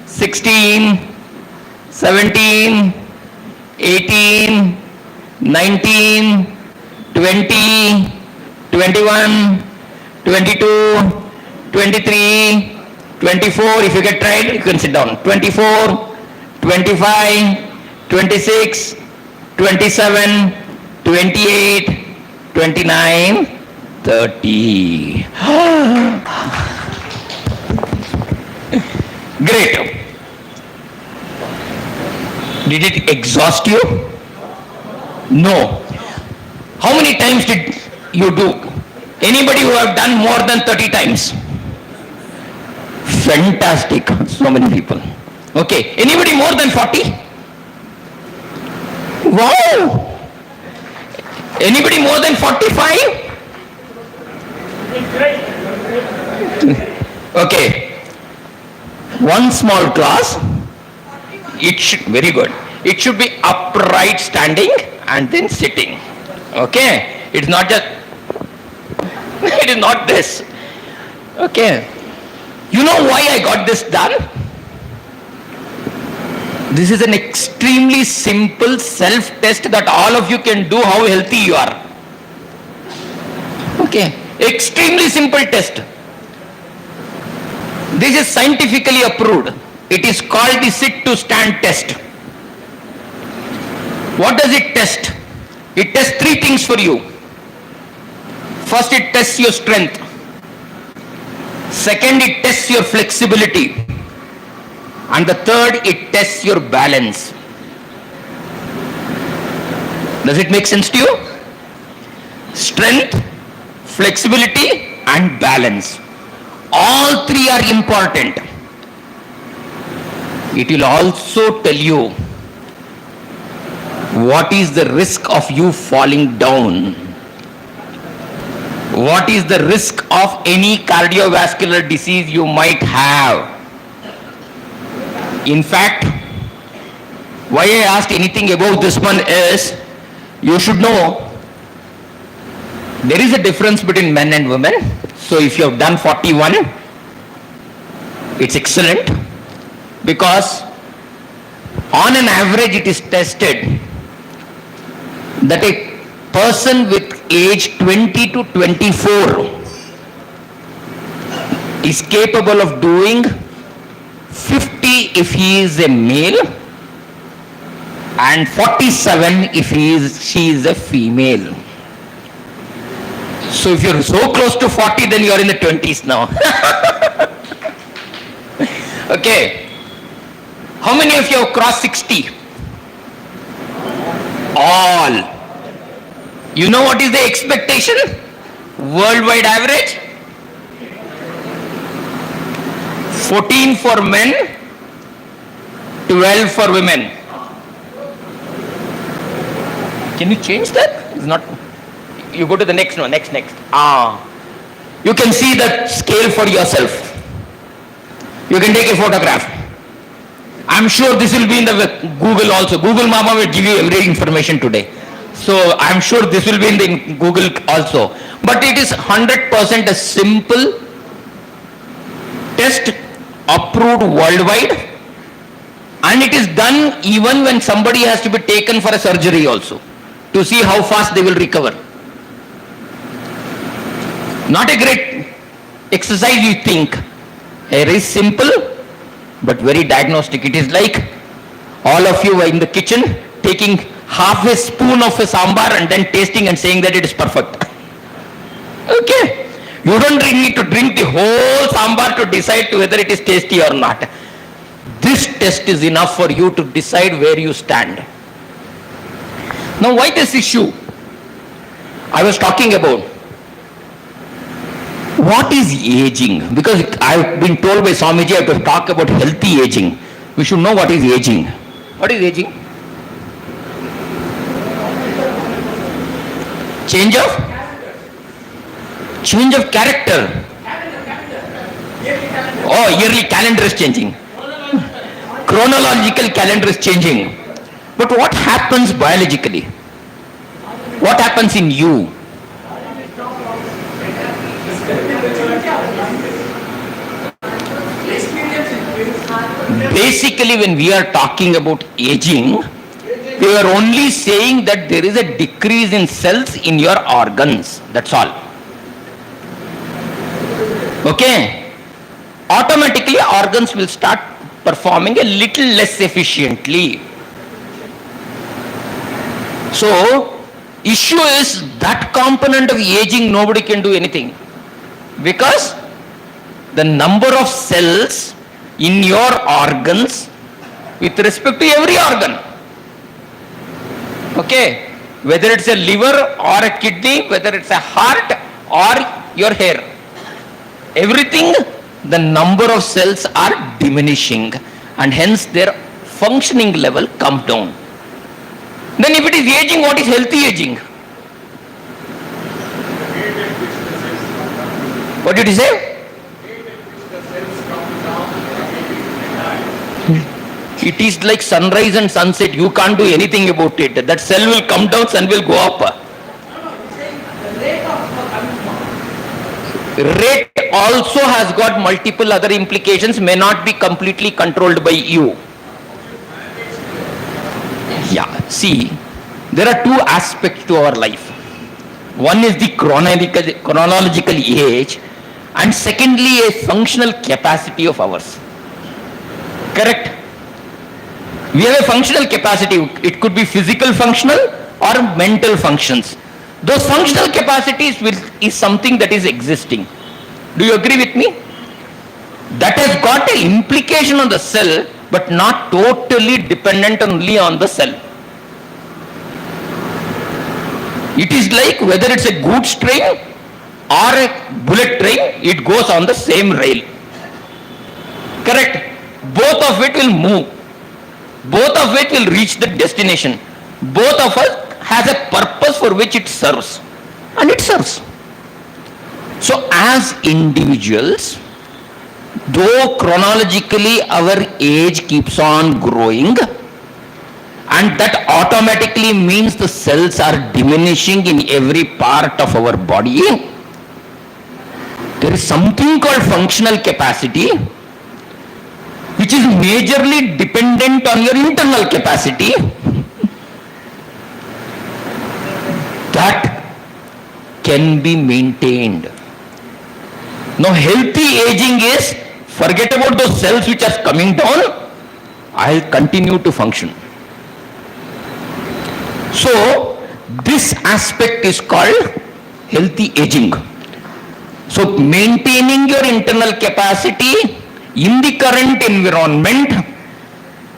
16, 17, 18, 19, 20, 21, 22, 23, 24. If you get tired, you can sit down. 24, 25, 26, 27, 28, 29, 30. Great. Did it exhaust you? No. How many times did you do? Anybody who have done more than 30 times? Fantastic. So many people. Okay. Anybody more than 40? Wow. Anybody more than 45? Okay. One small class. It should, very good. It should be upright standing and then sitting. Okay. It's not just, it is not this. Okay. You know why I got this done? This is an extremely simple self-test that all of you can do how healthy you are. Okay. Extremely simple test. This is scientifically approved. It is called the sit to stand test. What does it test? It tests 3 things for you. First, it tests your strength. Second, it tests your flexibility. And the third, it tests your balance. Does it make sense to you? Strength, flexibility, and balance. All 3 are important. It will also tell you what is the risk of you falling down. What is the risk of any cardiovascular disease you might have. In fact, why I asked anything about this one is, you should know there is a difference between men and women. So if you have done 41, it's excellent, because on an average it is tested that a person with age 20 to 24 is capable of doing 50 if he is a male and 47 if she is a female. So if you're so close to 40, then you're in the 20s now. Okay. How many of you have crossed 60? All. You know what is the expectation? Worldwide average? 14 for men, 12 for women. Can you change that? It's not. You go to the next one, next. You can see the scale for yourself. You can take a photograph. I'm sure this will be in the Google also. Google Mama will give you every information today. So I'm sure this will be in the Google also. But it is 100% a simple test approved worldwide, and it is done even when somebody has to be taken for a surgery also, to see how fast they will recover. Not a great exercise, you think. Very simple, but very diagnostic. It is like all of you are in the kitchen taking half a spoon of a sambar and then tasting and saying that it is perfect. Okay. You don't need to drink the whole sambar to decide whether it is tasty or not. This test is enough for you to decide where you stand. Now, why this issue? I was talking about what is aging? Because I've been told by Swamiji I have to talk about healthy aging. We should know what is aging. What is aging? Change of character. Oh, yearly calendar is changing. Chronological calendar is changing. But what happens biologically? What happens in you? Basically, when we are talking about aging, we are only saying that there is a decrease in cells in your organs. That's all. Okay? Automatically, organs will start performing a little less efficiently. So, issue is that component of aging, nobody can do anything. Because the number of cells in your organs with respect to every organ. Okay? Whether it's a liver or a kidney, whether it's a heart or your hair. Everything, the number of cells are diminishing and hence their functioning level comes down. Then if it is aging, what is healthy aging? What did you say? It is like sunrise and sunset. You can't do anything about it. That cell will come down, sun will go up. Rate also has got multiple other implications, may not be completely controlled by you. Yeah, see, there are two aspects to our life. One is the chronological age, and secondly, a functional capacity of ours. Correct? We have a functional capacity. It could be physical functional or mental functions. Those functional capacities is something that is existing. Do you agree with me? That has got an implication on the cell, but not totally dependent only on the cell. It is like whether it's a goods train or a bullet train, it goes on the same rail. Correct? Both of it will move. Both of it will reach the destination. Both of us has a purpose for which it serves. And it serves. So as individuals, though chronologically our age keeps on growing, and that automatically means the cells are diminishing in every part of our body, there is something called functional capacity, which is majorly dependent on your internal capacity, that can be maintained. Now, healthy aging is, forget about those cells which are coming down, I'll continue to function. So, this aspect is called healthy aging. So, maintaining your internal capacity in the current environment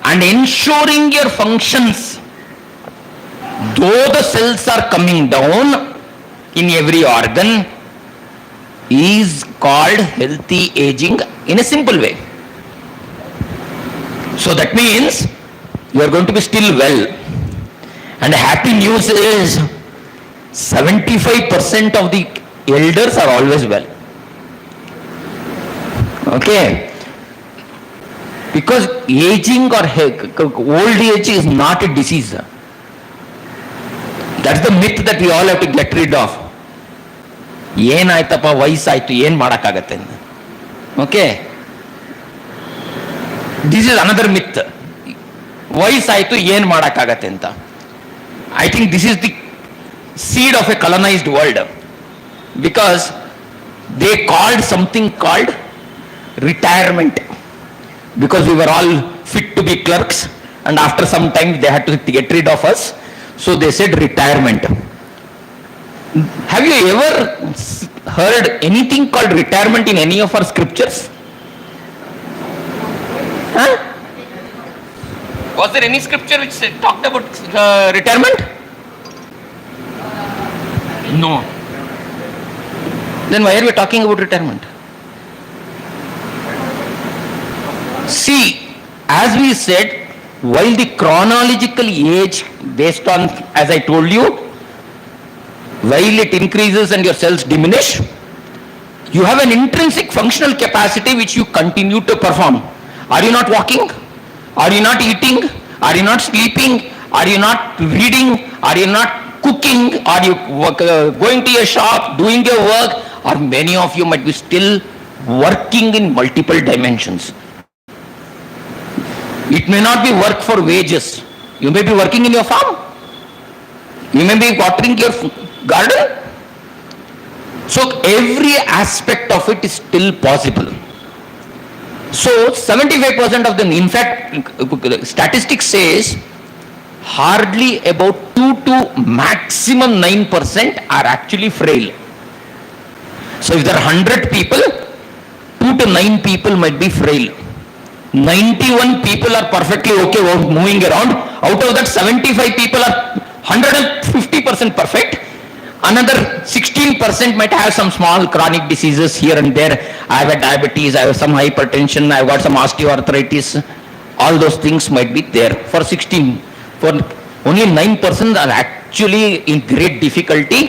and ensuring your functions, though the cells are coming down in every organ, is called healthy aging in a simple way. So that means you are going to be still well. And happy news is 75% of the elders are always well. Okay? Because aging or old age is not a disease. That's the myth that we all have to get rid of. ಏನಾಯ್ತಪ್ಪ ವಯಸ್ಸಾಯ್ತು ಏನು ಮಾಡೋಕ್ಕಾಗತ್ತೆ. Okay, this is another ಮಿತ್. ವಯಸ್ಸಾಯ್ತು ಏನ್ ಮಾಡಕ್ಕಾಗತ್ತೆ ಅಂತ. I think this is the seed of a colonized world, because they called something called retirement, because we were all fit to be clerks, and after some time they had to get rid of us, so they said retirement. Have you ever heard anything called retirement in any of our scriptures? Huh? Was there any scripture which talked about retirement? No. Then why are we talking about retirement? See, as we said, while the chronological age based on, as I told you, while it increases and your cells diminish, you have an intrinsic functional capacity which you continue to perform. Are you not walking? Are you not eating? Are you not sleeping? Are you not reading? Are you not cooking? Are you going to your shop, doing your work? Or many of you might be still working in multiple dimensions. It may not be work for wages. You may be working in your farm. You may be watering your garden. So every aspect of it is still possible. So 75% of them, in fact, statistics says hardly about 2 to maximum 9% are actually frail. So if there are 100 people, 2 to 9 people might be frail. 91 people are perfectly okay moving around. Out of that, 75 people are 150% perfect. Another 16% might have some small chronic diseases here and there. I have diabetes, I have some hypertension, I have got some osteoarthritis. All those things might be there. For 16, for only 9% are actually in great difficulty,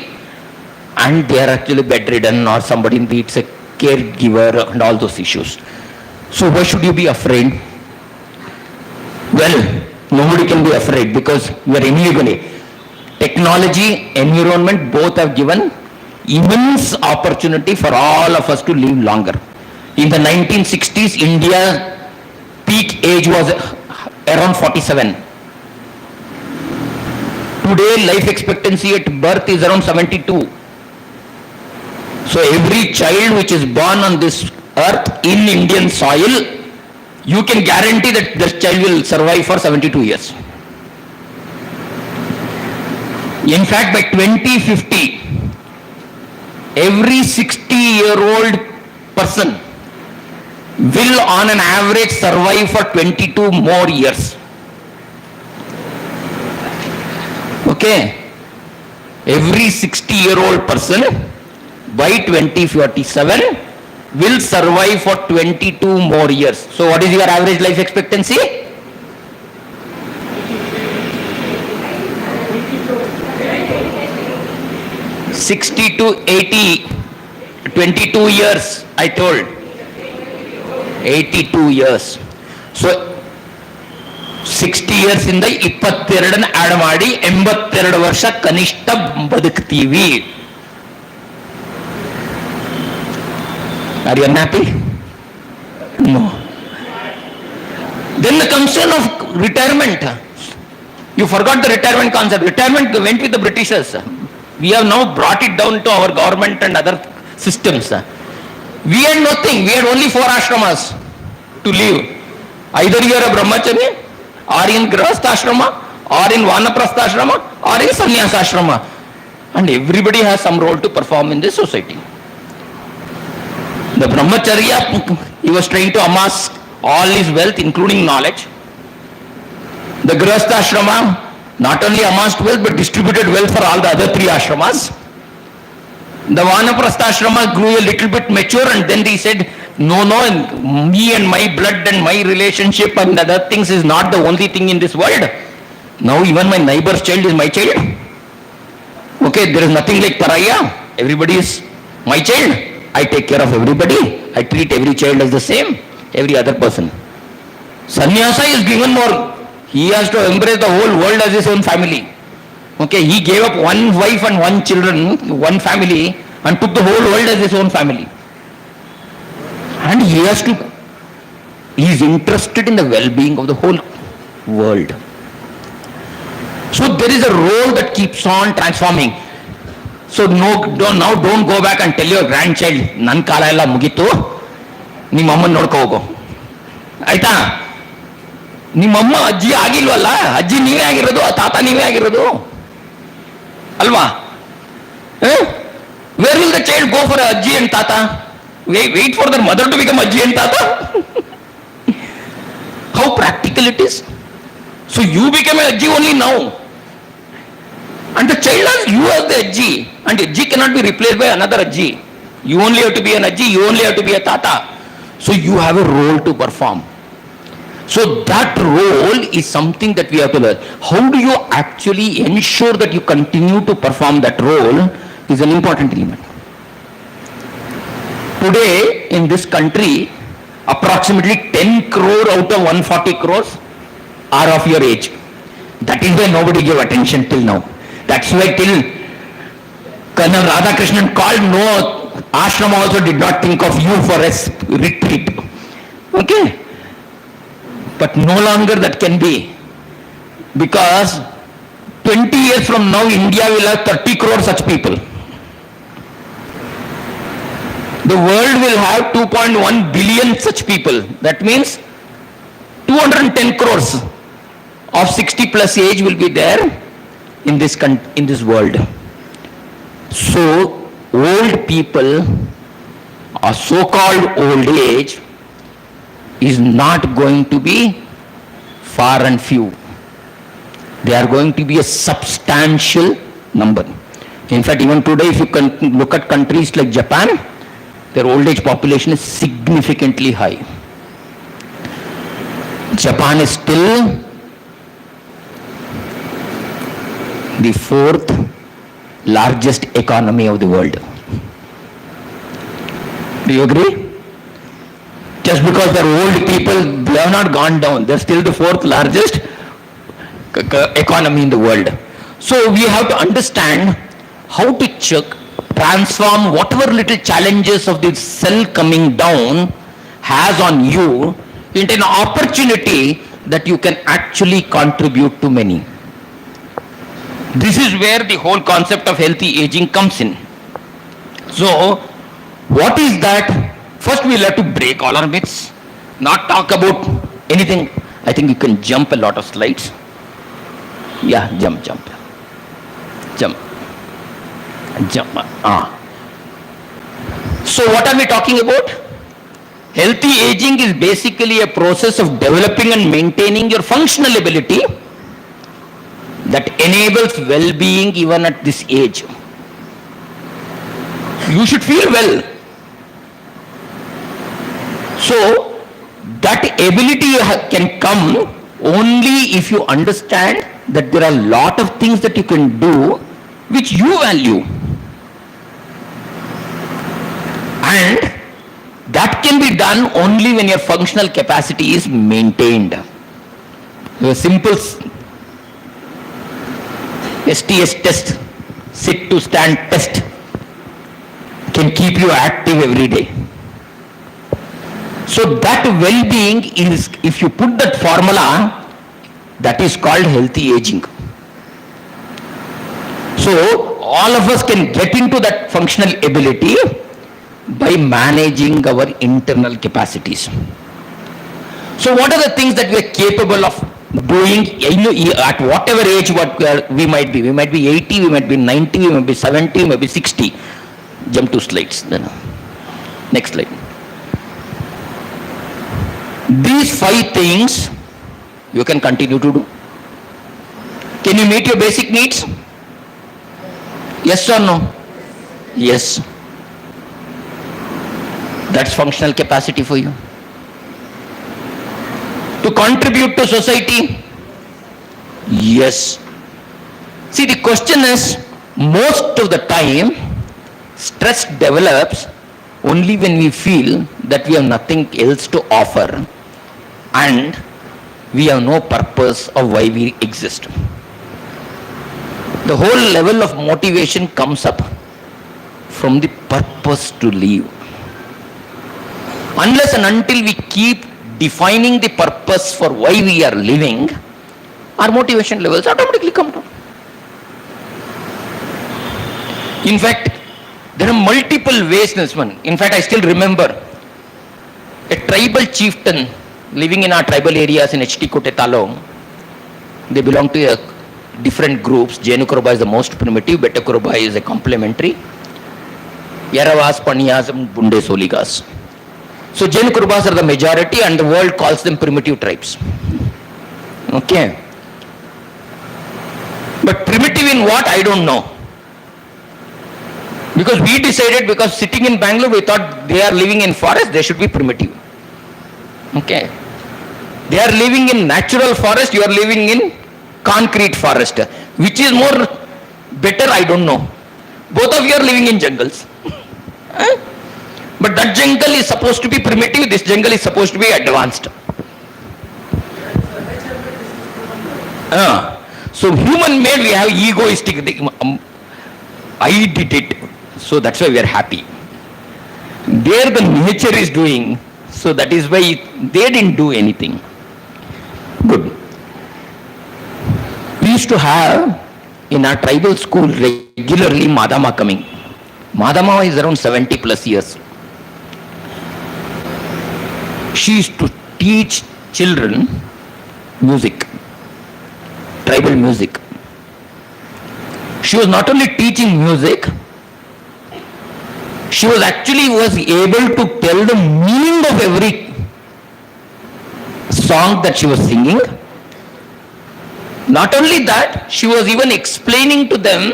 and they are actually bedridden, or somebody needs a caregiver and all those issues. So why should you be afraid? Well, nobody can be afraid, because you are illegally. Technology, environment, both have given immense opportunity for all of us to live longer. In the 1960s, India peak age was around 47. Today, life expectancy at birth is around 72. So every child which is born on this earth in Indian soil, you can guarantee that this child will survive for 72 years. In fact, by 2050, every 60-year-old person will on an average survive for 22 more years. Okay? Every 60-year-old person by 2047 will survive for 22 more years. So what is your average life expectancy? 60 to 80, 22 years, I told. 82 years. So 60 years ಇಂದ 22 add ಮಾಡಿ 82 ವರ್ಷ ಕನಿಷ್ಠ ಬದುಕ್ತೀವಿ. Are you unhappy? No. Then the concern of retirement. You forgot the retirement concept. Retirement went with the Britishers. We have now brought it down to our government and other systems. We had nothing. We had only 4 ashramas to live. Either you are a brahmachari, or in grahastha ashrama, or in vanaprastha ashrama, or in sannyasa ashrama. And everybody has some role to perform in this society. The brahmacharya, he was trying to amass all his wealth, including knowledge. The grahastha ashrama not only amassed wealth but distributed wealth for all the other 3 ashramas. The vanaprastha ashrama grew a little bit mature, and then he said, no, me and my blood and my relationship and other things is not the only thing in this world. Now even my neighbor's child is my child. Okay, there is nothing like paraya. Everybody is my child. I take care of everybody. I treat every child as the same, every other person. Sannyasa is given more. He has to embrace the whole world as his own family. Okay, he gave up 1 wife and 1 children, 1 family, and took the whole world as his own family. And he has to He is interested in the well-being of the whole world. So there is a role that keeps on transforming. So now don't go back and tell your grandchild, ನನ್ನ ಕಾಲ ಎಲ್ಲ ಮುಗೀತು, ನಿಮ್ಮ ಅಮ್ಮನ ನೋಡ್ಕೋ ಹೋಗೋ. ಆಯ್ತಾ? ನಿಮ್ಮಮ್ಮ ಅಜ್ಜಿ ಆಗಿಲ್ವಲ್ಲ, ಅಜ್ಜಿ ನೀವೇ ಆಗಿರೋದು, ತಾತ ನೀವೇ ಆಗಿರೋದು ಅಲ್ವಾ? Where will the child go for ajji and tata? Wait for their mother to become ajji and tata? How practical it is. So you become an ajji only now. And the child has you as the ajji. And ajji cannot be replaced by another ajji. You only have to be an ajji, you only have to be a tata. So you have a role to perform. So that role is something that we have to learn. How do you actually ensure that you continue to perform that role is an important element. Today in this country, approximately 10 crore out of 140 crores are of your age. That is why nobody gave attention till now. That's why till Colonel Radhakrishnan called, no ashram also did not think of you for a retreat. Okay? But no longer that can be, because 20 years from now India will have 30 crore such people. The world will have 2.1 billion such people. That means 210 crores of 60 plus age will be there in this world. So old people or so-called old age is not going to be far and few. They are going to be a substantial number. In fact, even today, if you can look at countries like Japan, their old age population is significantly high. Japan is still the 4th largest economy of the world. Do you agree? Just because they're old people, they have not gone down. They're still the 4th largest economy in the world. So we have to understand how to transform whatever little challenges of the cell coming down has on you into an opportunity that you can actually contribute to many. This is where the whole concept of healthy aging comes in. So what is that? First we'll have to break all our myths, not talk about anything. I think you can jump a lot of slides. Yeah, jump. So what are we talking about? Healthy aging is basically a process of developing and maintaining your functional ability that enables well-being even at this age. You should feel well. So that ability can come only if you understand that there are a lot of things that you can do which you value. And that can be done only when your functional capacity is maintained. A simple STS test, sit to stand test, can keep you active every day. So that well-being is, if you put that formula, that is called healthy aging. So all of us can get into that functional ability by managing our internal capacities. So what are the things that we are capable of doing at whatever age we might be? We might be 80, we might be 90, we might be 70, we might be 60. Jump to slides. Next slide. These 5 things you can continue to do. Can you meet your basic needs? Yes or no? Yes. That's functional capacity for you. To contribute to society? Yes. See, the question is, most of the time, stress develops only when we feel that we have nothing else to offer and we have no purpose of why we exist. The whole level of motivation comes up from the purpose to live. Unless and until we keep defining the purpose for why we are living, our motivation levels automatically come down. In fact, there are multiple ways in this one. In fact, I still remember a tribal chieftain living in our tribal areas in HT Kote Talong. They belong to different groups. Jenu Kuruba is the most primitive, Beta Kuruba is a complementary. Yaravas, Paniyas, and Bunde Soligas. So Jenu Kurubas are the majority and the world calls them primitive tribes. Okay. But primitive in what? I don't know. Because we decided, because sitting in Bangalore, we thought they are living in forest, they should be primitive. Okay. They are living in natural forest, you are living in concrete forest. Which is more better, I don't know. Both of you are living in jungles. But that jungle is supposed to be primitive, this jungle is supposed to be advanced. So human made, we have egoistic, I did it, so that's why we are happy. There the nature is doing, so that is why they didn't do anything. Good. We used to have in our tribal school regularly Madama coming. Madama is around 70 plus years. She used to teach children music, tribal music. She was not only teaching music, she was able to tell the meaning of every song that she was singing. Not only that, she was even explaining to them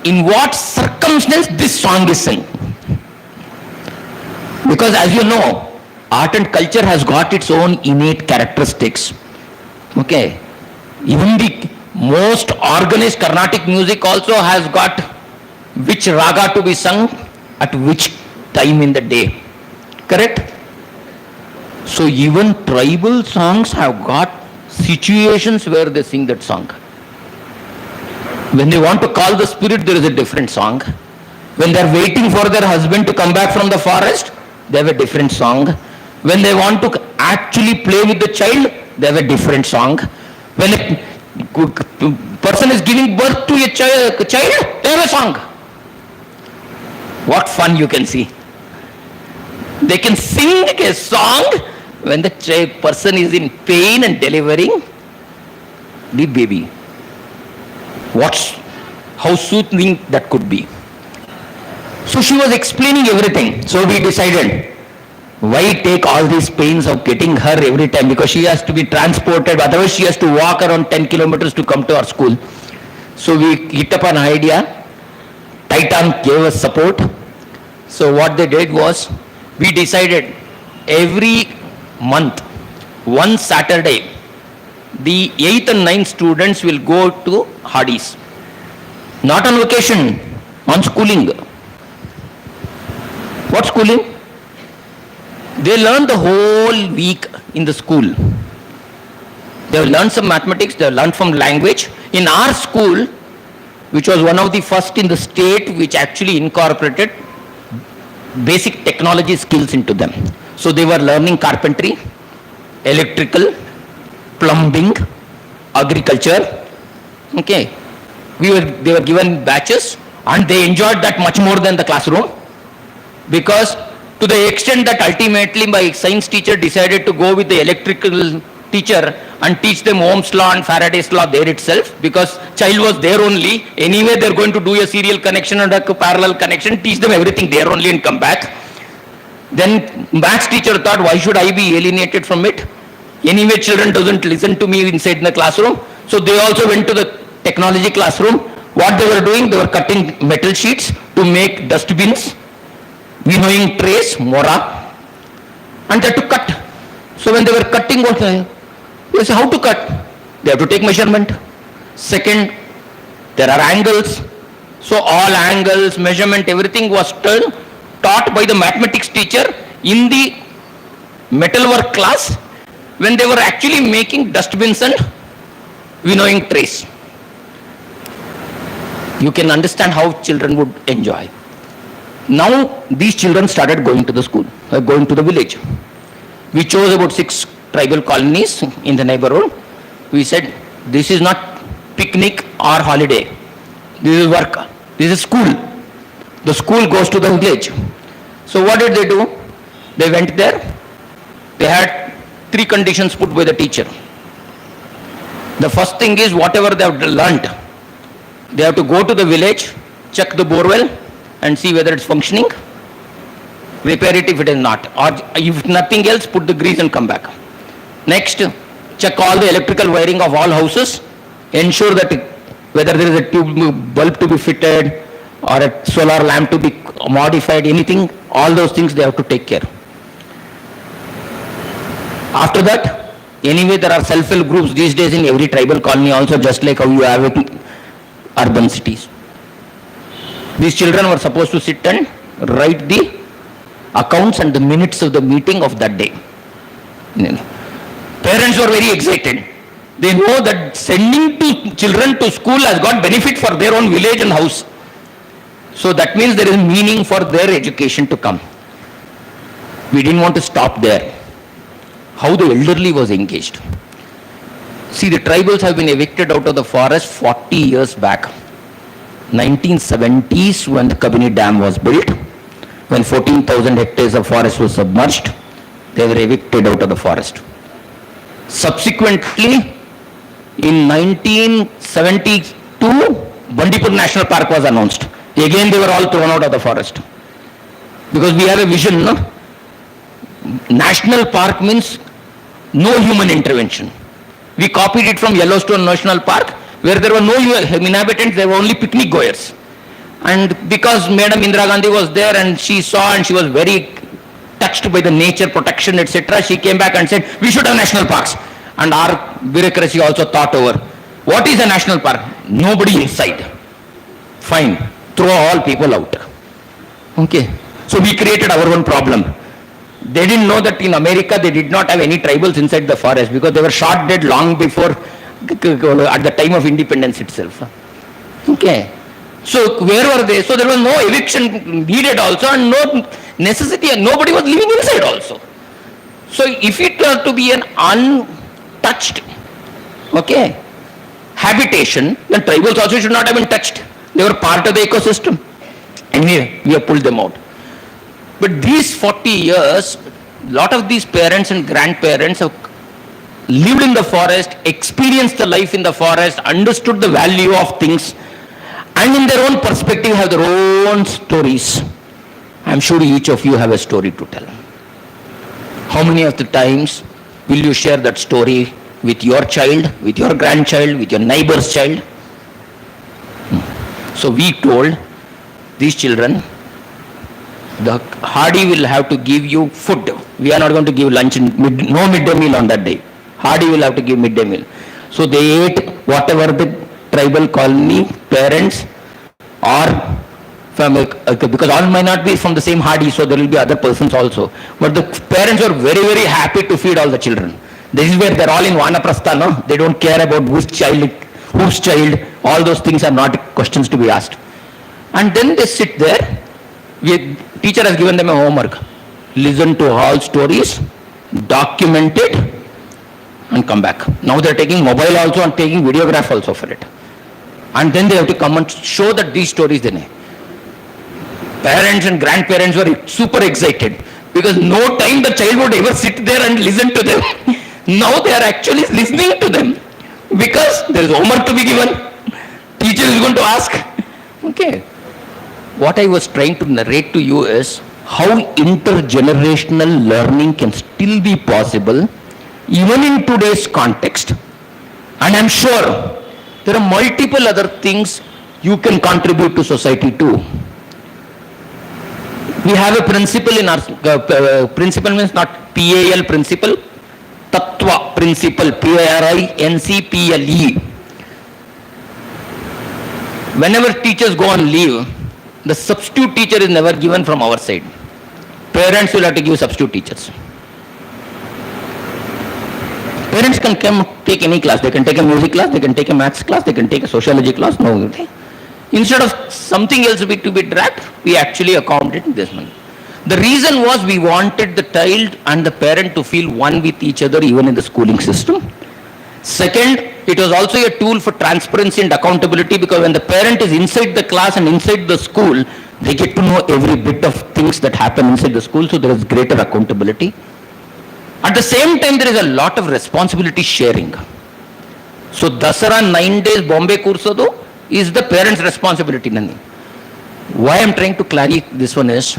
in what circumstance this song is sung. Because as you know, art and culture has got its own innate characteristics. Okay. Even the most organized Carnatic music also has got which raga to be sung at which time in the day. Correct? So even tribal songs have got situations where they sing that song. When they want to call the spirit, there is a different song. When they are waiting for their husband to come back from the forest, they have a different song. When they want to actually play with the child, they have a different song. When a person is giving birth to a child, they have a song. What fun you can see. They can sing a song when the person is in pain and delivering the baby. How soothing that could be. So she was explaining everything. So we decided, why take all these pains of getting her every time, because she has to be transported, otherwise she has to walk around 10 kilometers to come to our school. So we hit up an idea. Titan gave us support. So what they did was, we decided every month, one Saturday, the 8th and 9th students will go to Hardis. Not on vacation, on schooling. What schooling? They learn the whole week in the school. They have learned some mathematics, they have learned from language. In our school, which was one of the first in the state which actually incorporated basic technology skills into them. So they were learning carpentry, electrical, plumbing, agriculture. Okay. They were given batches and they enjoyed that much more than the classroom, because to the extent that ultimately my science teacher decided to go with the electrical teacher and teach them Ohm's law and Faraday's law there itself, because child was there only. Anyway, they're going to do a serial connection and a parallel connection, teach them everything there only and come back. Then maths teacher thought, why should I be alienated from it? Anyway, children doesn't listen to me inside the classroom. So they also went to the technology classroom. What they were doing, they were cutting metal sheets to make dustbins, winnowing trays, mora, and they had to cut. So when they were cutting, what they say, how to cut? They have to take measurement. Second, there are angles. So all angles, measurement, everything was taught by the mathematics teacher in the metalwork class when they were actually making dustbins and winnowing trays. You can understand how children would enjoy. Now these children started going to the school. going to the village. We chose about 6 tribal colonies in the neighborhood. We said, this is not picnic or holiday. This is work. This is school. The school goes to the village. So what did they do? They went there. They had 3 conditions put by the teacher. The first thing is whatever they have learnt, they have to go to the village, check the borewell and see whether it's functioning. Repair it if it is not. Or if nothing else, put the grease and come back. Next, check all the electrical wiring of all houses. Ensure that whether there is a tube bulb to be fitted or a solar lamp to be modified, anything, all those things they have to take care. After that, anyway, there are self-help groups these days in every tribal colony also, just like how you have it in urban cities. These children were supposed to sit and write the accounts and the minutes of the meeting of that day. Parents were very excited. They know that sending children to school has got benefit for their own village and house. So that means there is meaning for their education to come. We didn't want to stop there. How the elderly was engaged. See, the tribals have been evicted out of the forest 40 years back. 1970s when the Kabini Dam was built, when 14,000 hectares of forest was submerged, they were evicted out of the forest. Subsequently, in 1972, Bandipur National Park was announced. Again, they were all thrown out of the forest. Because we have a vision, no? National Park means no human intervention. We copied it from Yellowstone National Park, where there were no inhabitants, there were only picnic goers. And because Madam Indira Gandhi was there and she saw and she was very touched by the nature protection, etc., she came back and said, we should have national parks. And our bureaucracy also thought over, what is a national park? Nobody inside. Fine, throw all people out. Okay, so we created our own problem. They didn't know that in America they did not have any tribals inside the forest because they were shot dead long before, at the time of independence itself. Okay. So where were they? So there was no eviction needed also and no necessity and nobody was living inside also. So if it were to be an untouched, okay, habitation, then tribals also should not have been touched. They were part of the ecosystem. And we have pulled them out. But these 40 years, a lot of these parents and grandparents have lived in the forest, experienced the life in the forest, understood the value of things, and in their own perspective have their own stories. I'm sure each of you have a story to tell. How many of the times will you share that story with your child, with your grandchild, with your neighbor's child? So we told these children, the Hardy will have to give you food. We are not going to give lunch, no midday meal on that day. Hardy will have to give midday meal. So they ate whatever the tribal colony parents or family, because all might not be from the same Hardy, so there will be other persons also. But the parents are very, very happy to feed all the children. This is where they're all in Vanaprastha, no? They don't care about whose child, all those things are not questions to be asked. And then they sit there. Teacher has given them a homework. Listen to all stories, document it, and come back. Now they are taking mobile also and taking videograph also for it. And then they have to come and show that these stories then. Parents and grandparents were super excited because no time the child would ever sit there and listen to them. Now they are actually listening to them because there is homework to be given. Teacher is going to ask. Okay. What I was trying to narrate to you is how intergenerational learning can still be possible even in today's context. And I'm sure there are multiple other things you can contribute to society too. We have a principle in our, principle means not PAL principle, Tattva principle, PRINCPLE. Whenever teachers go on leave, the substitute teacher is never given from our side. Parents will have to give substitute teachers. Parents can come take any class. They can take a music class, they can take a maths class, they can take a sociology class. No. Instead of something else to be dragged, we actually accommodate this money. The reason was we wanted the child and the parent to feel one with each other even in the schooling system. Second, it was also a tool for transparency and accountability, because when the parent is inside the class and inside the school, they get to know every bit of things that happen inside the school, so there is greater accountability. At the same time, there is a lot of responsibility sharing. So Dasara 9 days Bombay Kursado is the parent's responsibility. Why I am trying to clarify this one is,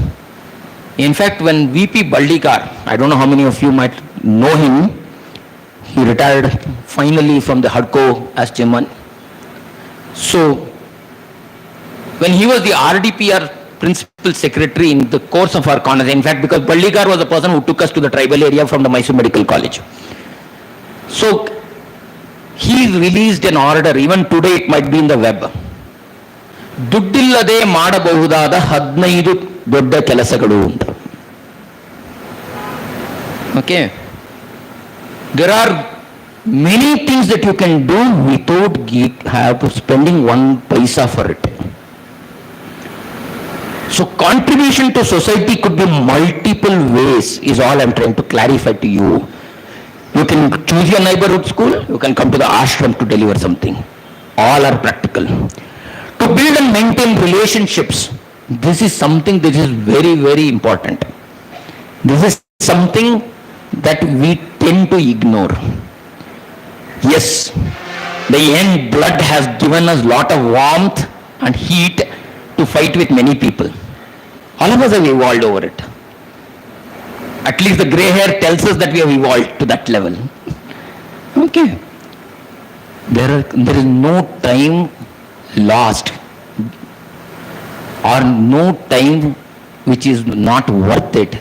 in fact, when VP Baldikar, I don't know how many of you might know him, he retired finally from the HUDCO as chairman. So when he was the RDPR principal secretary in the course of our conversation, in fact, because Baldikar was the person who took us to the tribal area from the Mysore Medical College. So he released an order, even today it might be in the web. ದುಡ್ಡಿಲ್ಲದೆ ಮಾಡಬಹುದಾದ 15 ದೊಡ್ಡ ಕೆಲಸಗಳು ಅಂತ. Okay. There are many things that you can do without spending 1 paisa for it. So contribution to society could be multiple ways, is all I'm trying to clarify to you. You can choose your neighborhood school, you can come to the ashram to deliver something. All are practical. To build and maintain relationships, this is something that is very, very important. This is something that we tend to ignore. Yes, the young blood has given us lot of warmth and heat to fight with many people. All of us have evolved over it. At least the grey hair tells us that we have evolved to that level. Okay. There is no time lost or no time which is not worth it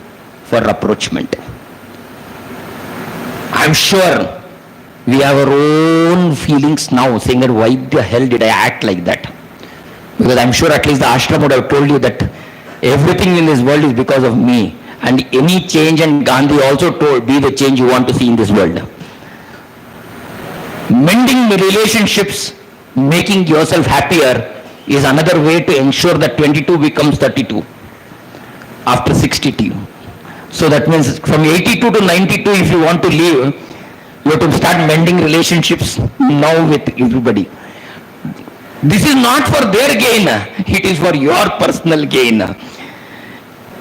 for approachment. I'm sure we have our own feelings now, saying that why the hell did I act like that? Because I'm sure at least the ashram would have told you that everything in this world is because of me, and any change, and Gandhi also told, be the change you want to see in this world. Mending the relationships, making yourself happier, is another way to ensure that 22 becomes 32 after 62. So that means from 82 to 92, if you want to live, you have to start mending relationships now with everybody. This is not for their gain, it is for your personal gain.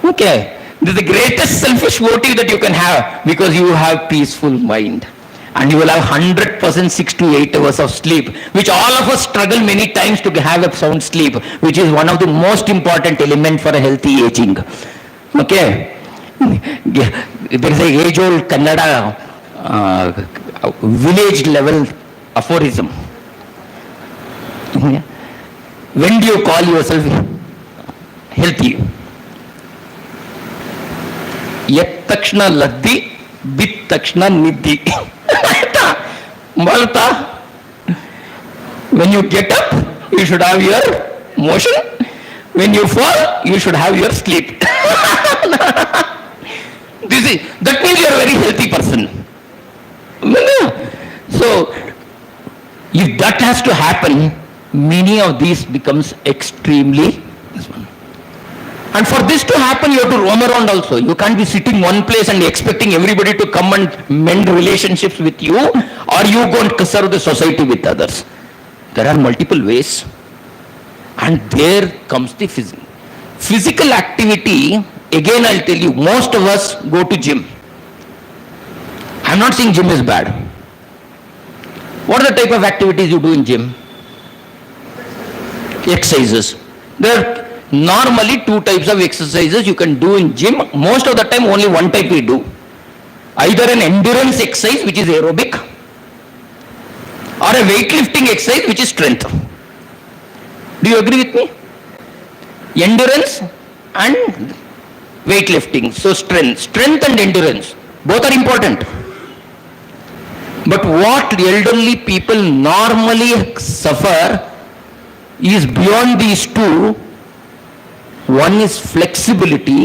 Okay, this is the greatest selfish motive that you can have, because you have peaceful mind. And you will have 100% 6 to 8 hours of sleep, which all of us struggle many times to have a sound sleep, which is one of the most important element for a healthy aging. Okay. There is a age-old Kannada village level aphorism. When do you call yourself healthy? ಎದ್ದ ತಕ್ಷಣ ಲದ್ದಿ, ಬಿದ್ದ ತಕ್ಷಣ ನಿದ್ದಿ. Malta, when you get up, you should have your motion. When you fall, you should have your sleep. That means you are a very healthy person. So, if that has to happen, many of these becomes extremely. And for this to happen, you have to roam around also. You can't be sitting one place and expecting everybody to come and mend relationships with you, or you go and serve the society with others. There are multiple ways. And there comes the physical activity. Again, I'll tell you, most of us go to gym. I'm not saying gym is bad. What are the type of activities you do in gym? Exercises. There are normally 2 types of exercises you can do in gym. Most of the time only one type we do. Either an endurance exercise, which is aerobic, or a weightlifting exercise, which is strength. Do you agree with me? Endurance and weightlifting. So strength and endurance, both are important. But what elderly people normally suffer is beyond these two. One is flexibility,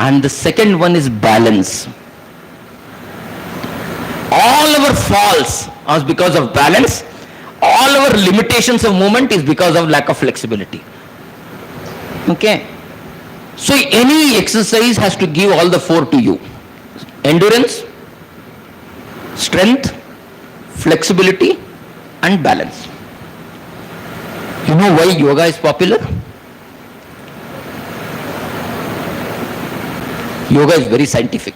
and the second one is balance. All our falls are because of balance. All our limitations of movement is because of lack of flexibility. Okay. So any exercise has to give all the four to you. Endurance, strength, flexibility and balance. You know why yoga is popular? Yoga is very scientific.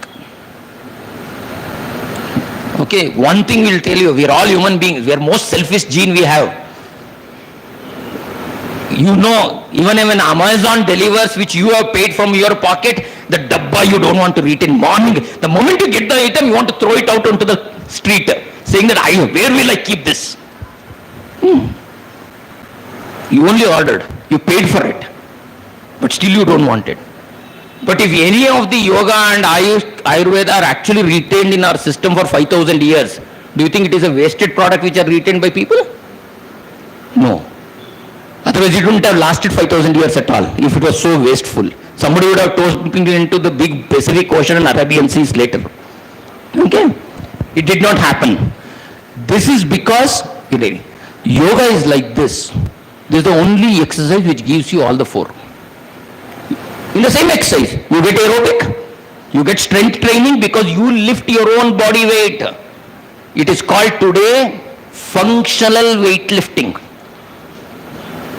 Okay, one thing will tell you, we are all human beings, we are most selfish gene we have. You know, even when Amazon delivers which you have paid from your pocket, the dabba you don't want to read in morning. The moment you get the item, you want to throw it out onto the street, saying that, where will I keep this? You only ordered, you paid for it, but still you don't want it. But if any of the yoga and Ayurveda are actually retained in our system for 5,000 years, do you think it is a wasted product which are retained by people? No. Otherwise it wouldn't have lasted 5,000 years at all if it was so wasteful. Somebody would have tossed it into the big Pacific Ocean and Arabian Seas later. Okay? It did not happen. This is because yoga is like this. This is the only exercise which gives you all the four. In the same exercise, you get aerobic, you get strength training because you lift your own body weight. It is called today functional weightlifting.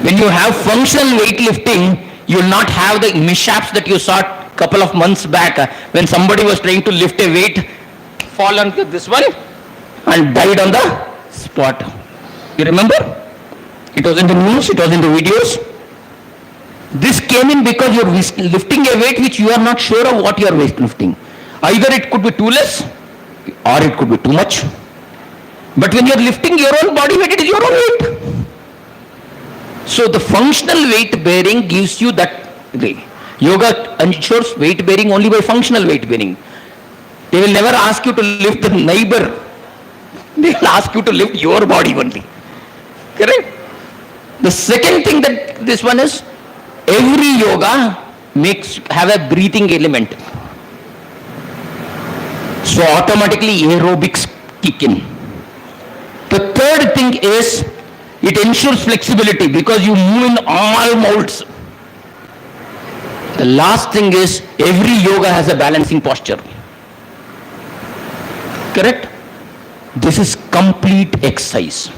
When you have functional weightlifting, you will not have the mishaps that you saw a couple of months back when somebody was trying to lift a weight, fall on this one and died on the spot. You remember? It was in the news, it was in the videos. This came in because you are lifting a weight which you are not sure of what you are lifting. Either it could be too less or it could be too much. But when you are lifting your own body weight, it is your own weight. So the functional weight bearing gives you that. Yoga ensures weight bearing only by functional weight bearing. They will never ask you to lift the neighbor. They will ask you to lift your body only. Correct? The second thing that this one is, every yoga have a breathing element. So automatically aerobics kick in. The third thing is, it ensures flexibility because you move in all molds. The last thing is, every yoga has a balancing posture. Correct? This is complete exercise.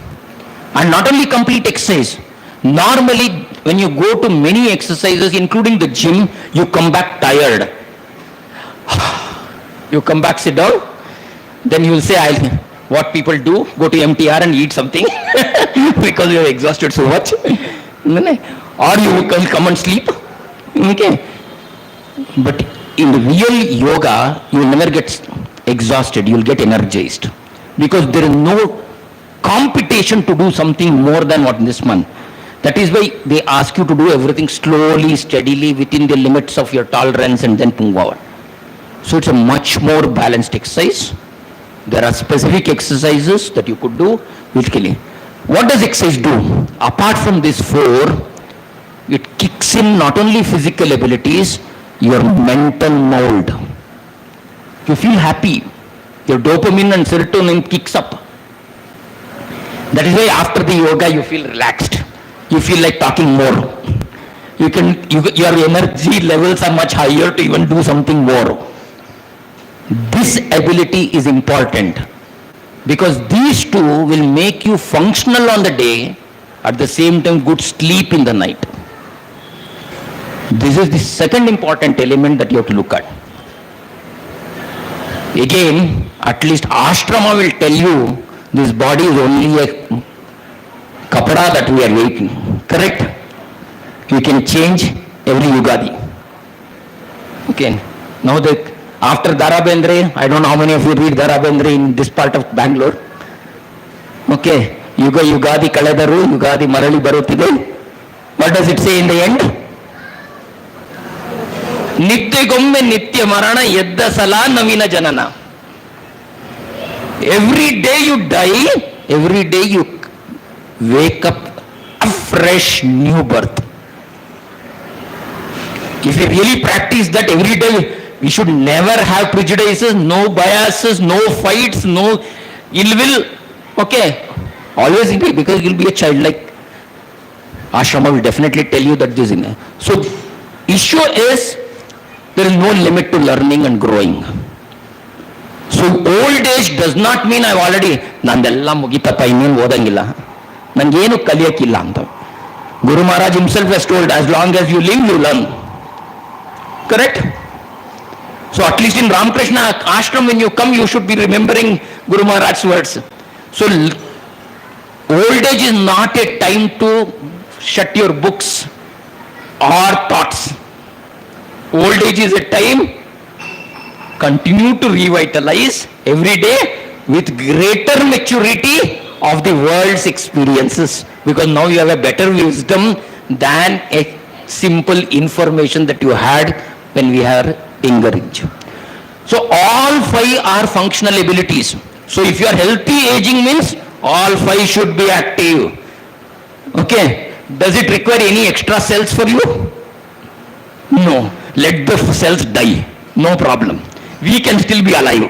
And not only complete exercise, normally when you go to many exercises, including the gym, you come back tired. You come back, sit down, then you will say, what people do, go to MTR and eat something because you are exhausted so much. Or you will come and sleep. Okay. But in real yoga, you will never get exhausted, you will get energized. Because there is no competition to do something more than what this one. That is why they ask you to do everything slowly, steadily, within the limits of your tolerance and then move on. So it's a much more balanced exercise. There are specific exercises that you could do which kill you. What does exercise do? Apart from these four, it kicks in not only physical abilities, your mental mold. You feel happy. Your dopamine and serotonin kicks up. That is why after the yoga you feel relaxed. You feel like talking more. Your energy levels are much higher to even do something more. This ability is important because these two will make you functional on the day, at the same time good sleep in the night. This is the second important element that you have to look at. Again, at least ashrama will tell you this body is only a kapada that we are making. Correct? You can change every Yugadi. Okay. Now after Darabendre, I don't know how many of you read Darabendre in this part of Bangalore. Okay. Yugadi Kaledaru, Yugadi Marali Barutide. What does it say in the end? Nitya Gomme Nitya Marana Yedda Sala Navina Janana. Every day you die, every day you wake up a fresh new birth. If we really practice that every day, we should never have prejudices, no biases, no fights, no ill will. Okay. Always be, because you'll be a child. Like ashrama will definitely tell you that this is. So issue is there is no limit to learning and growing. So old age does not mean I've already, ನಂದೆಲ್ಲ ಮುಗಿತಪ್ಪ ಇನ್ನೇನು ಓದಂಗಿಲ್ಲ, ನಂಗೇನು ಕಲಿಯಕ್ಕಿಲ್ಲ ಅಂತ. Guru Maharaj himself has told, as long as you live, you learn. Correct? So at least in Ramakrishna ashram, when you come, you should be remembering Guru Maharaj's words. So old age is not a time to shut your books or thoughts. Old age is a time, continue to revitalize every day with greater maturity of the world's experiences, because now you have a better wisdom than a simple information that you had when we are younger age. So all five are functional abilities. So if you are healthy, aging means all five should be active. Okay. Does it require any extra cells for you? No. Let the cells die. No problem. We can still be alive.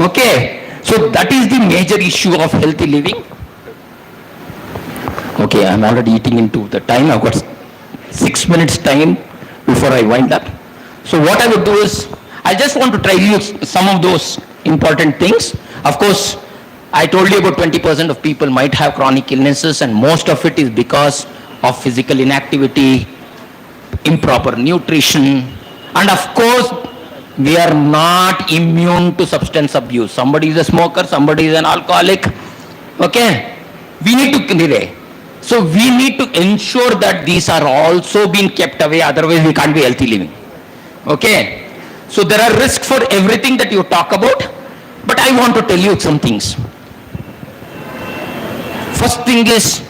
Okay. So that is the major issue of healthy living. Okay, I'm already eating into the time. I've got 6 minutes time before I wind up. So what I would do is, I just want to try you some of those important things. Of course, I told you about 20% of people might have chronic illnesses, and most of it is because of physical inactivity, improper nutrition, and of course, we are not immune to substance abuse. Somebody is a smoker, somebody is an alcoholic. Okay? We need to delay. So we need to ensure that these are also being kept away, otherwise we can't be healthy living. Okay? So there are risks for everything that you talk about, but I want to tell you some things. First thing is,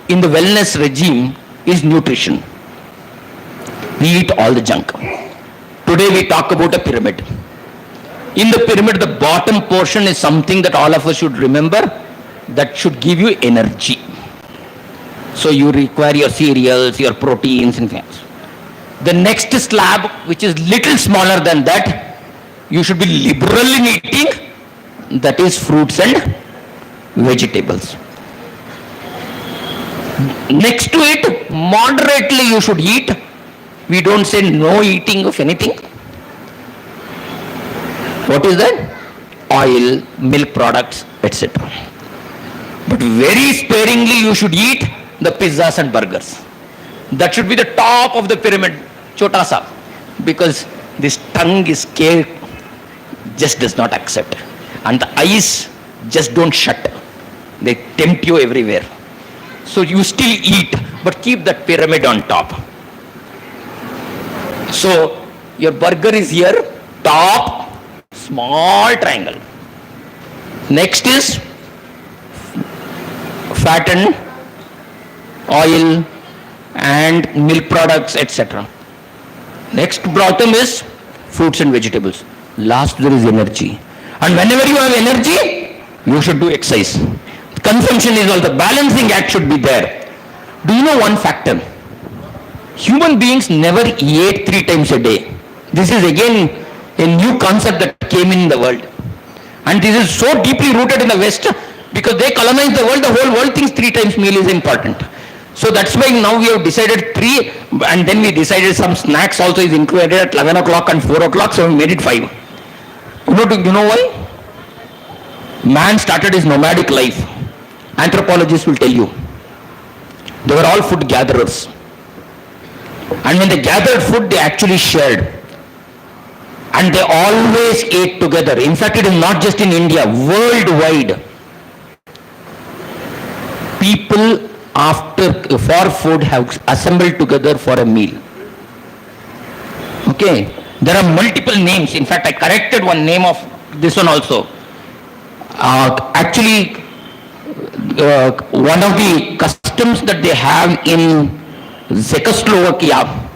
in the wellness regime is nutrition. We eat all the junk. Today we talk about a pyramid. In the pyramid, the bottom portion is something that all of us should remember, that should give you energy. So you require your cereals, your proteins and things. The next slab, which is little smaller than that, you should be liberal in eating, that is fruits and vegetables. Next to it, moderately you should eat. We don't say no eating of anything. What is that? Oil, milk products, etc. But very sparingly you should eat the pizzas and burgers. That should be the top of the pyramid, chota sa, because this tongue is scared, just does not accept, and the eyes just don't shut. They tempt you everywhere. So you still eat, but keep that pyramid on top. So your burger is here, top, small triangle. Next is fat and oil and milk products, etc. Next bottom is fruits and vegetables. Last there is energy. And whenever you have energy, you should do exercise. Consumption is all, the balancing act should be there. Do you know one factor? Human beings never ate 3 times a day. This is again a new concept that came in the world. And this is so deeply rooted in the West, because they colonized the world, the whole world thinks 3 times meal is important. So that's why now we have decided 3, and then we decided some snacks also is included at 11 o'clock and 4 o'clock, so we made it 5. You know why? Man started his nomadic life. Anthropologists will tell you. They were all food gatherers. And when they gathered food, they actually shared. And they always ate together. In fact, it is not just in India, worldwide. People for food have assembled together for a meal. Okay. There are multiple names. In fact, I corrected one name of this one also. Actually, one of the customs that they have in Czechoslovakia,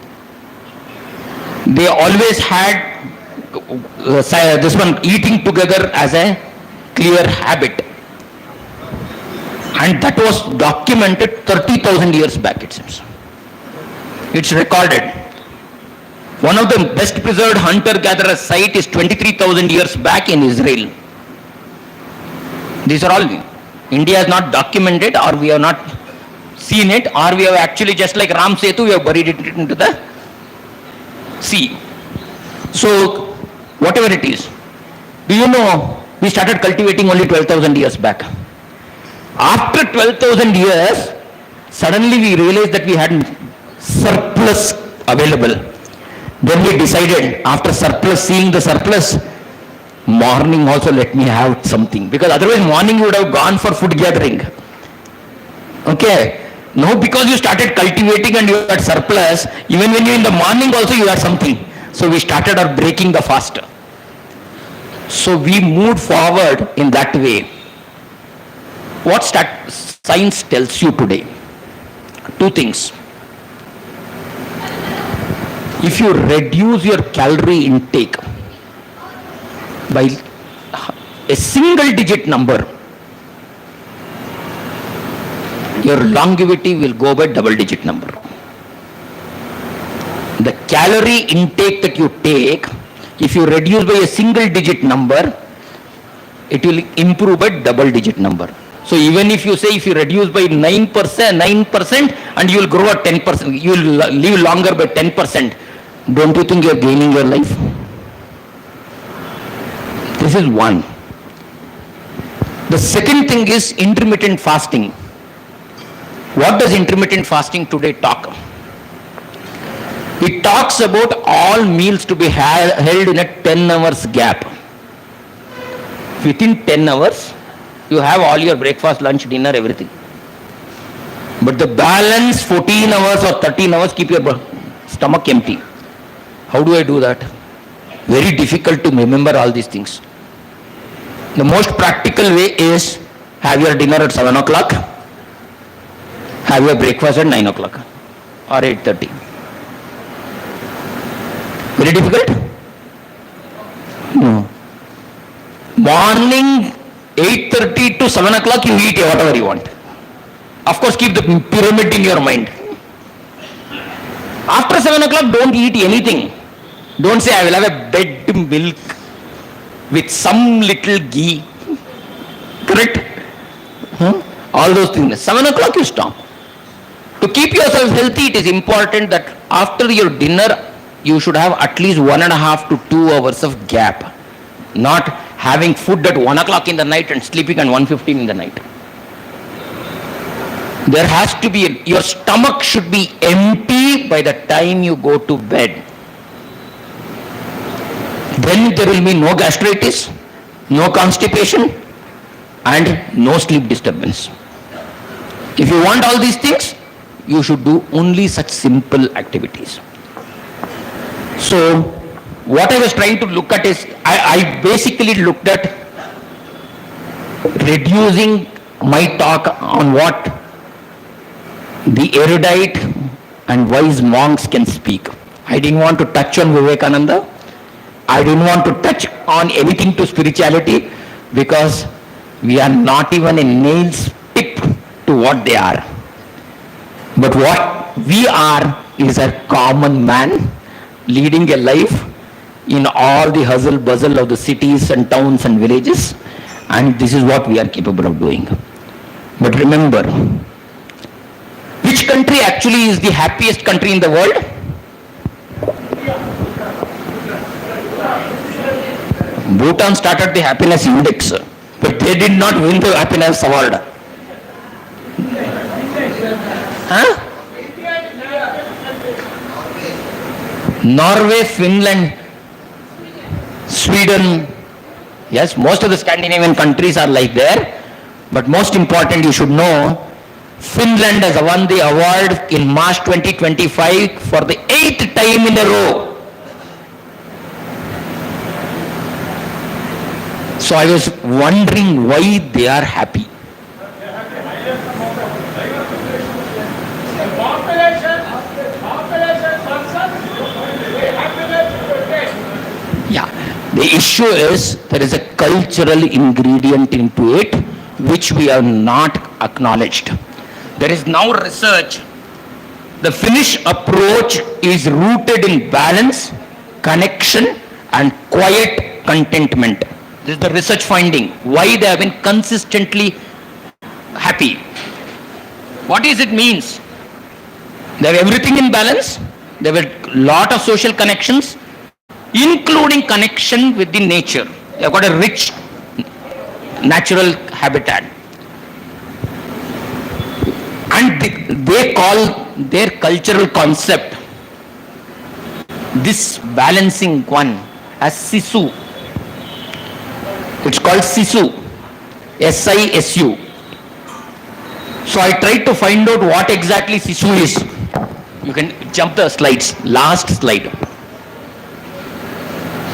they always had this one eating together as a clear habit. And that was documented 30,000 years back, it seems. It's recorded. One of the best preserved hunter-gatherer site is 23,000 years back in Israel. These are all, India has not documented, or we have not seen it, or we have actually, just like Ram Setu, we have buried it into the See, so whatever it is, do you know we started cultivating only 12,000 years back. After 12,000 years, suddenly we realized that we had surplus available. Then we decided, after surplus, seeing the surplus, morning also let me have something, because otherwise morning you would have gone for food gathering. Okay. Now because you started cultivating and you had surplus, even when you in the morning also you had something. So we started our breaking the fast. So we moved forward in that way. What science tells you today? Two things. If you reduce your calorie intake by a single digit number, your longevity will go by double digit number. The calorie intake that you take, if you reduce by a single digit number, it will improve by double digit number. So even if you say if you reduce by 9% and you will grow at 10%, you will live longer by 10%, don't you think you are gaining your life? This is one. The second thing is intermittent fasting. What does intermittent fasting today talk? It talks about all meals to be held in a 10 hours gap. Within 10 hours, you have all your breakfast, lunch, dinner, everything. But the balance 14 hours or 13 hours, keep your stomach empty. How do I do that? Very difficult to remember all these things. The most practical way is have your dinner at 7 o'clock, have your breakfast at 9 o'clock or 8:30. Very difficult? No. Morning 8:30 to 7 o'clock you eat whatever you want. Of course keep the pyramid in your mind. After 7 o'clock don't eat anything. Don't say I will have a bread milk with some little ghee. Correct? All those things. 7 o'clock you stop. To keep yourself healthy, it is important that after your dinner, you should have at least 1.5 to 2 hours of gap. Not having food at 1 o'clock in the night and sleeping at 1:15 in the night. There has to be, your stomach should be empty by the time you go to bed. Then there will be no gastritis, no constipation, and no sleep disturbance. If you want all these things, you should do only such simple activities. So, what I was trying to look at is, I basically looked at reducing my talk on what the erudite and wise monks can speak. I didn't want to touch on Vivekananda. I didn't want to touch on anything to spirituality because we are not even a nail's tip to what they are. But what we are is a common man leading a life in all the hustle bustle of the cities and towns and villages, and this is what we are capable of doing. But remember, which country actually is the happiest country in the world? Bhutan started the happiness index, but they did not win the happiness award. Huh? Norway, Finland, Sweden, yes, most of the Scandinavian countries are like there, but most important you should know, Finland has won the award in March 2025 for the 8th time in a row. So I was wondering why they are happy. Yeah, the issue is there is a cultural ingredient into it which we have not acknowledged. There is now research. The Finnish approach is rooted in balance, connection, and quiet contentment. This is the research finding. Why they have been consistently happy. What does it mean? They have everything in balance, there were lot of social connections, including connection with the nature. They have got a rich natural habitat. And they call their cultural concept, this balancing one, as Sisu. It's called Sisu, S-I-S-U. So I tried to find out what exactly Sisu is. You can jump the slides, last slide.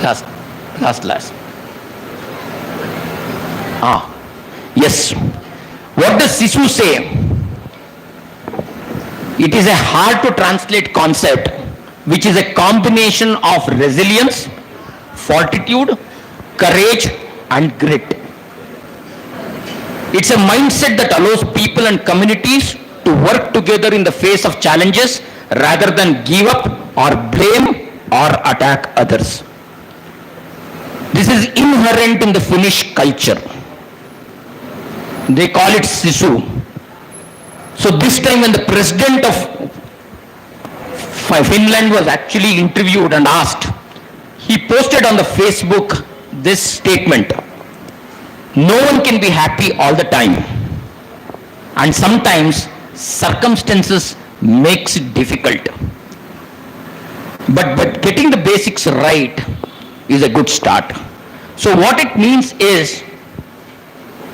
Last. Yes. What does Sisu say? It is a hard to translate concept, which is a combination of resilience, fortitude, courage, and grit. It's a mindset that allows people and communities to work together in the face of challenges rather than give up or blame or attack others. This is inherent in the Finnish culture. They call it Sisu. So this time when the president of Finland was actually interviewed and asked, he posted on the Facebook this statement: no one can be happy all the time, and sometimes circumstances makes it difficult. But getting the basics right is a good start. So what it means is,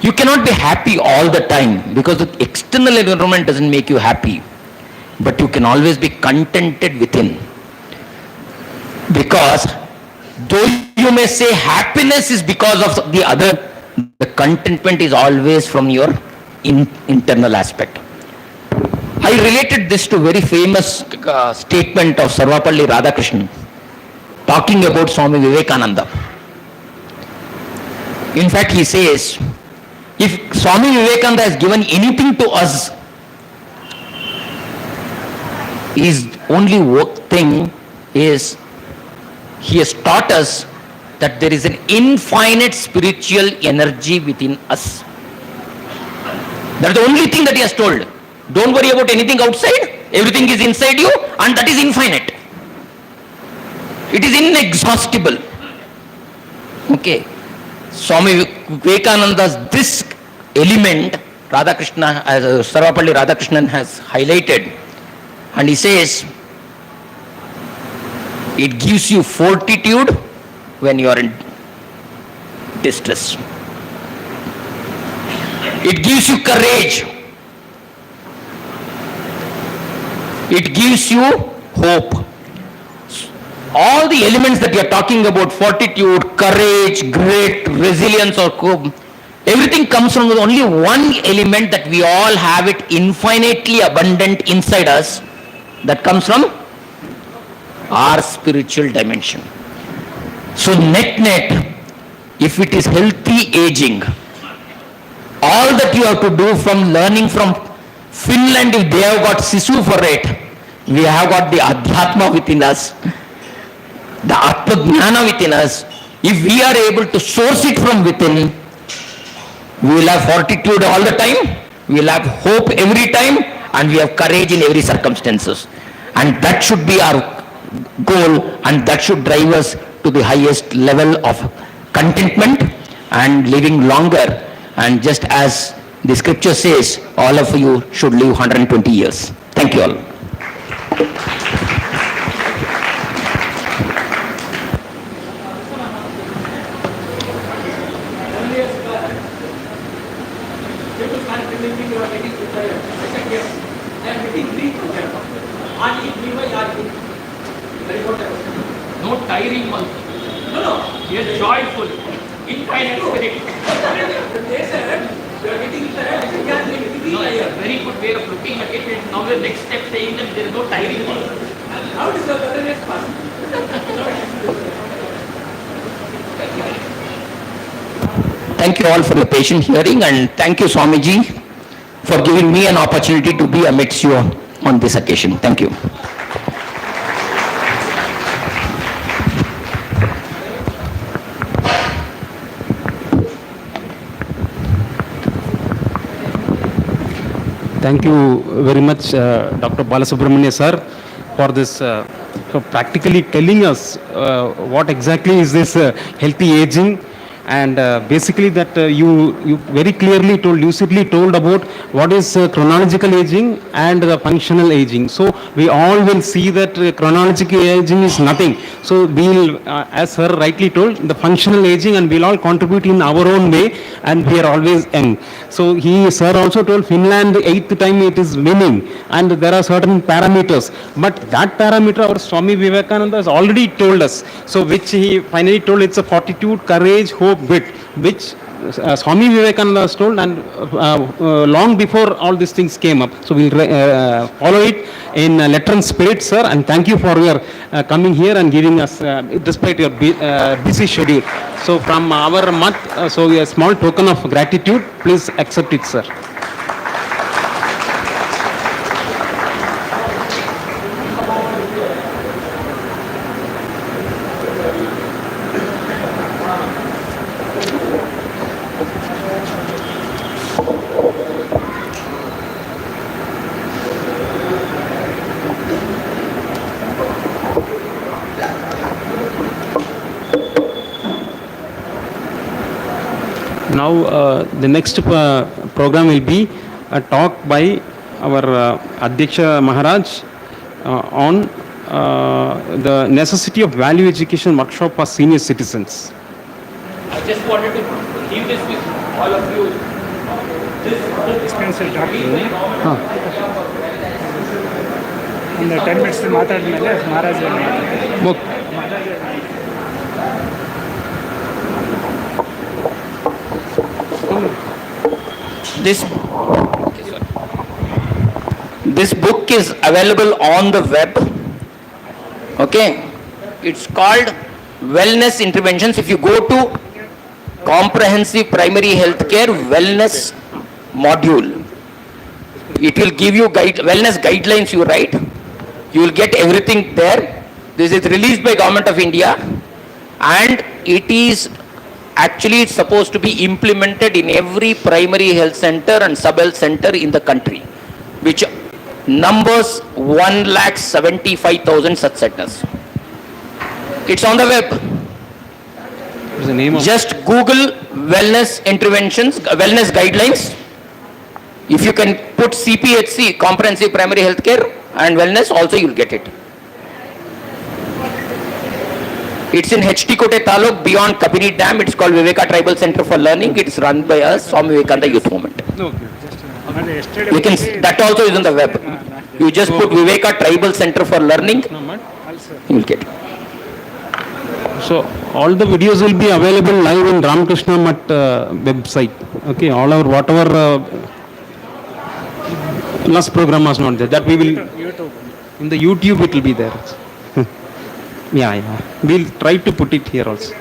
you cannot be happy all the time because the external environment doesn't make you happy, but you can always be contented within. Because though you may say happiness is because of the other, the contentment is always from your internal aspect. I related this to a very famous statement of Sarvapalli Radhakrishnan talking about Swami Vivekananda. In fact, he says, if Swami Vivekananda has given anything to us, his only thing is he has taught us that there is an infinite spiritual energy within us. That's the only thing that he has told. Don't worry about anything outside. Everything is inside you, and that is infinite. It is inexhaustible. Okay. Swami Vivekananda's this element, Sarvapalli Radhakrishnan has highlighted, and he says, it gives you fortitude when you are in distress. It gives you courage. It gives you hope. All the elements that you are talking about, fortitude, courage, grit, resilience or hope, everything comes from only one element that we all have it infinitely abundant inside us, that comes from our spiritual dimension. So net, if it is healthy aging, all that you have to do from learning from Finland, if they have got Sisu for it, we have got the Adhyatma within us, the Atmajnana within us. If we are able to source it from within, we will have fortitude all the time, we will have hope every time, and we have courage in every circumstances. And that should be our goal, and that should drive us to the highest level of contentment and living longer. And just as the scripture says, all of you should live 120 years. Thank you all. No tiring one. No, he is joyful, infinite spirit. They said, you are getting no, a very good way of looking at it. And now the next step saying that there is no tiring one. How does the next pass? Thank you all for the patient hearing, and thank you Swamiji for giving me an opportunity to be amidst you on this occasion. Thank you. Thank you very much, Dr. Balasubramania sir. for this, so practically telling us what exactly is this healthy aging, and basically that you very clearly told, lucidly told about what is chronological aging and the functional aging. So we all will see that chronological aging is nothing. So we'll, as sir rightly told, the functional aging, and we'll all contribute in our own way, and we are always young. So sir also told Finland 8th time it is winning, and there are certain parameters. But that parameter our Swami Vivekananda has already told us. So which he finally told, it's a fortitude, courage, hope, wit, which Swami Vivekananda has told, and long before all these things came up. So we'll follow it in letter and spirit, sir, and thank you for your coming here and giving us, despite your busy schedule. So from our mat, so a small token of gratitude, please accept it, sir. Now, the next program will be a talk by our Adhyaksha Maharaj on the necessity of value education workshop for senior citizens. I just wanted to leave this with all of you. Dispensary doctor ಒಂದು 10 minutes ಮಾತಾಡಿದ್ಮೇಲೆ Maharaj This book is available on the web. Okay, it's called Wellness Interventions. If you go to Comprehensive Primary Healthcare Wellness module, it will give you wellness guidelines. You write, you will get everything there. This is released by Government of India, and it is actually it's supposed to be implemented in every primary health center and sub-health center in the country, which numbers 1,75,000 such centers. It's on the web. What's the name of Just Google wellness interventions, wellness guidelines. If you can put CPHC, Comprehensive Primary Healthcare and Wellness, also you'll get it. It's in HT Kote Taluk, beyond Kapini Dam. It's called Viveka Tribal Center for Learning. It's run by us, Swami Vivekananda Youth Movement. You can, that also is on the web. You just put Viveka Tribal Center for Learning, you'll get it. So all the videos will be available live in Ramakrishna Mat website. Okay, all our whatever last program was not there. That we will in the YouTube it will be there. Yeah. We'll try to put it here also.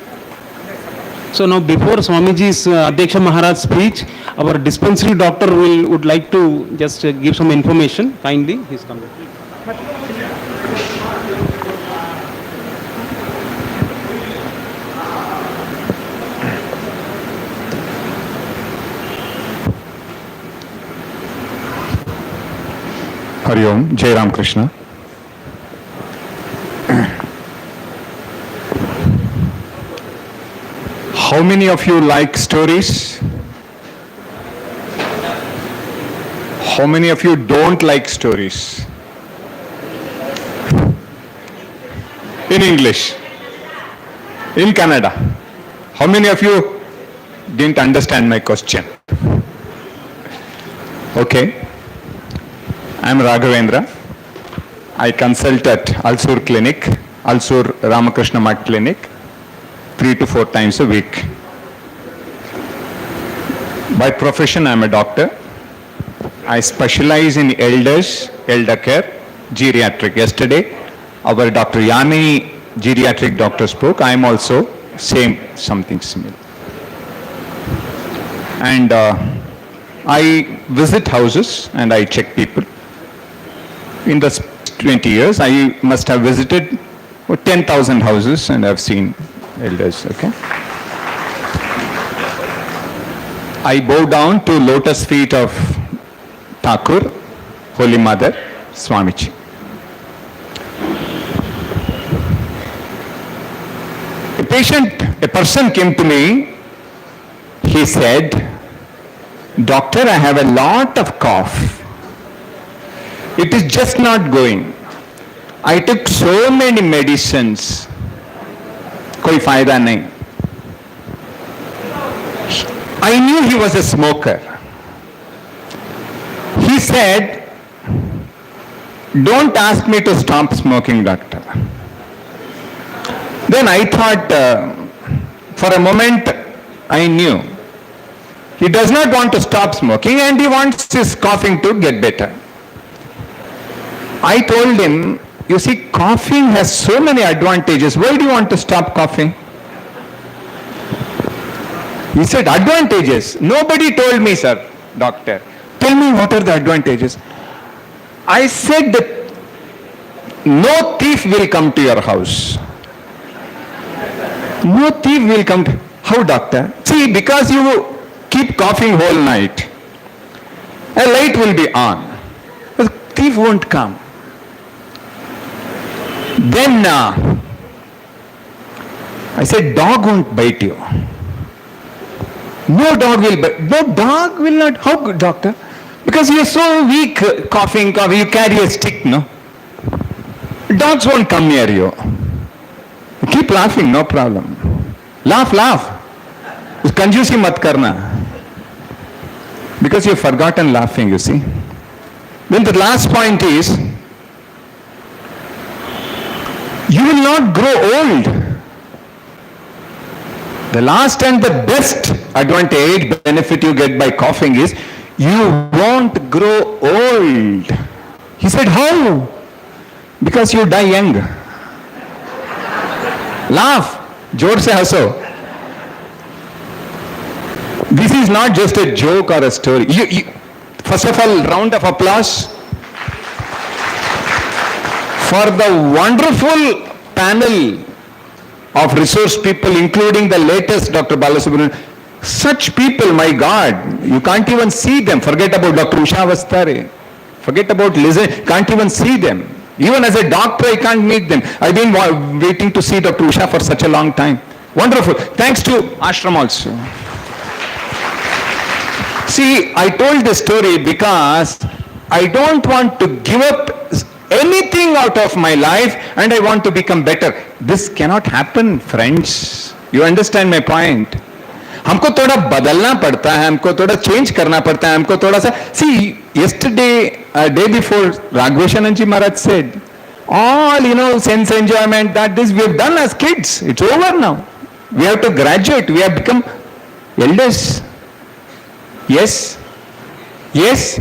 So now before Swamiji's Adhyaksha Maharaj speech, our dispensary doctor would like to just give some information. Kindly, he's coming. Hari Om, Jai Ram Krishna. How many of you like stories? How many of you don't like stories? In English, in Canada, how many of you didn't understand my question? Okay, I'm Raghavendra. I consult at Alsur Clinic, Alsur Ramakrishna Mat Clinic, 3 to 4 times a week. By profession, I'm a doctor. I specialize in elders, elder care, geriatric. Yesterday, our Dr. Yamini, geriatric doctor, spoke. I am also something similar. And I visit houses and I check people. In the 20 years, I must have visited 10,000 houses and I've seen elders, okay? I bow down to lotus feet of Thakur, Holy Mother, Swamiji. a person came to me, he said, "Doctor, I have a lot of cough. It is just not going. I took so many medicines. कोई फायदा नहीं." I knew he was a smoker. He said, "Don't ask me to stop smoking, doctor." Then I thought, for a moment, I knew he does not want to stop smoking and he wants his coughing to get better. I told him, "You see, coughing has so many advantages. Why do you want to stop coughing?" He said, "Advantages? Nobody told me, sir, doctor. Tell me what are the advantages." I said that no thief will come to your house. No thief will come to... How, doctor? See, because you keep coughing whole night, a light will be on. The thief won't come. Then I said, "Dog won't bite you." No dog will bite. No dog will not. How good, doctor? Because you are so weak, coughing, you carry a stick, no? Dogs won't come near you. Keep laughing, no problem. Laugh. Kanjusi mat karna. Because you've forgotten laughing, you see. Then the last point is, you will not grow old. The last and the best advantage, benefit you get by coughing is, you won't grow old. He said, "How?" "Because you die young." Laugh. जोर से हंसो. This is not just a joke or a story. First of all, round of applause for the wonderful panel of resource people, including the latest Dr. Balasubramanian. Such people, my God, you can't even see them. Forget about Dr. Usha Avastare. Forget about Lizzie, can't even see them. Even as a doctor, I can't meet them. I've been waiting to see Dr. Usha for such a long time. Wonderful. Thanks to Ashram also. See, I told this story because I don't want to give up anything out of my life and I want to become better. This cannot happen, friends. You understand my point? हमको थोड़ा बदलना पड़ता है, हमको थोड़ा change करना पड़ता है, हमको थोड़ा सा. See, yesterday, day before, Raghveshananji Maharaj said, all, sense enjoyment, that this we have done as kids. It's over now. We have to graduate. We have become elders. Yes? Yes?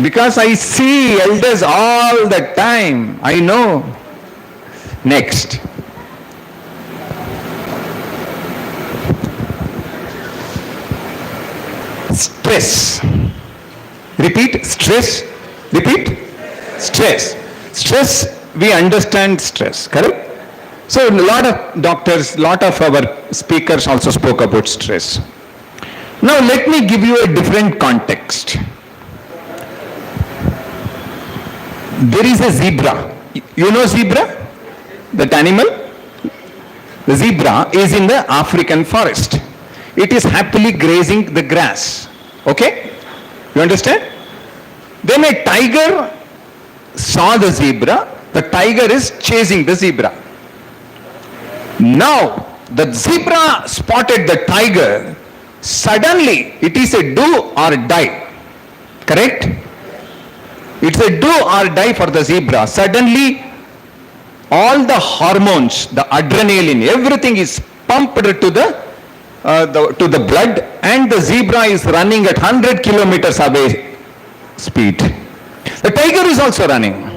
Because I see elders all the time. I know. Next. Stress. Repeat. Stress. Repeat. Stress. Stress, we understand stress, correct? So a lot of doctors, lot of our speakers also spoke about stress. Now let me give you a different context. There is a zebra. You know zebra? That animal? The zebra is in the African forest. It is happily grazing the grass. Okay? You understand? Then a tiger saw the zebra. The tiger is chasing the zebra. Now, the zebra spotted the tiger. Suddenly, it is a do or die. Correct? It's a do or die for the zebra. Suddenly, all the hormones, the adrenaline, everything is pumped to the blood, and the zebra is running at 100 kilometers away speed. The tiger is also running.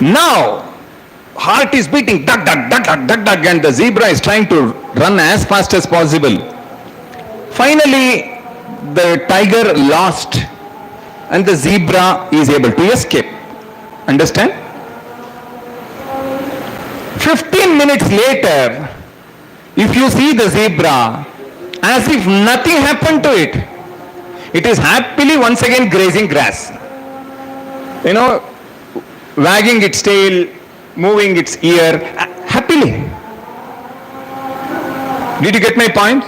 Now, heart is beating, duck, duck, duck, duck, duck, duck, and the zebra is trying to run as fast as possible. Finally, the tiger lost, and the zebra is able to escape. Understand? 15 minutes later, if you see the zebra, as if nothing happened to it, it is happily once again grazing grass. wagging its tail, moving its ear happily. Did you get my point?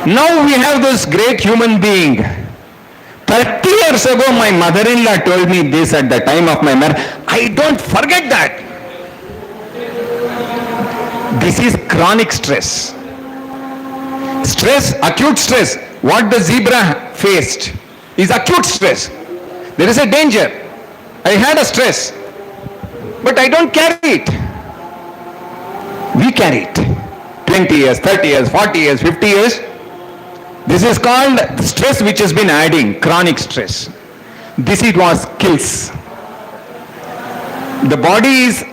Now we have this great human being. 30 years ago, my mother-in-law told me this at the time of my marriage. I don't forget that. This is chronic stress. Stress, acute stress. What the zebra faced is acute stress. There is a danger. I had a stress, but I don't carry it. We carry it. 20 years, 30 years, 40 years, 50 years. This is called stress which has been adding, chronic stress. This is what kills. The body is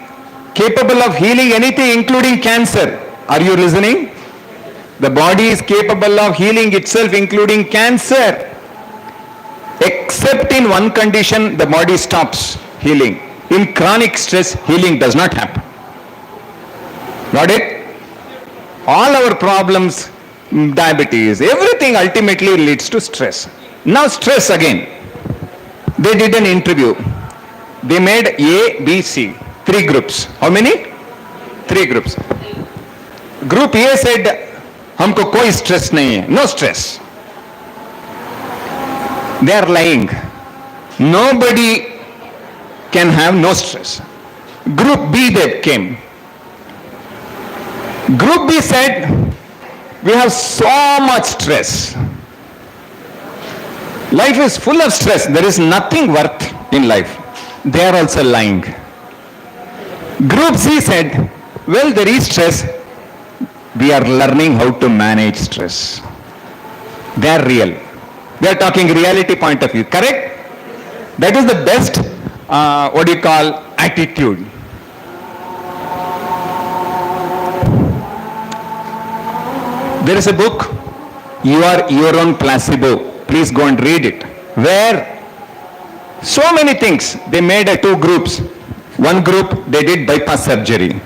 capable of healing anything, including cancer. Are you listening? The body is capable of healing itself, including cancer. Except in one condition, the body stops healing. In chronic stress, healing does not happen. Got it? All our problems, diabetes, everything ultimately leads to stress. Now stress again. They did an interview. They made A, B, C. 3 groups. How many? 3 groups. Group A said, हमको कोई stress नहीं है. No stress. They are lying. Nobody can have no stress. Group B, they came. Group B said, we have so much stress. Life is full of stress. There is nothing worth in life. They are also lying. Group C said, well, there is stress. We are learning how to manage stress. They are real. They are talking reality point of view. Correct? That is the best, attitude. There is a book, You Are Your Own Placebo. Please go and read it. Where so many things, they made 2 groups. One group, they did bypass surgery.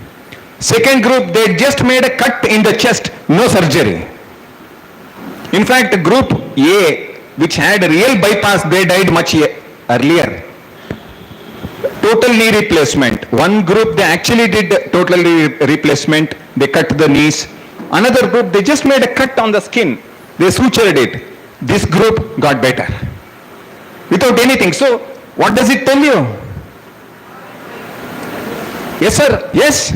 Second group, they just made a cut in the chest, no surgery. In fact, group A, which had a real bypass, they died much earlier. Total knee replacement. One group, they actually did total knee replacement. They cut the knees. Another group, they just made a cut on the skin. They sutured it. This group got better. Without anything. So, what does it tell you? Yes, sir. Yes.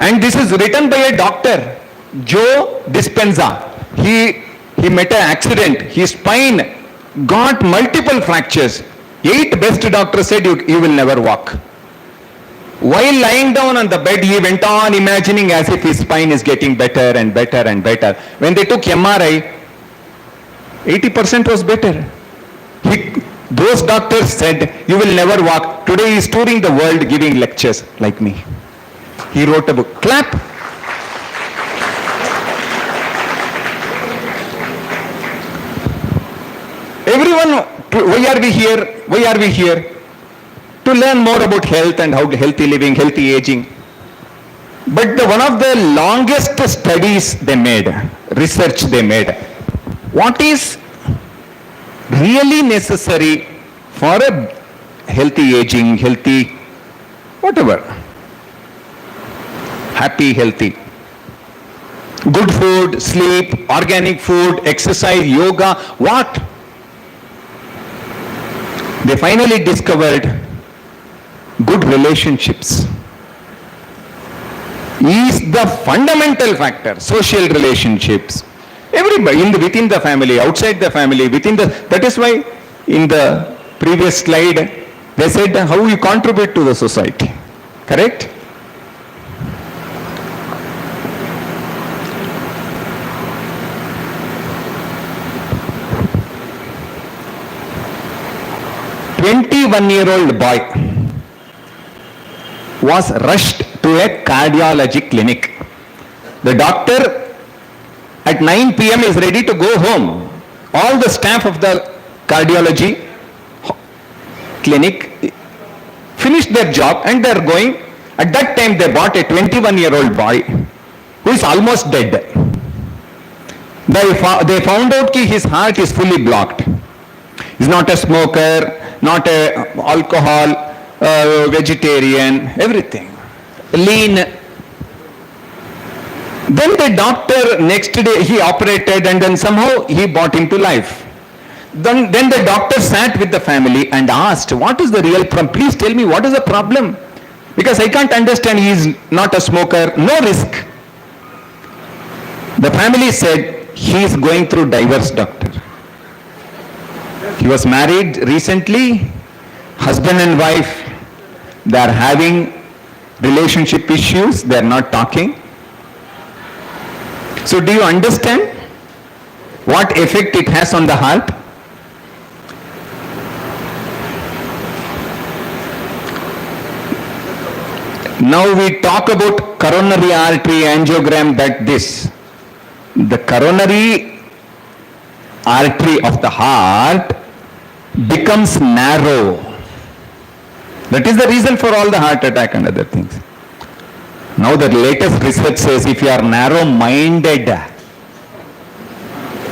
And this is written by a doctor, Joe Dispenza. He met an accident. His spine got multiple fractures. 8 best doctors said you will never walk. While lying down on the bed, he went on imagining as if his spine is getting better and better and better. When they took MRI, 80% was better. Those doctors said, you will never walk. Today he is touring the world giving lectures like me. He wrote a book. Clap. Everyone, why are we here? Why are we here? To learn more about health and how healthy living, healthy aging. But one of the longest studies they made, research they made, what is really necessary for a healthy aging, healthy, whatever, happy, healthy. Good food, sleep, organic food, exercise, yoga, what? They finally discovered good relationships is the fundamental factor. Social relationships. Everybody, within the family, outside the family, that is why in the previous slide, they said how you contribute to the society. Correct? A 21-year-old boy was rushed to a cardiology clinic. The doctor at 9 p.m. is ready to go home. All the staff of the cardiology clinic finished their job and they are going. At that time they bought a 21-year-old boy who is almost dead. They found out that his heart is fully blocked. He is not a smoker, not a alcohol, vegetarian, everything. Lean. Then the doctor, next day he operated and then somehow he brought him to life. Then the doctor sat with the family and asked, what is the real problem? Please tell me what is the problem? Because I can't understand, he is not a smoker, no risk. The family said, he is going through divorce, doctor. He was married recently, husband and wife, they are having relationship issues, they are not talking. So do you understand what effect it has on the heart? Now we talk about coronary artery angiogram, that this. The coronary artery of the heart becomes narrow. That is the reason for all the heart attack and other things. Now the latest research says if you are narrow-minded,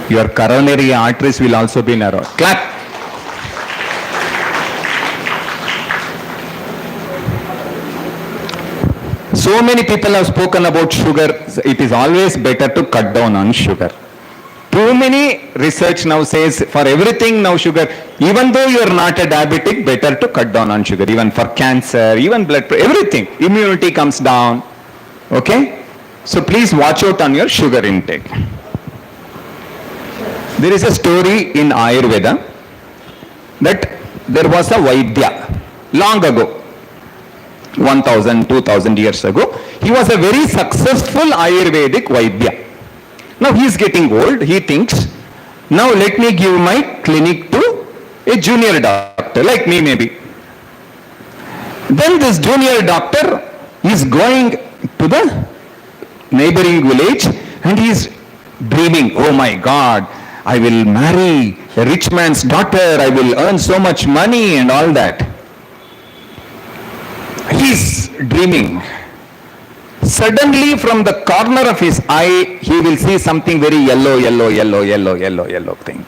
your coronary arteries will also be narrow. Clap. So many people have spoken about sugar. It is always better to cut down on sugar. Too many research now says for everything now sugar, even though you are not a diabetic, better to cut down on sugar. Even for cancer, even blood pressure, everything. Immunity comes down. Okay? So please watch out on your sugar intake. There is a story in Ayurveda that there was a Vaidya long ago. 1000, 2000 years ago, he was a very successful Ayurvedic Vaidya. Now he is getting old, he thinks, now let me give my clinic to a junior doctor, like me maybe. Then this junior doctor is going to the neighboring village and he is dreaming, oh my God, I will marry a rich man's daughter, I will earn so much money and all that. He is dreaming. Suddenly from the corner of his eye, he will see something very yellow thing.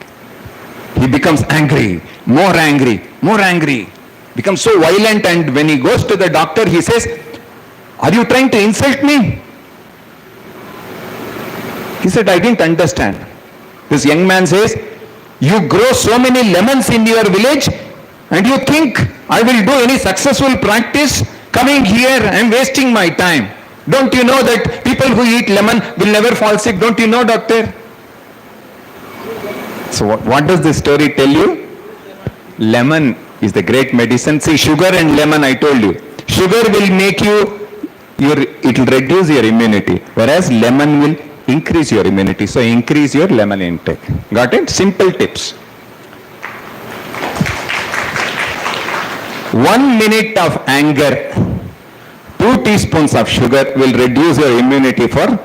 He becomes angry, more angry, becomes so violent, and when he goes to the doctor, he says, are you trying to insult me? He said, I didn't understand. This young man says, you grow so many lemons in your village and you think I will do any successful practice coming here and wasting my time. Don't you know that people who eat lemon will never fall sick? Don't you know, doctor? So what does this story tell you? Lemon is the great medicine. See, sugar and lemon, I told you. Sugar will make you, it will reduce your immunity, whereas lemon will increase your immunity. So increase your lemon intake. Got it? Simple tips. 1 minute of anger, 2 teaspoons of sugar will reduce your immunity for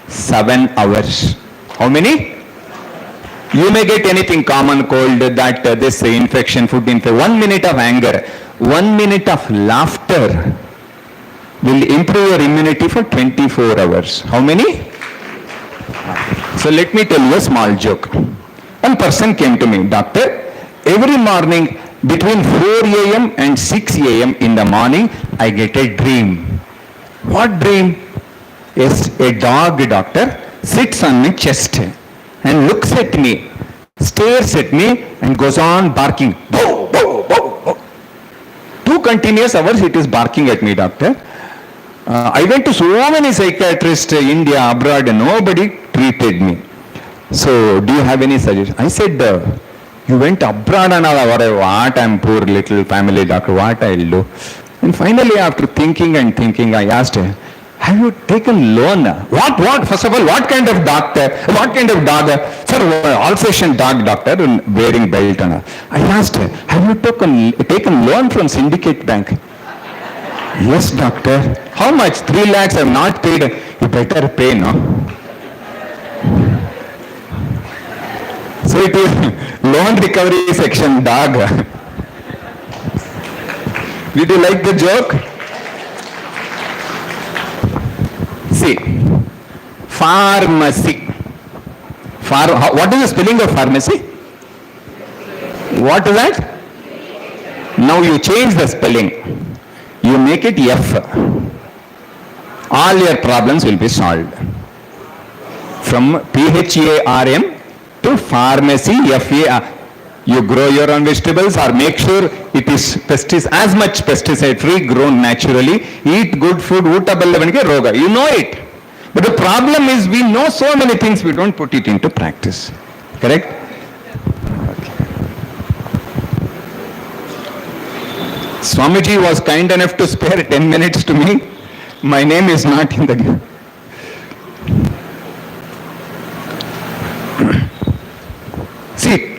7 hours. How many? You may get anything, common cold, that this infection, food infection. 1 minute of anger, 1 minute of laughter will improve your immunity for 24 hours. How many? So let me tell you a small joke. One person came to me, doctor, every morning between 4 a.m. and 6 a.m. in the morning, I get a dream. What dream? Yes, a dog, doctor, sits on my chest and looks at me, stares at me and goes on barking. Bow, bow, bow, bow. 2 continuous hours it is barking at me, doctor. I went to so many psychiatrists, India, abroad, and nobody treated me. So, do you have any suggestion? I said, you went abroad and all, what, I'm poor little family doctor, what I'll do? And finally, after thinking and thinking, I asked her, have you taken loan? What? First of all, what kind of doctor? What kind of dog? Sir, old-fashioned dog doctor wearing belt. And I asked her, have you taken loan from Syndicate Bank? Yes, doctor. How much? 3 lakhs I have not paid. You better pay, no? So it is loan recovery section, dog. Did you like the joke? See, pharmacy. What is the spelling of pharmacy? What is that? Now you change the spelling. You make it F. All your problems will be solved. From PHARM to pharmacy FA. You grow your own vegetables or make sure it is as much pesticide free, grown naturally. Eat good food. Utaballavanige roga. You know it. But the problem is we know so many things, we don't put it into practice. Correct? Swamiji was kind enough to spare 10 minutes to me. My name is not in the... See,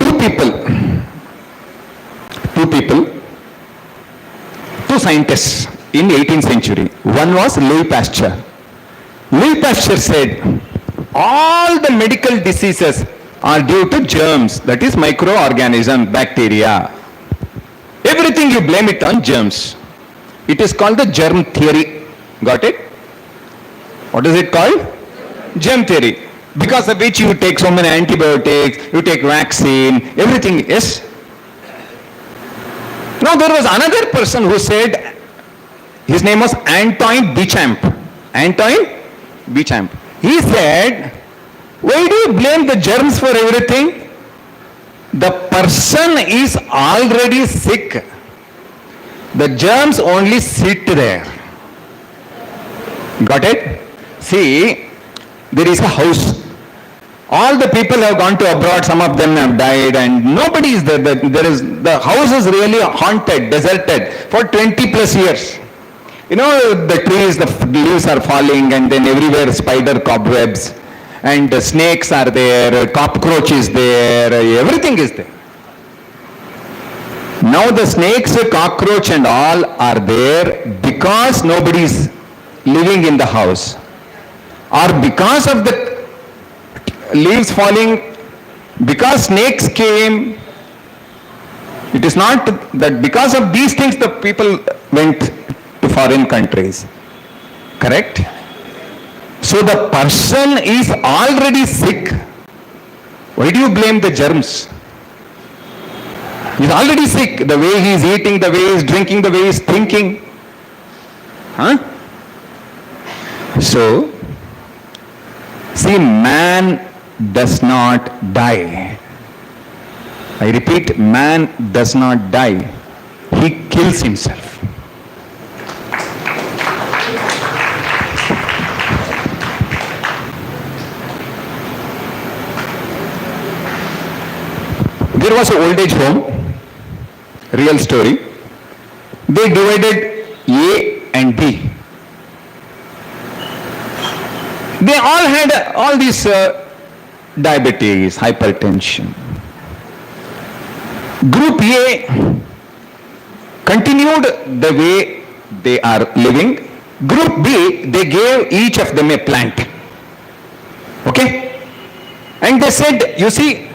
two scientists in 18th century. One was Louis Pasteur. Louis Pasteur said, all the medical diseases are due to germs, that is microorganism, bacteria. Everything you blame it on germs. It is called the germ theory. Got it? What is it called? Germ theory. Because of which you take so many antibiotics, you take vaccine, everything, yes? Now there was another person who said, his name was Antoine Béchamp. Antoine Béchamp. He said, why do you blame the germs for everything? The person is already sick. The germs only sit there. Got it? See, there is a house. All the people have gone to abroad, some of them have died and nobody is there. The house is really haunted, deserted for 20 plus years. You know, the trees, the leaves are falling and then everywhere spider cobwebs and the snakes are there, cockroach is there, everything is there. Now the snakes, cockroach and all are there because nobody is living in the house, or because of the leaves falling, because snakes came. It is not that because of these things the people went to foreign countries. Correct? So the person is already sick. Why do you blame the germs? He is already sick. The way he is eating, the way he is drinking, the way he is thinking. Huh? So, see, man does not die. I repeat, man does not die. He kills himself. There was an old age home, real story. They divided A and B. They all had all these diabetes, hypertension. Group A continued the way they are living. Group B, they gave each of them a plant. Okay? And they said, you see,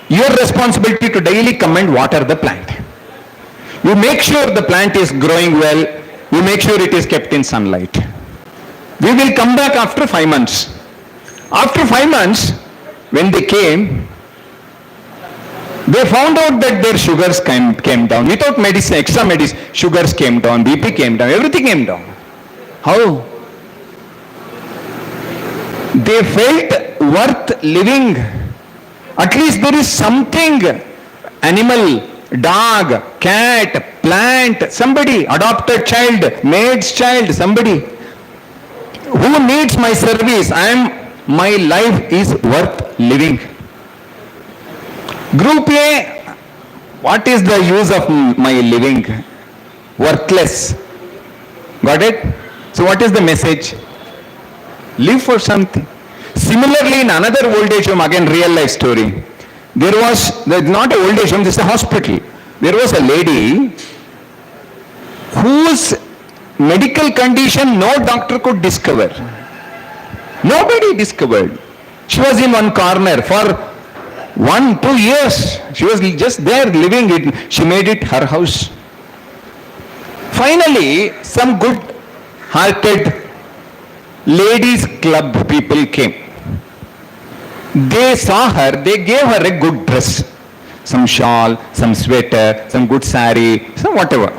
your responsibility to daily come and water the plant. You make sure the plant is growing well. You make sure it is kept in sunlight. We will come back after 5 months. After 5 months, when they came, they found out that their sugars came down. Without medicine, extra medicine, sugars came down, BP came down, everything came down. How? They felt worth living. At least there is something, animal, dog, cat, plant, somebody, adopted child, maid's child, somebody who needs my service. My life is worth living. Group A, what is the use of my living? Worthless. Got it? So what is the message? Live for something. Similarly, in another old age home, again real life story, there was, not an old age home, this is a hospital. There was a lady whose medical condition no doctor could discover. Nobody discovered. She was in one corner for 1-2 years. She was just there living it. She made it her house. Finally, some good-hearted ladies club people came. They saw her, they gave her a good dress. some shawl, some sweater, some good sari, some whatever.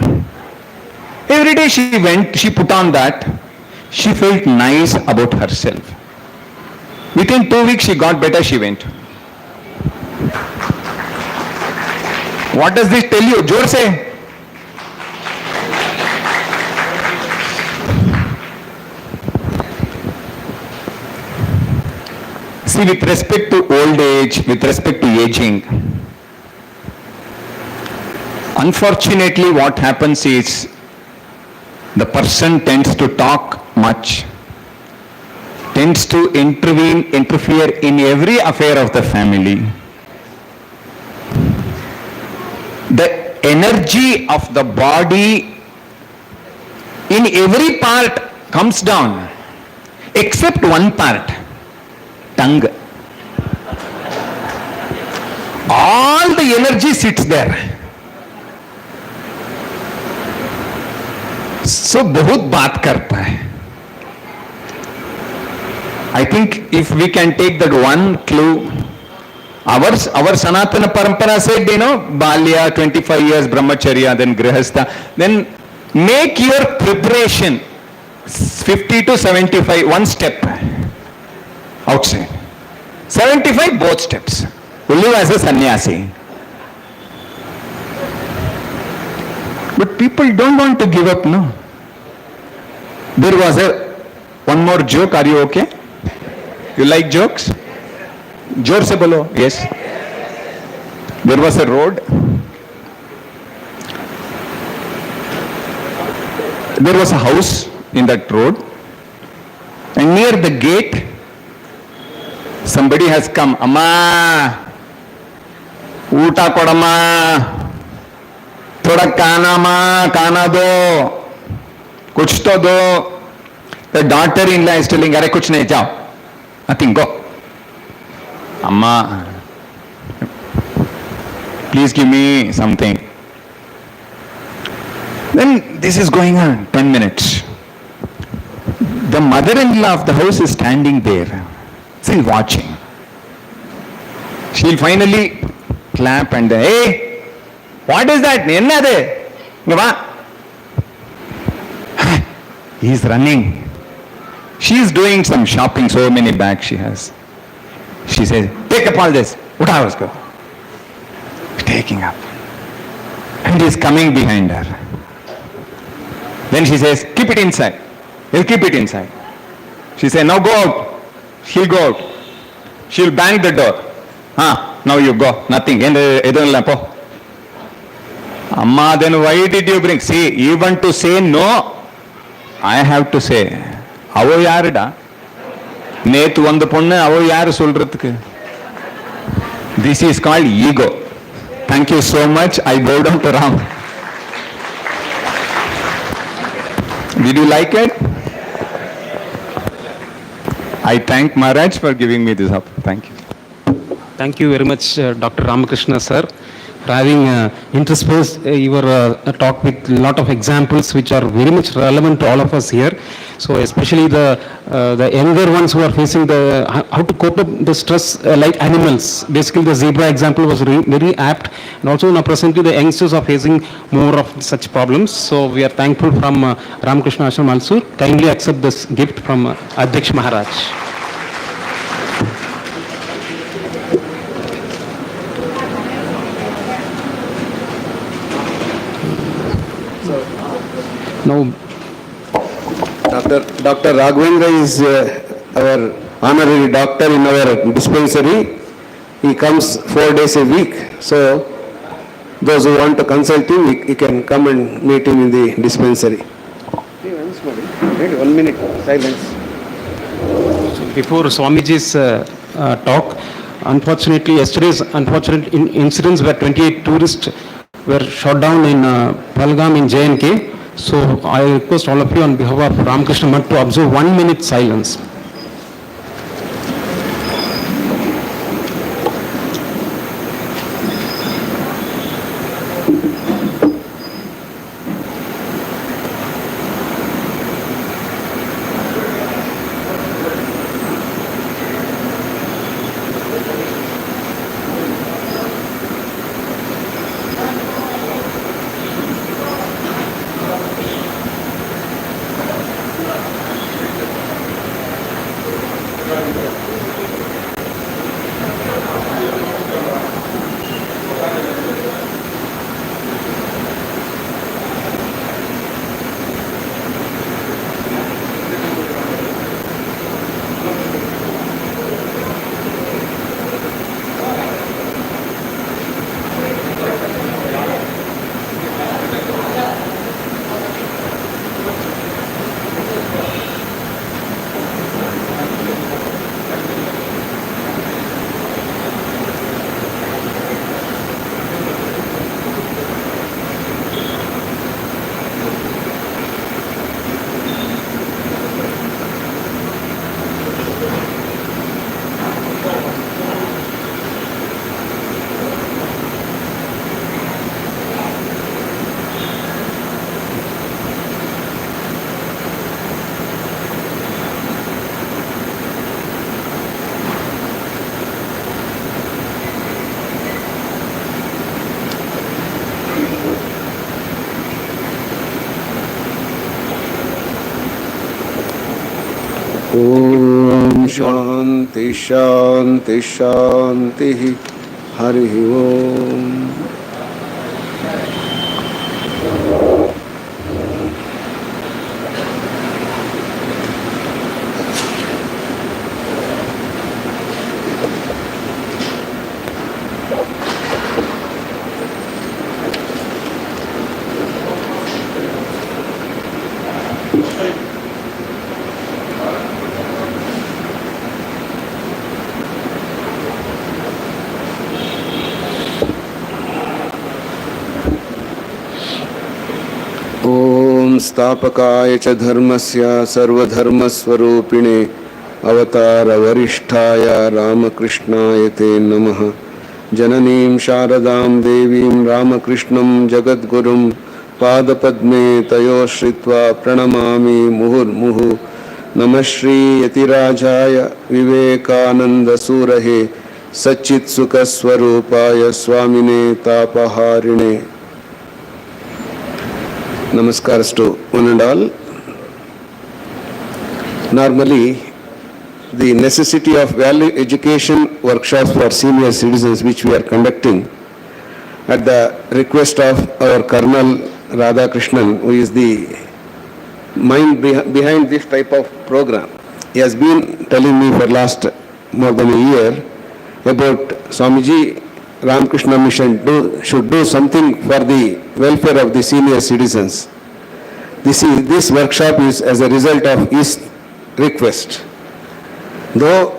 Every day she went, she put on that. She felt nice about herself. Within 2 weeks she got better, she went. What does this tell you? जोर से. See, with respect to old age, with respect to aging, unfortunately what happens is the person tends to talk much, tends to interfere in every affair of the family. The energy of the body in every part comes down, except one part, tongue. All the energy sits there. So बहुत बात करता है. I think if we can take that one clue, our Sanatana Parampara said, Balya, 25 years, Brahmacharya, then Grihastha, then make your preparation 50 to 75, one step outside. 75, both steps. You live as a sannyasi. But people don't want to give up, no. There was one more joke, are you okay? You like jokes? Jor se bolo, yes. There was a road. There was a house in that road. And near the gate, somebody has come. Amma, uta kodamma. थोड़ा खाना दो, कुछ तो दो. The daughter-in-law is telling, अरे कुछ नहीं, जाओ, nothing, go. Amma, please give me something. Then this is going on 10 minutes. The mother-in-law of the house is standing there, still watching. She'll finally clap and hey, what is that? He's running. She's doing some shopping, so many bags she has. She says, take up all this. Uta, taking up. And he's coming behind her. Then she says, keep it inside. He'll keep it inside. She says, now go out. He'll go out. She'll bang the door. Now you go. Nothing. Amma, then why did you bring? See, even to say no, I have to say, avo yarda? Netu vandu ponnu, avo yaru solradhukku? This is called ego. Thank you so much. I bow down to Ram. Did you like it? I thank Maharaj for giving me this up. Thank you. Thank you very much, Dr. Ramakrishna sir, for having interspersed your talk with a lot of examples which are very much relevant to all of us here. So especially the younger ones who are facing how to cope up the stress like animals. Basically the zebra example was very apt, and also now presently the youngsters are facing more of such problems. So we are thankful from Ramakrishna Ashram also. Kindly accept this gift from Adhyaksh Maharaj. Now, Dr. Raghavendra is our honorary doctor in our dispensary. He comes 4 days a week. So, those who want to consult him, you can come and meet him in the dispensary. 1 minute, silence. Before Swamiji's talk, unfortunately, yesterday's unfortunate incidents where 28 tourists were shot down in Pahalgam in JNK. So I request all of you on behalf of Ramakrishna Math to observe 1 minute silence. Om Shanti Shanti Shanti Hari Om. ओम स्थापकाय च धर्मस्य सर्वधर्मस्वरूपिणे अवतार वरिष्ठाय रामकृष्णाय ते नमः। जननीं शारदां देवीं रामकृष्णं जगद्गुरुं पादपद्मे तयो श्रित्वा प्रणमामि मुहुर्मुहुः। नमः Shri यतिराजाय Vivekananda सूरहे सच्चित्सुखस्वरूपाय स्वामिने तापहारिणे। Namaskars to one and all. Normally, the necessity of value education workshops for senior citizens which we are conducting at the request of our Colonel Radhakrishnan, who is the mind behind this type of program. He has been telling me for last more than a year about Swamiji Ramakrishna Mission should do something for the welfare of the senior citizens. This workshop is as a result of his request. Though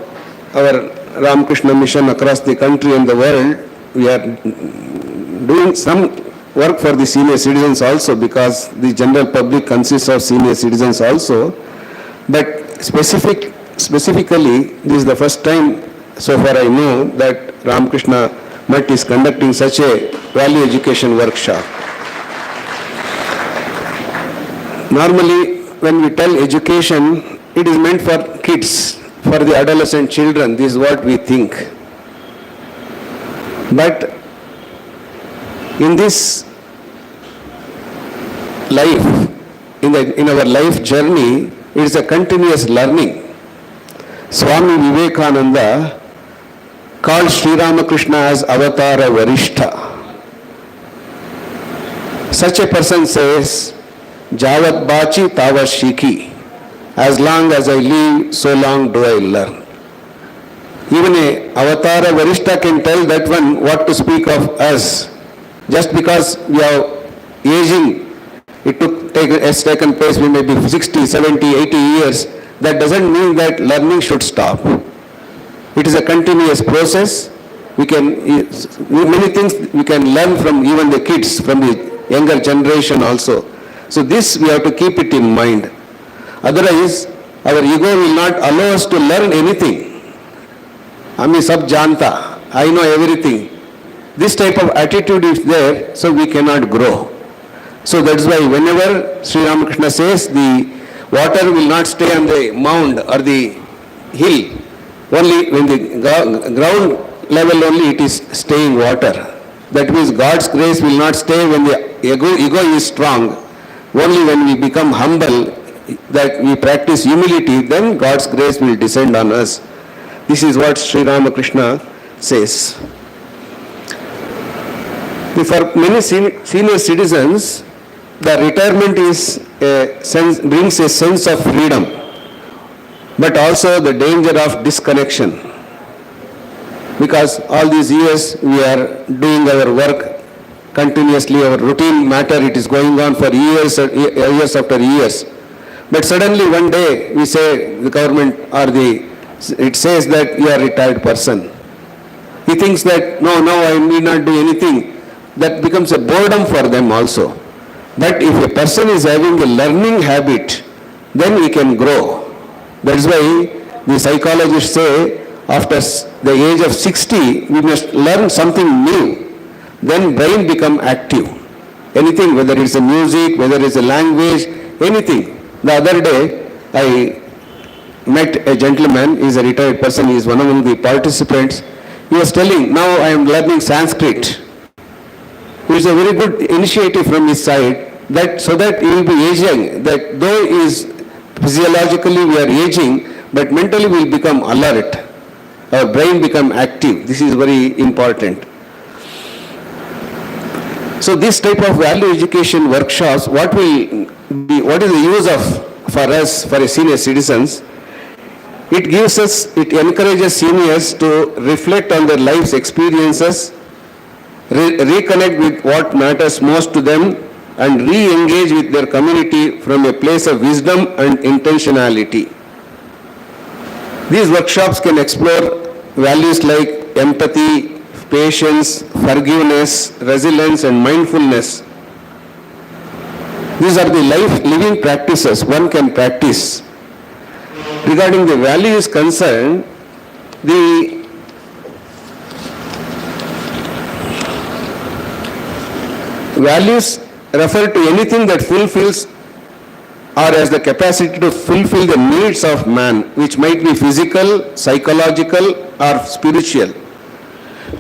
our Ramakrishna Mission across the country and the world, we are doing some work for the senior citizens also, because the general public consists of senior citizens also. But specifically, this is the first time so far I know that Ramakrishna Mutt is conducting such a value education workshop. Normally, when we tell education, it is meant for kids, for the adolescent children. This is what we think. But in this life, in our life journey, it is a continuous learning. Swami Vivekananda called Sri Ramakrishna as Avatara Varishtha. Such a person says, Javat Bachi Tavat Shiki. As long as I live, so long do I learn. Even a Avatara Varishtha can tell that one what to speak of us. Just because we are aging, has taken place, we may be 60, 70, 80 years, that doesn't mean that learning should stop. It is a continuous process. Many things we can learn from even the kids, from the younger generation also. So this we have to keep it in mind. Otherwise, our ego will not allow us to learn anything. Hami sab janta, I know everything. This type of attitude is there, so we cannot grow. So that's why whenever Sri Ramakrishna says the water will not stay on the mound or the hill, only when the ground level only it is staying water. That means God's grace will not stay when the ego is strong. Only when we become humble, that we practice humility, then God's grace will descend on us. This is what Sri Ramakrishna says. For many senior citizens, the retirement brings a sense of freedom, but also the danger of disconnection. Because all these years we are doing our work continuously, our routine matter, it is going on for years after years. But suddenly one day we say, the government or it says that you are a retired person. He thinks that, no, I need not do anything. That becomes a boredom for them also. But if a person is having a learning habit, then he can grow. That is why the psychologists say after the age of 60, we must learn something new. Then brain become active. Anything, whether it's a music, whether it's a language, anything. The other day, I met a gentleman, he is a retired person, he is one among the participants. He was telling, now I am learning Sanskrit. It is a very good initiative from his side, that so that he will be aging, that though is physiologically we are aging, but mentally we will become alert. Our brain become active. This is very important. So this type of value education workshops, what is the use of for us, for senior citizens? It encourages seniors to reflect on their life's experiences, reconnect with what matters most to them, and re-engage with their community from a place of wisdom and intentionality. These workshops can explore values like empathy, patience, forgiveness, resilience, and mindfulness. These are the living practices one can practice. Regarding the values concerned, the values refer to anything that fulfills or has the capacity to fulfill the needs of man, which might be physical, psychological, or spiritual.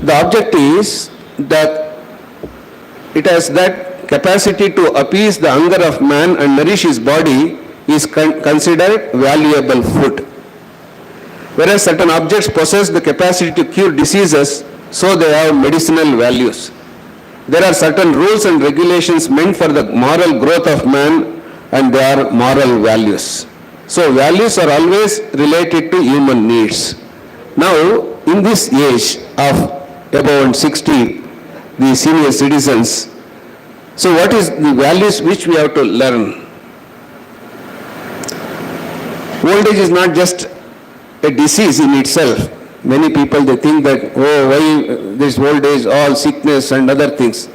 The object is that it has that capacity to appease the hunger of man and nourish his body is considered valuable food. Whereas certain objects possess the capacity to cure diseases, so they have medicinal values. There are certain rules and regulations meant for the moral growth of man, and they are moral values. So values are always related to human needs. Now, in this age of about 60, the senior citizens, so what is the values which we have to learn? Old age is not just a disease in itself. Many people, they think that, oh, why this old age, all sickness and other things.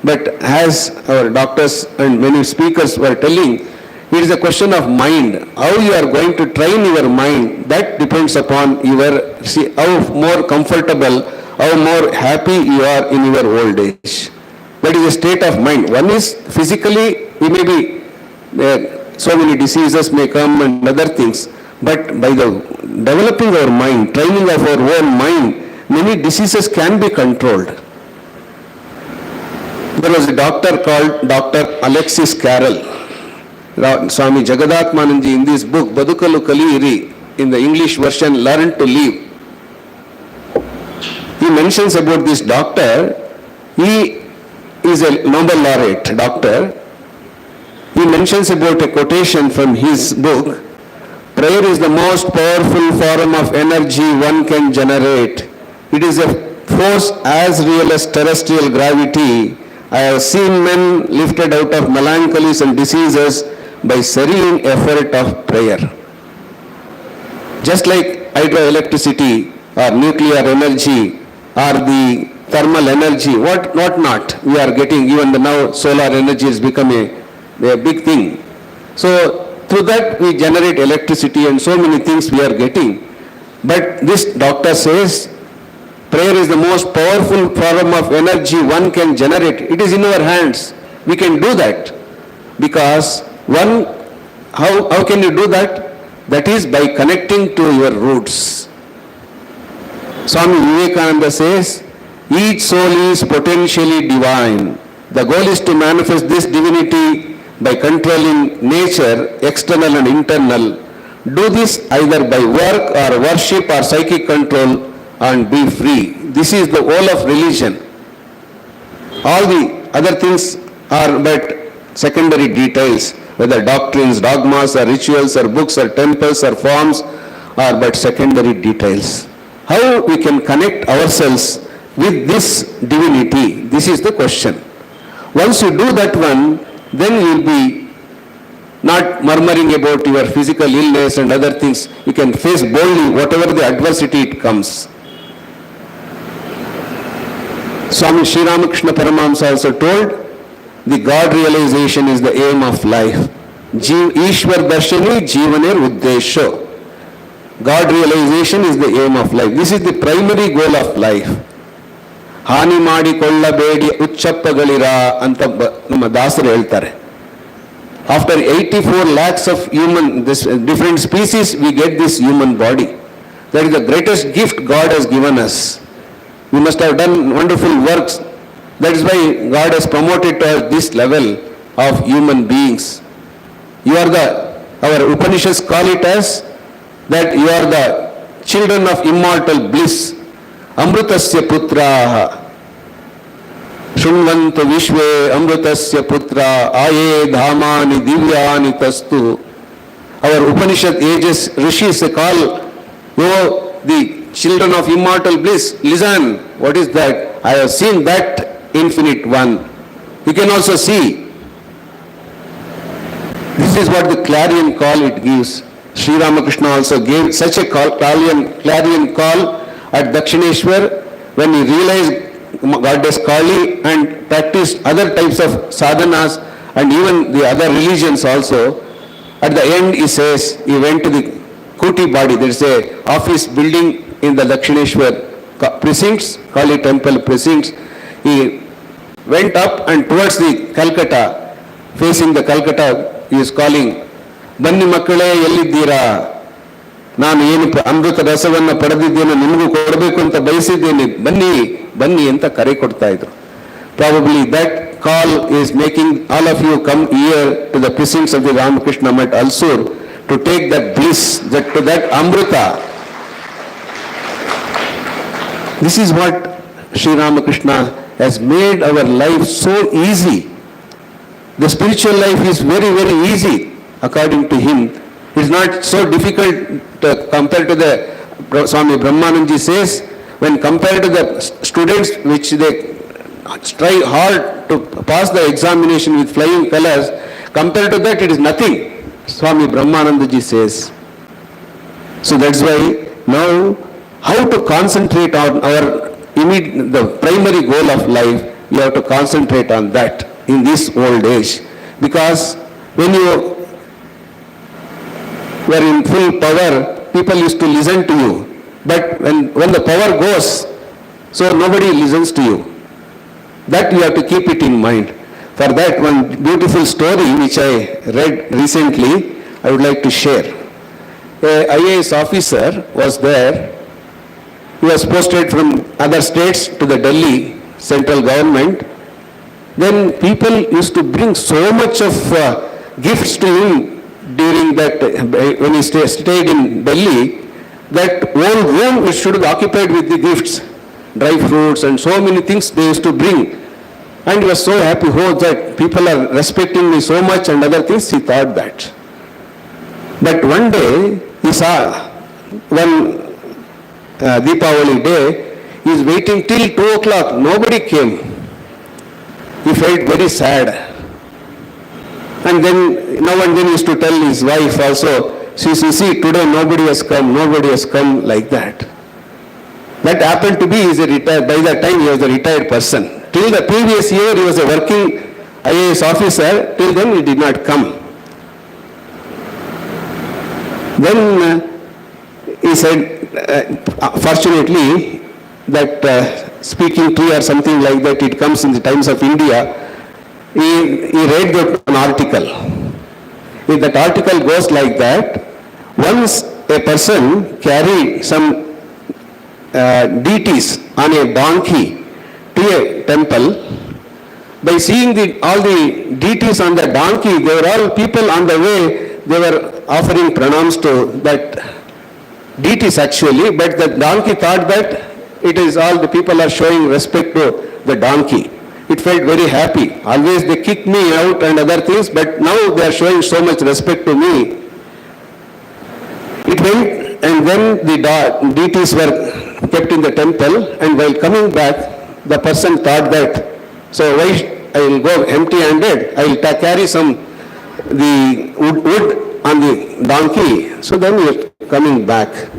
But as our doctors and many speakers were telling, it is a question of mind. How you are going to train your mind, that depends upon how more comfortable, how more happy you are in your old age. That is a state of mind. One is physically, we may be, so many diseases may come and other things. But by the developing our mind, training of our own mind, many diseases can be controlled. There was a doctor called Dr. Alexis Carrel. Swami Jagadatmananji in this book, Badukalu Kaliyiri, in the English version, Learn to Live. He mentions about this doctor. He is a Nobel laureate doctor. He mentions about a quotation from his book. Prayer is the most powerful form of energy one can generate. It is a force as real as terrestrial gravity. I have seen men lifted out of melancholies and diseases by serene effort of prayer. Just like hydroelectricity or nuclear energy or the thermal energy, what not, we are getting, even now solar energy is becoming a big thing. So through that we generate electricity and so many things we are getting. But this doctor says, prayer is the most powerful form of energy one can generate. It is in our hands. We can do that. Because how can you do that? That is by connecting to your roots. Swami Vivekananda says, each soul is potentially divine. The goal is to manifest this divinity by controlling nature, external and internal. Do this either by work or worship or psychic control and be free. This is the whole of religion. All the other things are but secondary details, whether doctrines, dogmas or rituals or books or temples or forms are but secondary details. How we can connect ourselves with this divinity? This is the question. Once you do that one, then you will be not murmuring about your physical illness and other things. You can face boldly whatever the adversity it comes. Swami Sri Ramakrishna Paramahamsa also told, the God realization is the aim of life. Ishwar Darshani Jivaner Uddesho. God realization is the aim of life. This is the primary goal of life. Hani madi kollabedi uchchappagalira anta nama dasaru heltare. After 84 lakhs of different species, we get this human body. That is the greatest gift God has given us. We must have done wonderful works. That is why God has promoted to us this level of human beings. Our Upanishads call it as that you are the children of immortal bliss. Amrutasya putraha. Shunvantu vishve amrutasya putra aye dhamani divyani tastu. Our Upanishad ages rishis call, you the children of immortal bliss. Listen, what is that? I have seen that infinite one. You can also see. This is what the clarion call it gives. Sri Ramakrishna also gave such a clarion call at Dakshineshwar when he realized Goddess Kali and practiced other types of sadhanas and even the other religions also. At the end he says, he went to the Kuti body, there is a office building in the Dakshineshwar precincts, Kali temple precincts. He went up and towards the Calcutta, facing the Calcutta, he is calling, Banni makkale yelliddira, ನಾನು ಏನು ಅಮೃತ ರಸವನ್ನು ಪಡೆದಿದ್ದೇನೆ ನಿಮಗೂ ಕೊಡಬೇಕು ಅಂತ ಬಯಸಿದ್ದೇನೆ, ಬನ್ನಿ ಬನ್ನಿ ಅಂತ ಕರೆ ಕೊಡ್ತಾ ಇದ್ರು. Probably that call is making all of you come here to the precincts of the Ramakrishna Math Alsur to take that bliss, to that Amrita. This is what Sri Ramakrishna has made our life so easy. The spiritual life is very, very easy according to him. It's not so difficult compared to the Swami Brahmananji says, when compared to the students which they try hard to pass the examination with flying colors, compared to that it is nothing, Swami Brahmanandaji says. So that's why now how to concentrate on the primary goal of life, you have to concentrate on that in this old age. Because when you were in full power, people used to listen to you. But when the power goes, so nobody listens to you. That you have to keep it in mind. For that, one beautiful story which I read recently, I would like to share. A IAS officer was there. He was posted from other states to the Delhi central government. Then people used to bring so much of gifts to him during that, when he stayed in Delhi, that whole room should be occupied with the gifts, dry fruits and so many things they used to bring. And he was so happy, oh, that people are respecting me so much and other things, he thought that. But one day, he saw one Deepavali day, he is waiting till 2 o'clock, nobody came. He felt very sad. And then, now and then he used to tell his wife also, see, today nobody has come like that. That happened to be, by that time he was a retired person. Till the previous year he was a working IAS officer, till then he did not come. Then he said, fortunately, that speaking tree or something like that, it comes in the Times of India. He read an article. If that article goes like that, once a person carried some deities on a donkey to a temple, by seeing all the deities on the donkey, they were all people on the way, they were offering pranams to that deities actually, but the donkey thought that it is all the people are showing respect to the donkey. It felt very happy. Always they kick me out and other things, but now they are showing so much respect to me. It went, and then the deities were kept in the temple, and while coming back, the person thought that, so why I will go empty-handed, I will carry the wood on the donkey. So then we are coming back.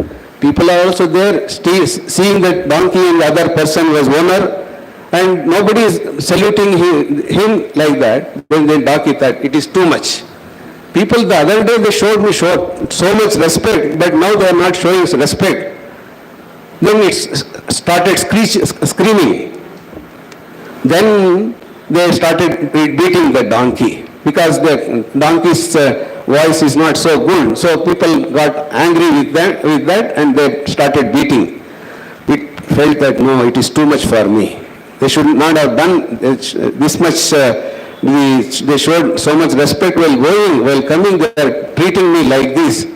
People are also there, seeing that donkey and the other person was owner, and nobody is saluting him like that. Then the donkey thought, it is too much. People the other day they showed me so much respect, but now they are not showing respect. Then it started screaming. Then they started beating the donkey because the donkey's voice is not so good. So people got angry with that and they started beating. It felt that no, it is too much for me. They should not have done this much. They showed so much respect while coming, they are treating me like this.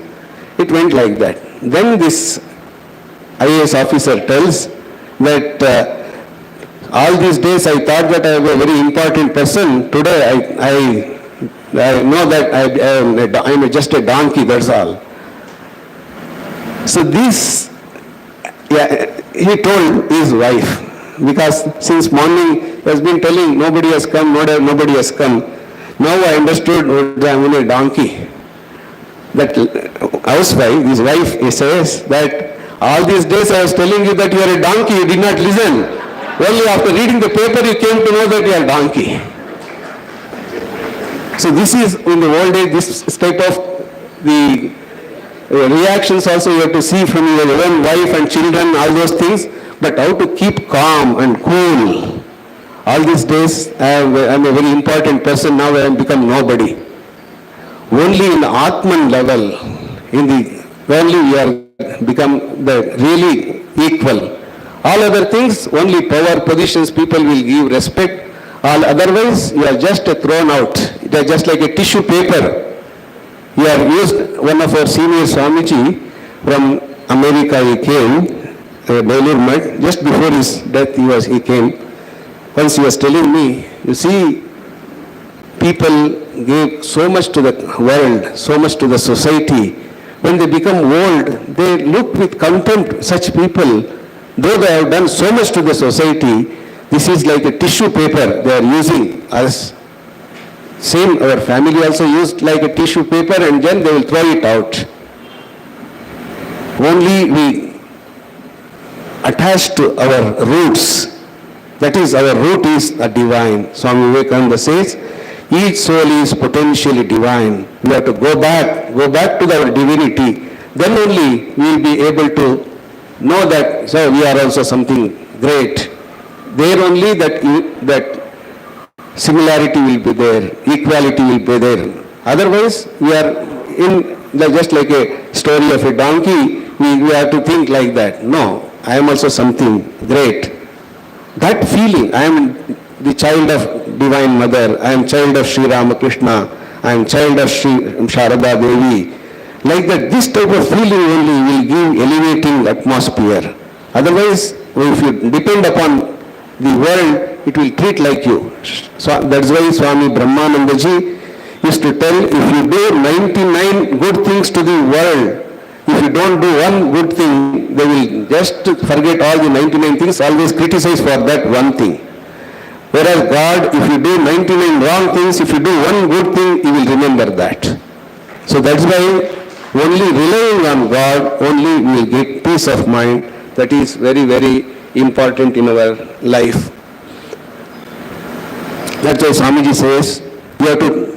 It went like that. Then this IAS officer tells that all these days I thought that I was a very important person. Today I know that I am just a donkey, that's all. So this, he told his wife, because since morning he has been telling nobody has come, nobody has come. Now I understood that I am a donkey. That housewife, his wife, he says that all these days I was telling you that you are a donkey, you did not listen. Only after reading the paper you came to know that you are a donkey. So this is in the old age, this type of the reactions also you have to see from your own wife and children, all those things, but how to keep calm and cool. All these days I am a very important person, now I have become nobody. Only in the Atman level, only we are become the really equal. All other things, only power, positions, people will give respect. All otherwise, you are just thrown out. It is just like a tissue paper. You are used, one of our senior Swamiji from America, he came, Belur Math, just before his death he came. Once he was telling me, you see, people gave so much to the world, so much to the society. When they become old, they look with contempt, such people, though they have done so much to the society, this is like a tissue paper they are using as. Same, our family also used like a tissue paper and then they will throw it out. Only we attach to our roots. That is, our root is a divine. Swami Vivekananda says, each soul is potentially divine. We have to go back to our divinity. Then only we will be able to know that, so we are also something great. There only that similarity will be there, equality will be there. Otherwise, we are just like a story of a donkey, we have to think like that. No, I am also something great. That feeling, I am the child of Divine Mother, I am child of Sri Ramakrishna, I am child of Sri Sharada Devi. Like that, this type of feeling only will give elevating atmosphere. Otherwise, if you depend upon the world, it will treat like you. So that's why Swami Brahmananda ji used to tell, if you do 99 good things to the world, if you don't do one good thing, they will just forget all the 99 things, always criticize for that one thing. Whereas God, if you do 99 wrong things, if you do one good thing, He will remember that. So that's why only relying on God, only we will get peace of mind. That is very, very important in our life. That's why Swamiji says, you have to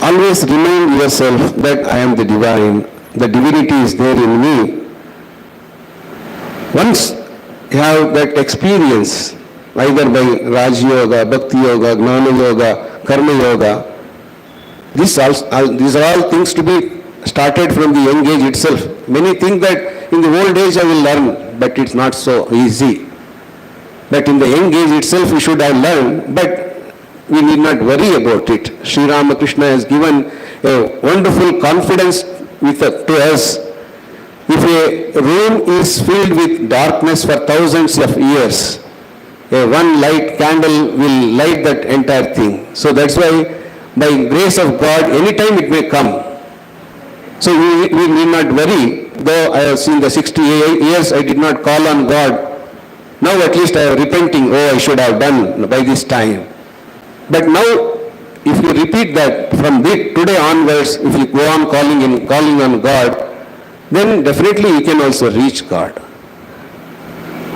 always remind yourself that I am the divine, the divinity is there in me. Once you have that experience, either by Raj Yoga, Bhakti Yoga, Gnana Yoga, Karma Yoga, these are all things to be started from the young age itself. Many think that in the old age I will learn, but it's not so easy. But in the young age itself we should have learned, but we need not worry about it. Sri Ramakrishna has given a wonderful confidence to us. If a room is filled with darkness for thousands of years, a one light candle will light that entire thing. So that's why by grace of God, anytime it may come. So we need not worry. Though I have seen the 68 years I did not call on God, now at least I am repenting, I should have done by this time. But now, if you repeat that from today onwards, if you go on calling on God, then definitely you can also reach God.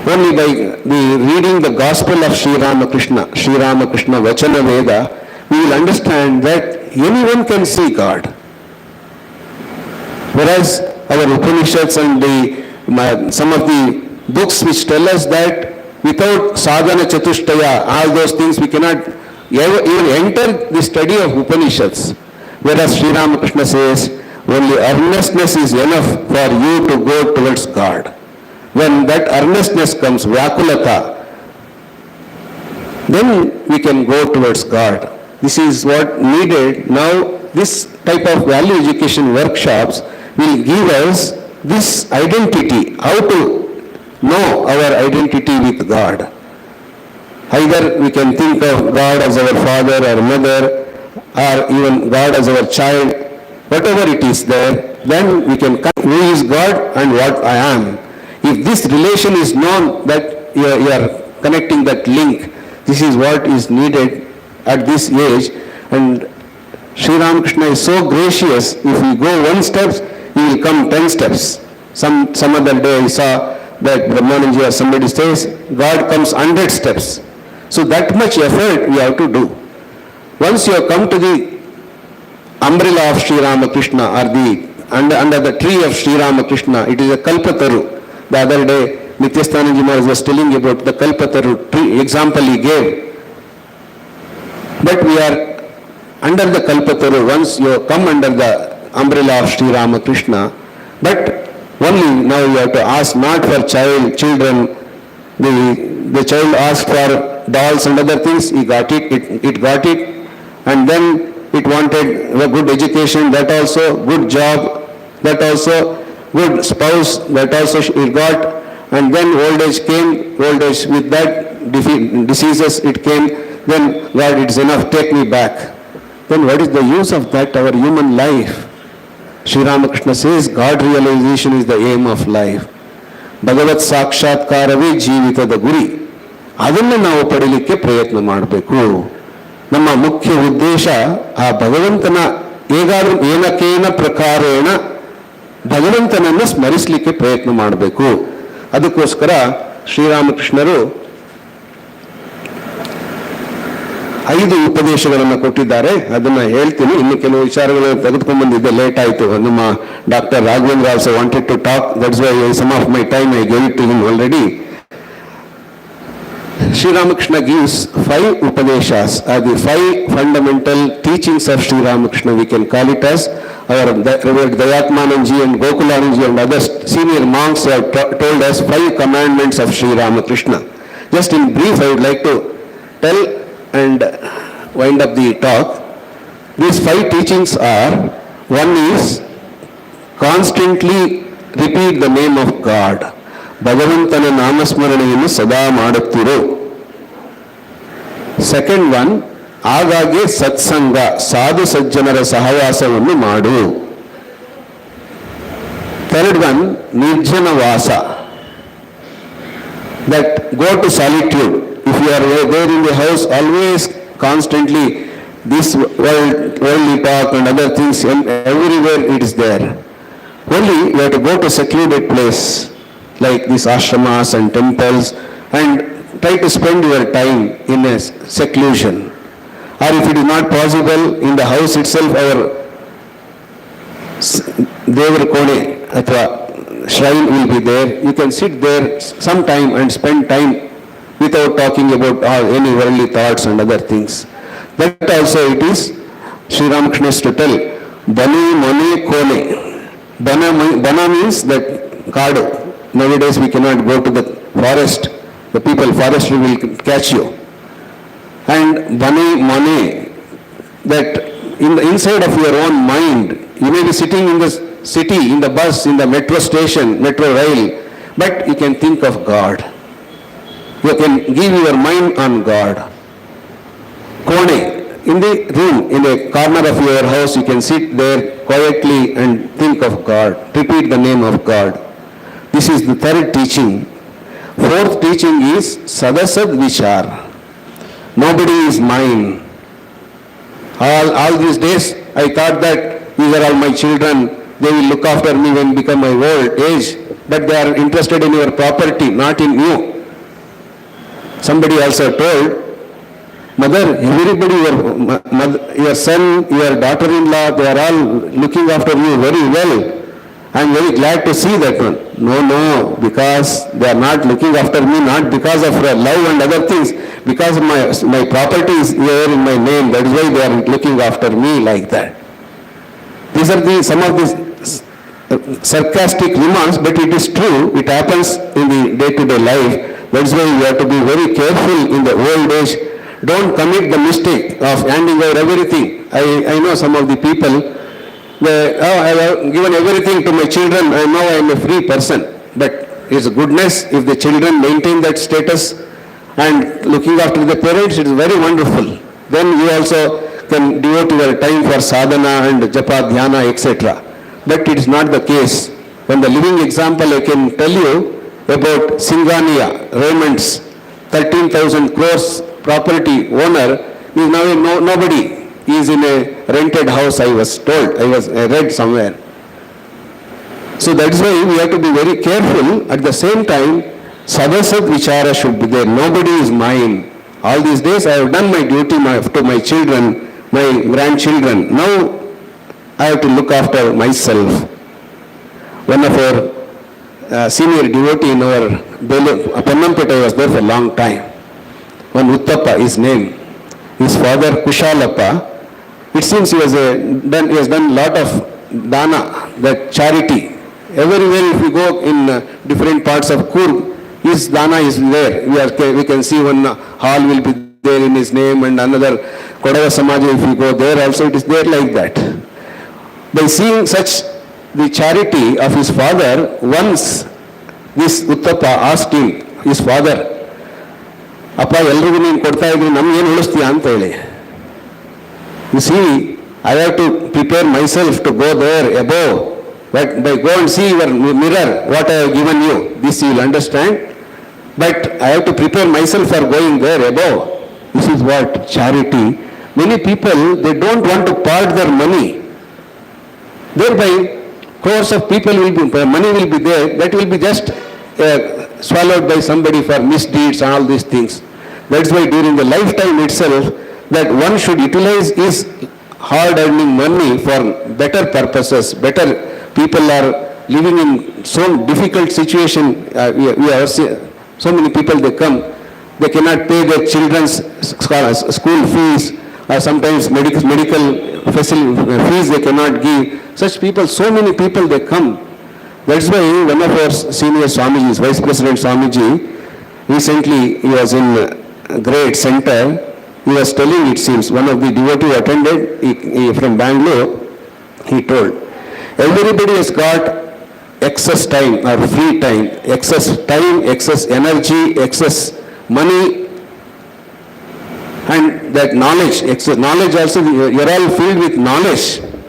Only by reading the Gospel of Sri Ramakrishna Vachana Veda, we will understand that anyone can see God. Whereas our Upanishads and some of the books which tell us that without sadhana chatushtaya, all those things, we cannot even enter the study of Upanishads. Whereas Sri Ramakrishna says, only earnestness is enough for you to go towards God. When that earnestness comes, Vyakulata, then we can go towards God. This is what needed. Now, this type of value education workshops will give us this identity, how to know our identity with God. Either we can think of God as our father or mother, or even God as our child, whatever it is there, then we can who is God and what I am. If this relation is known, that you are connecting that link, this is what is needed at this age. And Sri Ramakrishna is so gracious, if we go one step, he will come 10 steps. Some other day I saw that Brahmananji or somebody says, God comes 100 steps. So that much effort we have to do. Once you have come to the umbrella of Sri Ramakrishna or under the tree of Sri Ramakrishna, it is a Kalpataru. The other day, Nityastananji Maharaj was telling about the Kalpataru tree, example he gave. But we are under the Kalpataru, once you come under the umbrella of Sri Ramakrishna, but only now you have to ask not for children. The child asked for dolls and other things, he got it, it got it, and then it wanted a good education, that also, good job, that also, good spouse, that also it got, and then old age came, old age with that diseases it came, then God, it's enough, take me back. Then what is the use of that, our human life? Sri Ramakrishna says, God realization is the aim of life. ಭಗವತ್ ಸಾಕ್ಷಾತ್ಕಾರವೇ ಜೀವಿತದ ಗುರಿ. ಅದನ್ನು ನಾವು ಪಡೀಲಿಕ್ಕೆ ಪ್ರಯತ್ನ ಮಾಡಬೇಕು. ನಮ್ಮ ಮುಖ್ಯ ಉದ್ದೇಶ ಆ ಭಗವಂತನ ಹೇಗಾದ್ರೂ ಏನಕೇನ ಪ್ರಕಾರೇಣ ಭಗವಂತನನ್ನು ಸ್ಮರಿಸಲಿಕ್ಕೆ ಪ್ರಯತ್ನ ಮಾಡಬೇಕು. ಅದಕ್ಕೋಸ್ಕರ ಶ್ರೀರಾಮಕೃಷ್ಣರು 5 ಉಪದೇಶಗಳನ್ನು ಕೊಟ್ಟಿದ್ದಾರೆ. ಅದನ್ನ ಹೇಳ್ತೀನಿ. ಇನ್ನು ಕೆಲವು ವಿಚಾರಗಳನ್ನು ತೆಗೆದುಕೊಂಡು ಬಂದಿದ್ದೆ, ಲೇಟ್ ಆಯಿತು. ನಮ್ಮ doctor Raghavendra also wanted to talk, that's why some of my time I gave it to him already. Sri Ramakrishna gives 5 upadeshas, are the 5 fundamental teachings of Sri Ramakrishna. We can call it as our Revered Dayatmananji and Gokulananji and other senior monks have told us 5 commandments of Sri Ramakrishna. Just in brief, I would like to tell and wind up the talk. These 5 teachings are, one is constantly repeat the name of God. ಭಗವಂತನ ನಾಮಸ್ಮರಣೆಯನ್ನು ಸದಾ ಮಾಡುತ್ತಿರು. Second one, ಆಗಾಗ್ಗೆ ಸತ್ಸಂಗ, ಸಾಧು ಸಜ್ಜನರ ಸಹವಾಸವನ್ನು ಮಾಡು. Third one, ನಿರ್ಜನವಾಸ, that go to solitude. If you are there in the house, always constantly this worldly talk and other things, everywhere it is there. Only you have to go to secluded place like these ashramas and temples and try to spend your time in a seclusion. Or if it is not possible, in the house itself, our Devar Kone athwa shrine will be there. You can sit there some time and spend time without talking about any worldly thoughts and other things. That also it is, Sri Ramakrishna is to tell, Bani Mane Kone. Bana means that Kadu. Nowadays we cannot go to the forest. The people, forestry will catch you. And Bani Mane, that in the inside of your own mind, you may be sitting in the city, in the bus, in the metro station, metro rail, but you can think of God. You can give your mind on God. Kone, in the room, in a corner of your house, you can sit there quietly and think of God. Repeat the name of God. This is the third teaching. Fourth teaching is Sadasad Vichar. Nobody is mine. All these days I thought that these are all my children, they will look after me when I become my old age, but they are interested in your property, not in you. Somebody also told, Mother, everybody, your son, your daughter-in-law, they are all looking after you very well. I am very glad to see that one. No, because they are not looking after me, not because of love and other things, because my property is here in my name, that is why they are looking after me like that. These are some of these sarcastic remarks, but it is true, it happens in the day-to-day life. That is why we have to be very careful in the old age. Don't commit the mistake of handing over everything. I know some of the people, I have given everything to my children and now I am a free person. But it's goodness if the children maintain that status and looking after the parents, it is very wonderful. Then you also can devote your time for sadhana and japa, dhyana, etc. But it is not the case. When the living example I can tell you about Singhania, Raymond's 13,000 crores property owner is now nobody. He is in a rented house, I was told, I read somewhere. So that is why we have to be very careful. At the same time, Sadasat Vichara should be there. Nobody is mine. All these days I have done my duty to my children, my grandchildren. Now I have to look after myself. One of our senior devotee in our Pennampeta was there for a long time. One Uttappa, his name. His father Kushalappa. It seems he has done a lot of dana, that charity. Everywhere if you go in different parts of Coorg, his dana is there. We can see one hall will be there in his name and another Kodava Samaja, if you go there also it is there like that. By seeing such the charity of his father, once this Uttappa asked him, his father, ಅಪ್ಪ ಎಲ್ರಿಗೂ ನೀನು ಕೊಡ್ತಾ ಇದ್ದೀನಿ ನಮ್ಗೇನು ಉಳಿಸ್ತೀಯ ಅಂತ ಹೇಳಿ. You see, I have to prepare myself to go there above. But by go and see your mirror, what I have given you. This you will understand. But I have to prepare myself for going there above. This is what charity. Many people, they don't want to part their money. Thereby, crores of people will be, money will be there. That will be just swallowed by somebody for misdeeds and all these things. That's why during the lifetime itself, that one should utilize his hard-earning money for better purposes. Better people are living in so difficult situation. We have so many people, they come, they cannot pay their children's school fees, or sometimes medical facility fees they cannot give. Such people, so many people, they come. That's why one of our senior Swamijis, Vice President Swamiji, recently he was in Great Center. He was telling, it seems, one of the devotees attended he from Bangalore, he told, everybody has got excess time or free time, excess energy, excess money, and that knowledge, excess knowledge also, you are all filled with knowledge.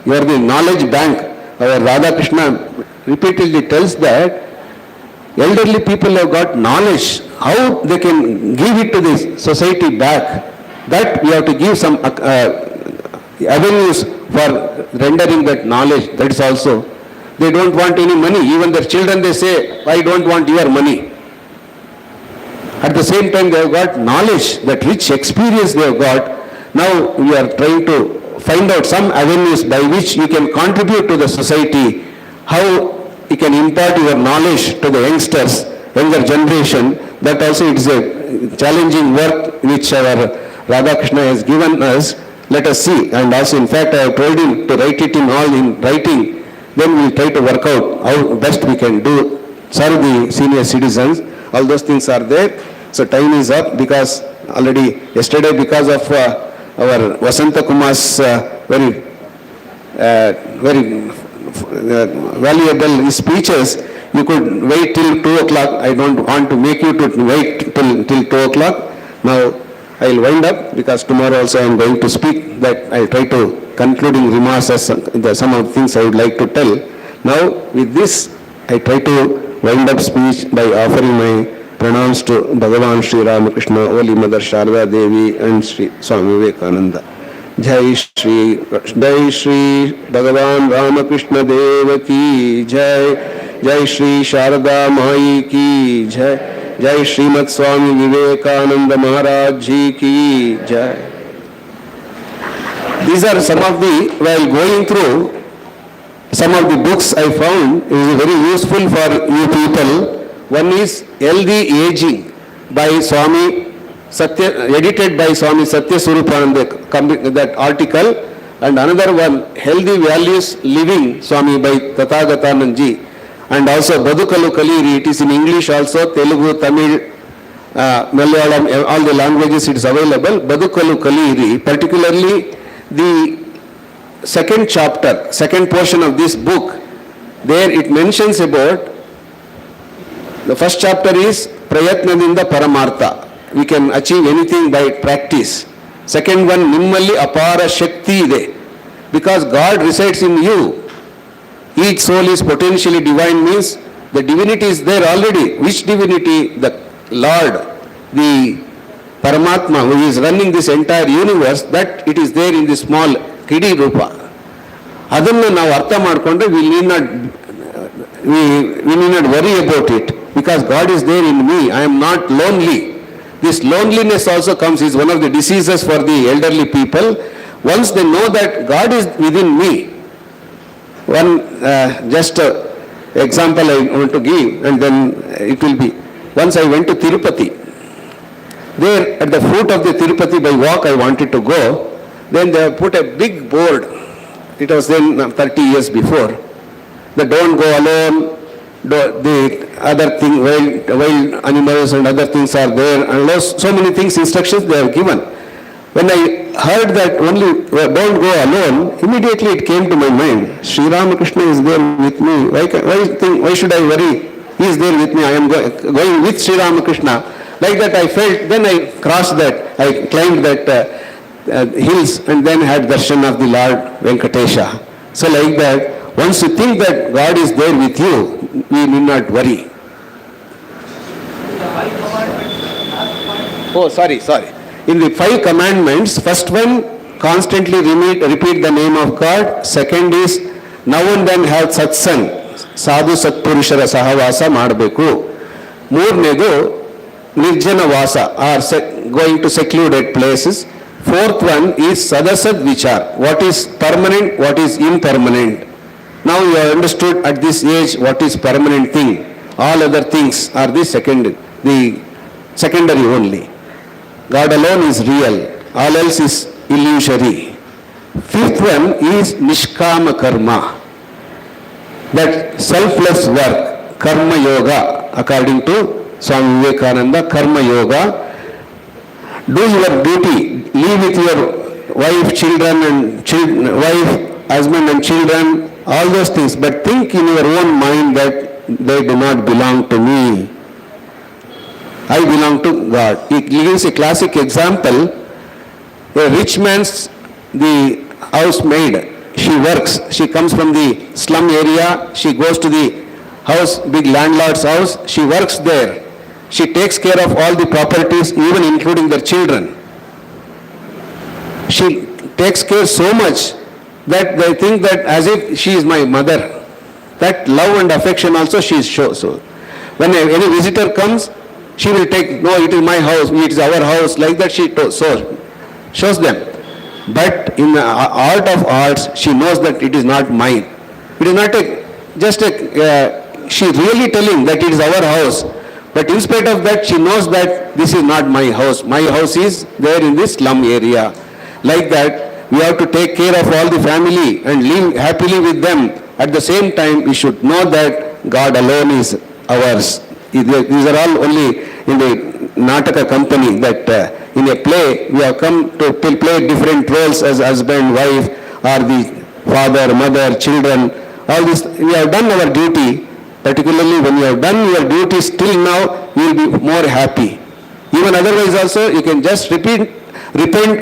You are the knowledge bank. Our Radha Krishna repeatedly tells that elderly people have got knowledge. How they can give it to the society back? That we have to give some avenues for rendering that knowledge. That is also. They don't want any money. Even their children, they say, I don't want your money. At the same time, they have got knowledge, that rich experience they have got. Now we are trying to find out some avenues by which you can contribute to the society, how you can impart your knowledge to the youngsters, younger generation. That also it is a challenging work which our Radha Krishna has given us. Let us see. And also, in fact, I have told him to write it in all in writing. Then we will try to work out how best we can do, serve the senior citizens. All those things are there. So time is up because already yesterday, because of our Vasanta Kumar's very valuable speeches, you could wait till 2 o'clock. I don't want to make you to wait till 2 o'clock. Now I will wind up because tomorrow also I am going to speak. That I will try to concluding remarks as some of the things I would like to tell. Now with this I try to wind up speech by offering my pranams to Bhagavan Sri Ramakrishna, Holy Mother Sharda Devi and Sri Swami Vivekananda. Jai Shri Bhagavan Ramakrishna Deva ki Jai. Jai Shri Sharda Mai ki Jai. Jai Srimad Swami Vivekananda Maharaj ji ki Jai. These are some of the, while going through some of the books I found is very useful for you people. One is Healthy Aging by Swami Satya, edited by Swami Satya Swarupananda, that article, and another one Healthy Values Living Swami by Tathagatanand ji, and also Badukalu Kaliri. It is in English also, Telugu, Tamil, Malayalam, all the languages it is available. Badukalu Kaliri, particularly the second chapter, second portion of this book, there it mentions about, the first chapter is Prayatnadinda Paramartha. We can achieve anything by practice. Second one, Nimmalli Apara Shakti ide. Because God resides in you. Each soul is potentially divine, means the divinity is there already. Which divinity? The Lord, the Paramatma, who is running this entire universe, that it is there in the small kidi rupa. Adanna ನಾವು ಅರ್ಥ ಮಾಡಿಕೊಂಡ್ರೆ we need not worry about it, because God is there in me. I am not lonely. This loneliness also comes, is one of the diseases for the elderly people. Once they know that God is within me, one just example I want to give, and then it will be, once I went to Tirupati. There at the foot of the Tirupati, by walk I wanted to go, then they put a big board. It was then 30 years before. The don't go alone, the other thing, wild animals and other things are there, and so many things, instructions they have given. When I heard that only don't go alone, immediately it came to my mind, Sri Ramakrishna is there with me. Why should I worry? He is there with me. I am going with Sri Ramakrishna. Like that I felt. Then I crossed that. I climbed that hills and then had darshan of the Lord Venkatesha. So like that, once you think that God is there with you, we need not worry. Oh, sorry. In the 5 commandments, first one, constantly repeat the name of God. Second is, now and then have satsang, sadhu satpurushara sahavasa ಮಾಡಬೇಕು. ಮೂರನೇದು ನಿರ್ಜನ ವಾಸ, or going to secluded places. Fourth one is sadasad vichar, what is permanent, what is impermanent. Now you have understood at this age what is permanent thing. All other things are the secondary only. God alone is real, all else is illusory. Fifth one is nishkama karma, that selfless work, karma yoga, according to Swami Vivekananda, karma yoga. Do your duty, live with your wife, husband and children, all those things, but think in your own mind that they do not belong to me. I belong to God. He gives a classic example. A rich man's, the housemaid, she works, she comes from the slum area, she goes to the house, big landlord's house, she works there. She takes care of all the properties, even including their children. She takes care so much that they think that as if she is my mother. That love and affection also she shows. So when any visitor comes, she will take, no, it is my house, it is our house, like that she shows them. But in the art of arts, she knows that it is not mine. It is not she really telling that it is our house. But in spite of that, she knows that this is not my house. My house is there in this slum area. Like that, we have to take care of all the family and live happily with them. At the same time, we should know that God alone is ours. These are all only in the Nataka company, that in a play, we have come to play different roles as husband, wife, or the father, mother, children. All this, we have done our duty. Particularly when you have done your duty till now, you will be more happy. Even otherwise also, you can just repent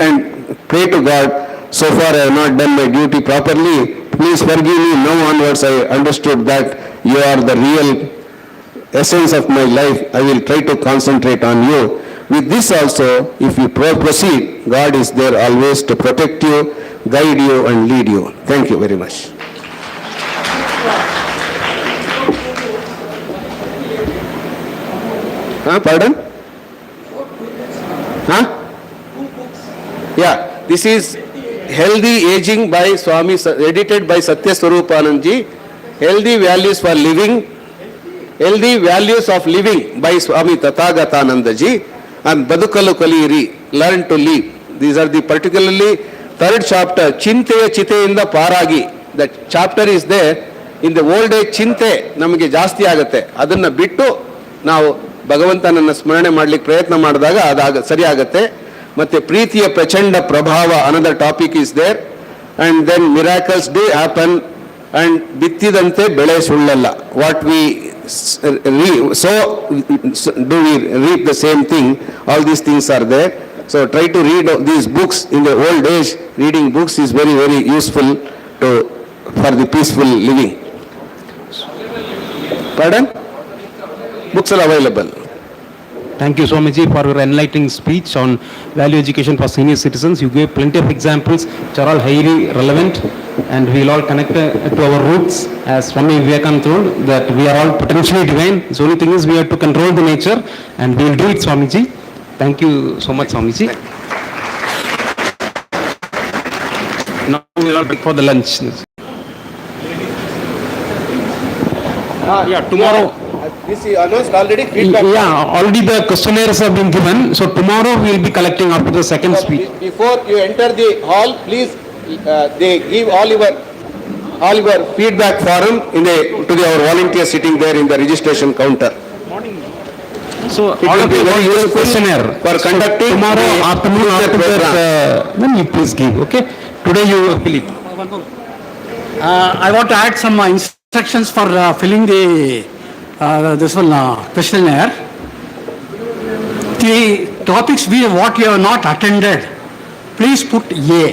and pray to God, so far I have not done my duty properly. Please forgive me. Now onwards I understood that you are the real essence of my life. I will try to concentrate on you. With this also, if you proceed, God is there always to protect you, guide you and lead you. Thank you very much. Pardon? Yeah, this is Healthy Aging by Swami, edited by Satya Swarupanandji. Healthy Values for Living, Healthy Values of Living by Swami Tathagatanandaji, and Badukalu Kaliri, Learn to Live. These are the particularly third chapter, Chinteya Chiteinda Paragi. That chapter is there. In the old age, Chinte ನಮಗೆ ಜಾಸ್ತಿ ಆಗುತ್ತೆ. ಅದನ್ನು ಬಿಟ್ಟು ನಾವು ಭಗವಂತನನ್ನು ಸ್ಮರಣೆ ಮಾಡಲಿಕ್ಕೆ ಪ್ರಯತ್ನ ಮಾಡಿದಾಗ ಸರಿ ಆಗುತ್ತೆ. ಮತ್ತೆ ಪ್ರೀತಿಯ ಪ್ರಚಂಡ ಪ್ರಭಾವ, another topic is there. and then miracles do happen, and ಬಿತ್ತಿದಂತೆ ಬೆಳೆ ಸುಳ್ಳಲ್ಲ. What we sow, do we reap the same thing? All these things are there. So try to read these books. In the old age, reading books is very, very useful for the peaceful living. Pardon? Books are available. Thank you, Swamiji, for your enlightening speech on value education for senior citizens. You gave plenty of examples which are all highly relevant, and we will all connect to our roots, as Swami Vivekananda told, that we are all potentially divine. The only thing is we have to control the nature, and we will do it, Swamiji. Thank you so much, Swamiji. Now we will all break for the lunch. Yeah, tomorrow. This is announced already. Feedback. Yeah, already the questionnaires have been given. So tomorrow we will be collecting after the second speech. Before you enter the hall, please, they give all your feedback form to our volunteers sitting there in the registration counter. So all of you very will useful questionnaire for conducting tomorrow the afternoon future after that. program. Then you please give. Okay. Today you fill it. I want to add some instructions for filling this one questionnaire. The topics what you have not attended, please put A.